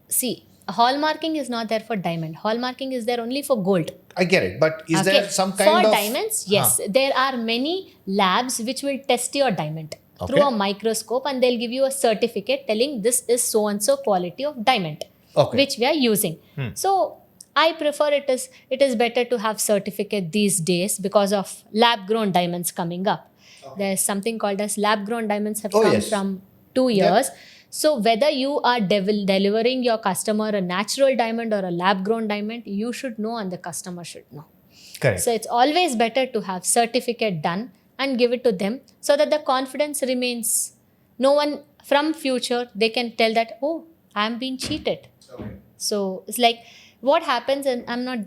See, hallmarking is not there for diamond. Hallmarking is there only for gold. I get it, but is there some kind for of diamonds? Yes, there are many labs which will test your diamond through Okay. a microscope, and they'll give you a certificate telling this is so and so quality of diamond, Okay. which we are using. So I prefer it is better to have certificate these days because of lab grown diamonds coming up. There's something called as lab grown diamonds have come yes. from 2 years. So whether you are delivering your customer a natural diamond or a lab grown diamond, you should know and the customer should know. Correct. So it's always better to have certificate done and give it to them so that the confidence remains. No one from future, they can tell that, oh, I'm being cheated. So it's like what happens, and I'm not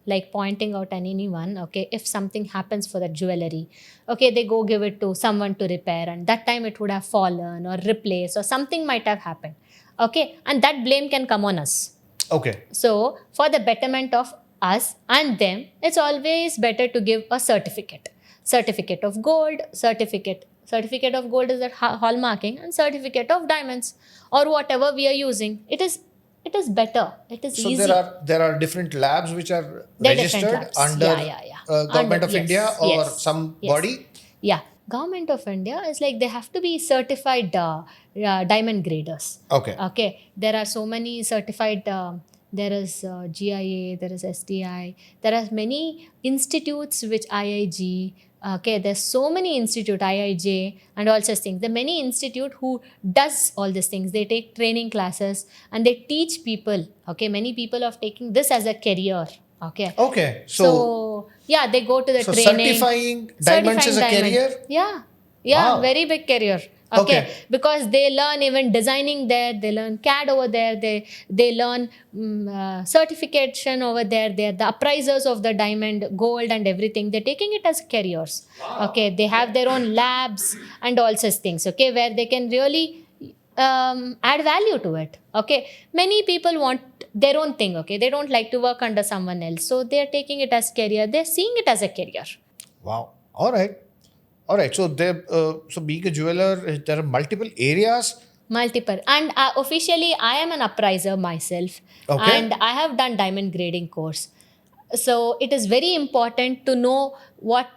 like pointing out on anyone, okay, if something happens for the jewelry, okay, they go give it to someone to repair, and that time it would have fallen or replaced or something might have happened, okay, and that blame can come on us. Okay. So for the betterment of us and them, it's always better to give a certificate of gold, certificate of gold is that hallmarking, and certificate of diamonds or whatever we are using. It is better. It is So easy. there are different labs which are They're different registered labs. under Yeah. Government Under- of yes, India or yes, some yes. body? Yeah, Government of India is like they have to be certified diamond graders. Okay. There are so many certified. There is GIA, there is STI. There are many institutes which IIG. Okay, there's so many institute, IIJ, and all such things. There are many institute who does all these things. They take training classes and they teach people. Okay, many people are taking this as a career. Okay. Okay. So they go to the So training. certifying diamonds is a diamond. career? Yeah, Wow. very big career. Okay. Okay. Because they learn even designing there, they learn CAD over there, they learn certification over there. They're the appraisers of the diamond, gold, and everything. They're taking it as careers. Okay. They have their own labs and all such things. Okay. Where they can really add value to it. Okay. Many people want their own thing. Okay. They don't like to work under someone else. So they're taking it as career. They're seeing it as a career. Wow. All right. All right. So so being a jeweler, there are multiple areas. Multiple. And officially, I am an appraiser myself. Okay. And I have done diamond grading course. So it is very important to know what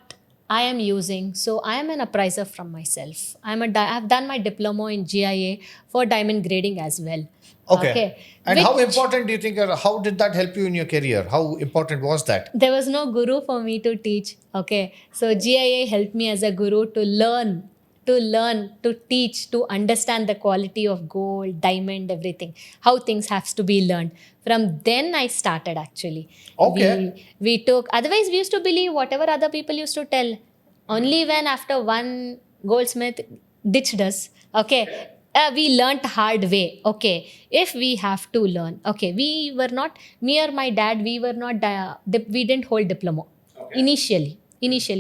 I am using. So I am an appraiser from myself. I have done my diploma in GIA for diamond grading as well. Okay. And how Which- important do you think, how did that help you in your career? How important was that? There was no guru for me to teach. Okay. So GIA helped me as a guru to learn, to teach, to understand the quality of gold, diamond, everything, how things have to be learned. From then I started actually. Okay. We took, otherwise we used to believe whatever other people used to tell. Only when after one goldsmith ditched us, okay, we learnt hard way. Okay, if we have to learn, okay, we were not, me or my dad, we were not, we didn't hold diploma initially,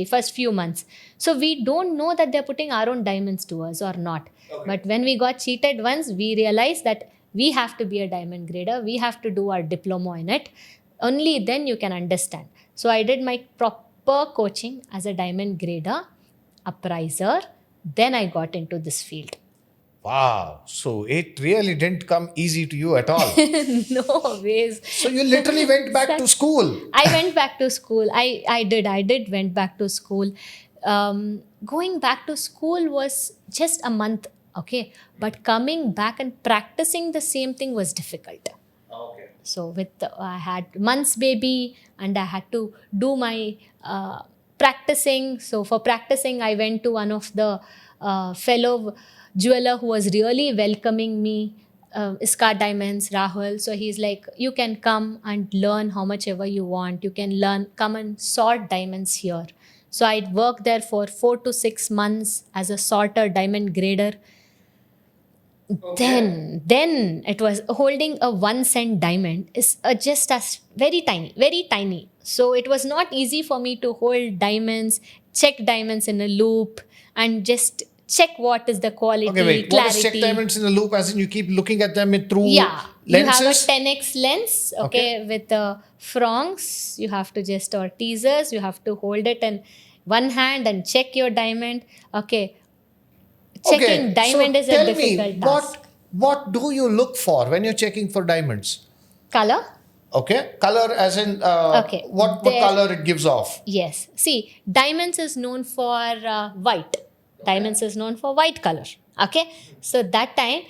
first few months. So we don't know that they're putting our own diamonds to us or not. But when we got cheated once, we realized that we have to be a diamond grader. We have to do our diploma in it. Only then you can understand. So I did my proper coaching as a diamond grader, appraiser. Then I got into this field. Wow. So it really didn't come easy to you at all. No ways. So you literally went back to school. I went back to school. I did went back to school. Going back to school was just a month, okay? But coming back and practicing the same thing was difficult. Okay. So I had months baby and I had to do my practicing. So for practicing, I went to one of the fellow jeweler who was really welcoming me, Iska Diamonds, Rahul. So he's like, you can come and learn how much ever you want. You can come and sort diamonds here. So I worked there for 4 to 6 months as a sorter, diamond grader. Okay. Then it was holding a 1 cent diamond is just as very tiny. So it was not easy for me to hold diamonds, check diamonds in a loop, and just check what is the quality, Okay, wait. clarity. What is check diamonds in a loop? As in you keep looking at them through Yeah, lenses? you have a 10x lens, okay, with the frongs. You have to just, or teasers, you have to hold it in one hand and check your diamond. Okay, checking diamond is a difficult task. What do you look for when you're checking for diamonds? Color? Okay, color as in Okay, what there- color it gives off. Yes. See, diamonds is known for white. Diamonds is known for white color. Okay. So that time,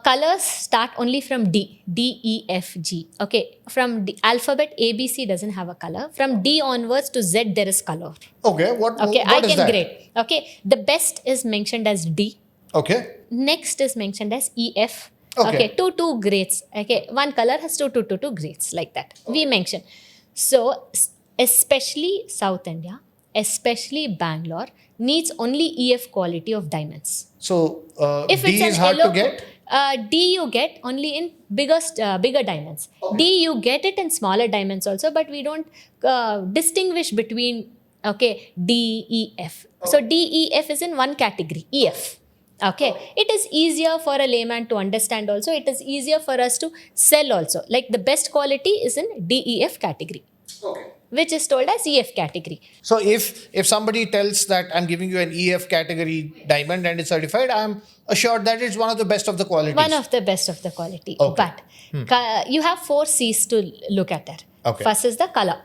colors start only from D, E, F, G. Okay. From alphabet A, B, C doesn't have a color. From D onwards to Z, there is color. Okay, what Okay. what is I can that? grade. Okay. The best is mentioned as D. Okay, Next is mentioned as EF. Okay. Two grades. Okay, one color has two grades like that. We mention. So especially South India, especially Bangalore, needs only EF quality of diamonds. so If D it's an is hard yellow, to get. D you get only in bigger diamonds. Okay. D you get it in smaller diamonds also, but we don't distinguish between D, E, F. So D, E, F is in one category, EF. Okay, it is easier for a layman to understand also. It is easier for us to sell also. Like the best quality is in DEF category, Okay. which is told as EF category. So if somebody tells that I'm giving you an EF category diamond and it's certified, I'm assured that it's one of the best of the qualities. One of the best of the quality. Okay. But you have 4 C's to look at it. Okay. First is the color.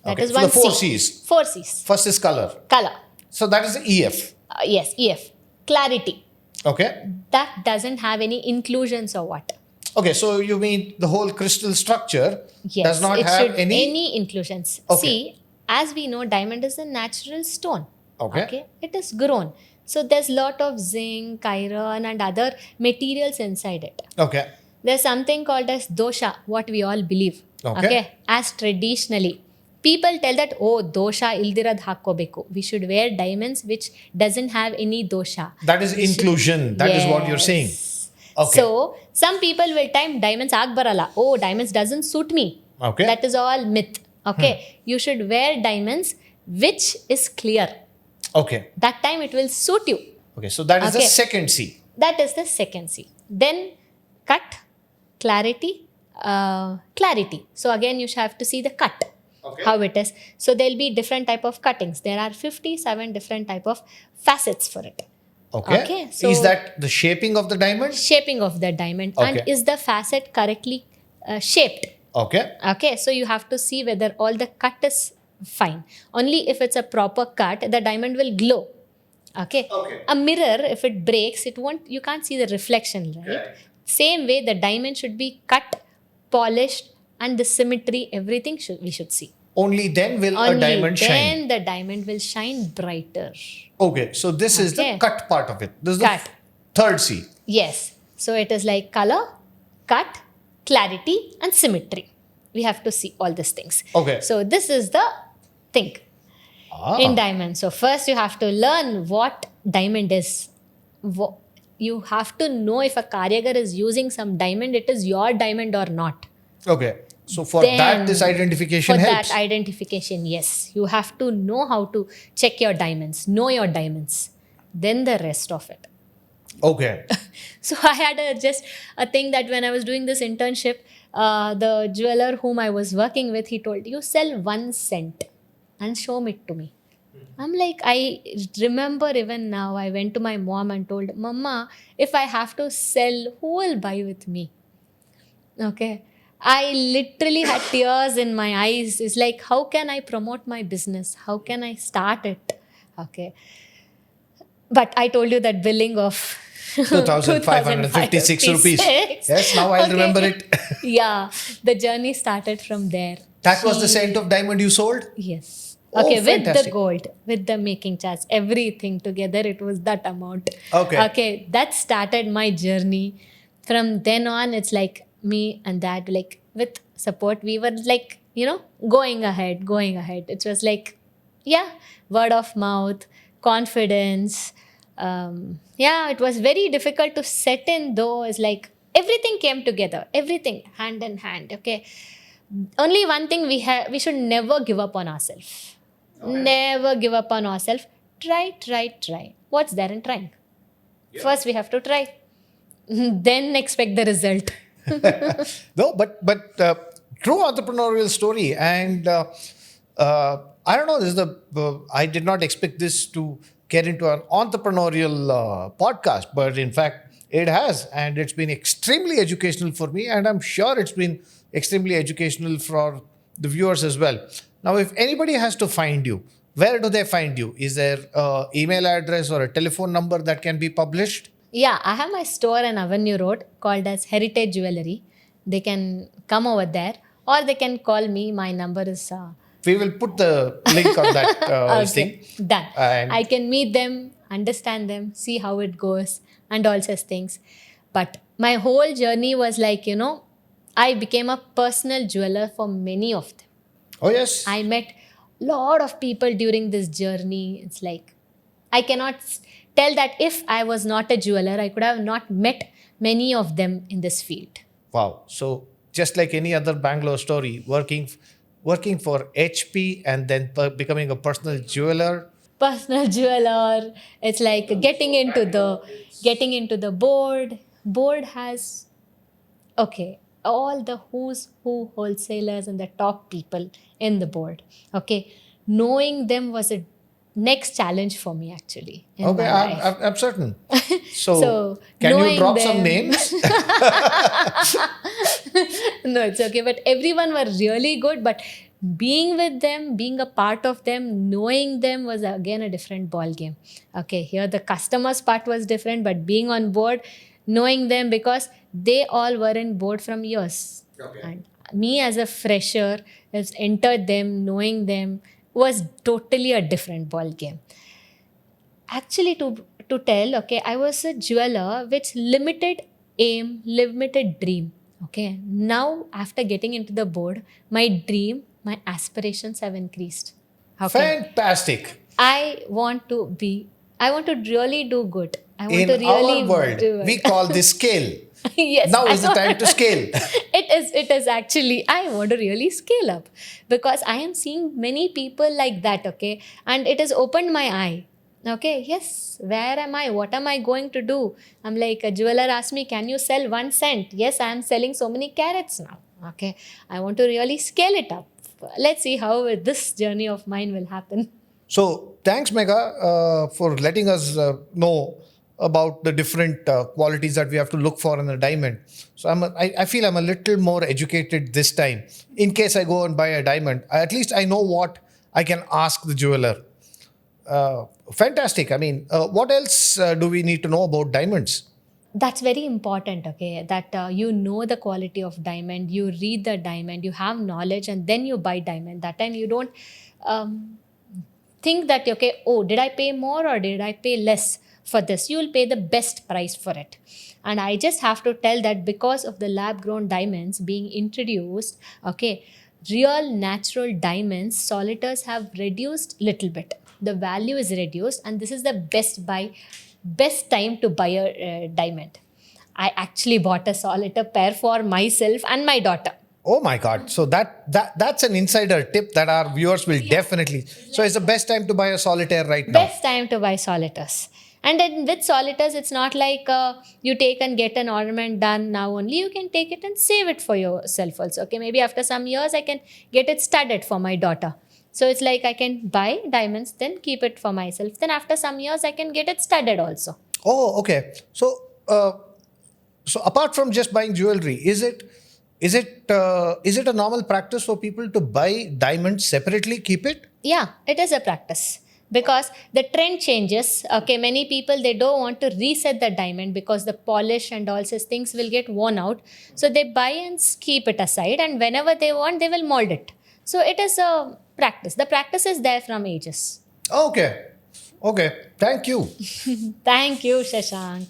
That Okay, is so one the 4 C. C's. 4 C's. First is color. Color. So that is the EF. Yes, EF. Clarity. Okay. That doesn't have any inclusions or what. Okay, so you mean the whole crystal structure Yes, does not it have should any inclusions. Okay. See, as we know, diamond is a natural stone. Okay. It is grown. So there's lot of zinc, iron, and other materials inside it. Okay. There's something called as dosha, what we all believe. Okay. As traditionally, People tell that, oh, dosha ildirad hakkobeku. We should wear diamonds which doesn't have any dosha. That is inclusion. That is what you're saying. Okay. So some people will time diamonds agbarala. Oh, diamonds doesn't suit me. Okay. That is all myth. Okay. You should wear diamonds which is clear. Okay. That time it will suit you. Okay. So that is the Okay. second C. That is the second C. Then cut, clarity, clarity. So again, you have to see the cut. Okay. How it is. So there'll be different type of cuttings. There are 57 different type of facets for it. Okay. Okay, so- is that the shaping of the diamond? Shaping of the diamond. Okay. And is the facet correctly shaped? Okay. Okay, so you have to see whether all the cut is fine. Only if it's a proper cut, the diamond will glow. Okay. Okay. A mirror, if it breaks, you can't see the reflection, right? Correct. Same way, the diamond should be cut, polished, and the symmetry, everything we should see. Only then will a diamond then shine. the diamond will shine brighter. Okay. So this is the Okay. cut part of it. This is Cut. the third C. Yes. So it is like color, cut, clarity, and symmetry. We have to see all these things. Okay. So this is the thing in diamond. So first you have to learn what diamond is. You have to know if a karigar is using some diamond, it is your diamond or not. Okay. So for Then- that, this identification For helps. that identification, yes. You have to know how to check your diamonds, know your diamonds. Then the rest of it. Okay. So I had just a thing that when I was doing this internship, the jeweler whom I was working with, he told, you sell 1 cent and show it to me. I'm like, I remember even now, I went to my mom and told, Mama, if I have to sell, who will buy with me? Okay. I literally had tears in my eyes. It's like, how can I promote my business? How can I start it? Okay. But I told you that billing of 2,556 rupees. Yes, now I'll remember it. Yeah, the journey started from there. That was the cent of diamond you sold? Yes. Oh, Okay, with the fantastic. gold, with the making charge, everything together, it was that amount. Okay. Okay, that started my journey. From then on, it's like me and dad, like with support, we were like, going ahead. It was like, yeah, word of mouth, confidence. It was very difficult to set in though. It's like everything came together, everything hand in hand. Okay. Only one thing we should never give up on ourselves. Never give up on ourselves. Try. What's there in trying? Yeah. First we have to try. Then expect the result. No, but true entrepreneurial story. And I don't know, this is I did not expect this to get into an entrepreneurial podcast, but in fact it has, and it's been extremely educational for me, and I'm sure it's been extremely educational for the viewers as well. Now, if anybody has to find you, where do they find you? Is there an email address or a telephone number that can be published? Yeah, I have my store in Avenue Road called as Heritage Jewelry. They can come over there or they can call me. My number is... We will put the link on that thing. Done. And- I can meet them, understand them, see how it goes and all such things. But my whole journey was like, I became a personal jeweler for many of them. Oh, yes. I met a lot of people during this journey. It's like, I cannot tell that if I was not a jeweler, I could have not met many of them in this field. Wow. So just like any other Bangalore story, working for HP and then becoming a personal jeweler. Personal jeweler. It's like getting into the board. Board has, all the who's who wholesalers and the top people in the board. Okay. Knowing them was a next challenge for me actually. In Okay, my life. I'm certain. So, So, can you knowing drop some them- names? No, it's okay. But everyone were really good. But being with them, being a part of them, knowing them was again a different ball game. Okay, here the customers part was different, but being on board, knowing them because they all were in board from years. Okay. And me as a fresher, has entered them, knowing them was totally a different ball game. Actually, to tell, I was a jeweler with limited aim, limited dream. Okay, now after getting into the board, my dream my aspirations have increased. Okay. Fantastic. I want to really do good. I want In to really our world, do it. we call this scale. Yes. Now is the time to scale. It is actually, I want to really scale up because I am seeing many people like that, okay? And it has opened my eye. Okay, yes, where am I? What am I going to do? I'm like, a jeweler asked me, can you sell 1 cent? Yes, I am selling so many carats now. Okay, I want to really scale it up. Let's see how this journey of mine will happen. So thanks, Megha, for letting us know about the different qualities that we have to look for in a diamond. So I feel I'm a little more educated this time. In case I go and buy a diamond, at least I know what I can ask the jeweler. Fantastic. I mean, what else do we need to know about diamonds? That's very important, okay? That you know the quality of diamond, you read the diamond, you have knowledge, and then you buy diamond. That time you don't um, think that, okay, oh, did I pay more or did I pay less for this? You will pay the best price for it. And I just have to tell that because of the lab grown diamonds being introduced, okay, real natural diamonds, solitaires have reduced little bit. The value is reduced, and this is the best time to buy a diamond. I actually bought a solitaire pair for myself and my daughter. Oh my God! So that's an insider tip that our viewers will definitely. So it's the best time to buy a solitaire right now. Best time to buy solitaires. And then with solitaires, it's not like you take and get an ornament done now only. You can take it and save it for yourself also. Okay, maybe after some years, I can get it studded for my daughter. So it's like I can buy diamonds, then keep it for myself. Then after some years, I can get it studded also. Oh, okay. So apart from just buying jewelry, is it a normal practice for people to buy diamonds separately, keep it? Yeah, it is a practice because the trend changes. Okay, many people they don't want to reset the diamond because the polish and all such things will get worn out. So they buy and keep it aside, and whenever they want, they will mold it. So it is a practice. The practice is there from ages. Okay. Okay. Thank you. Thank you, Shashank.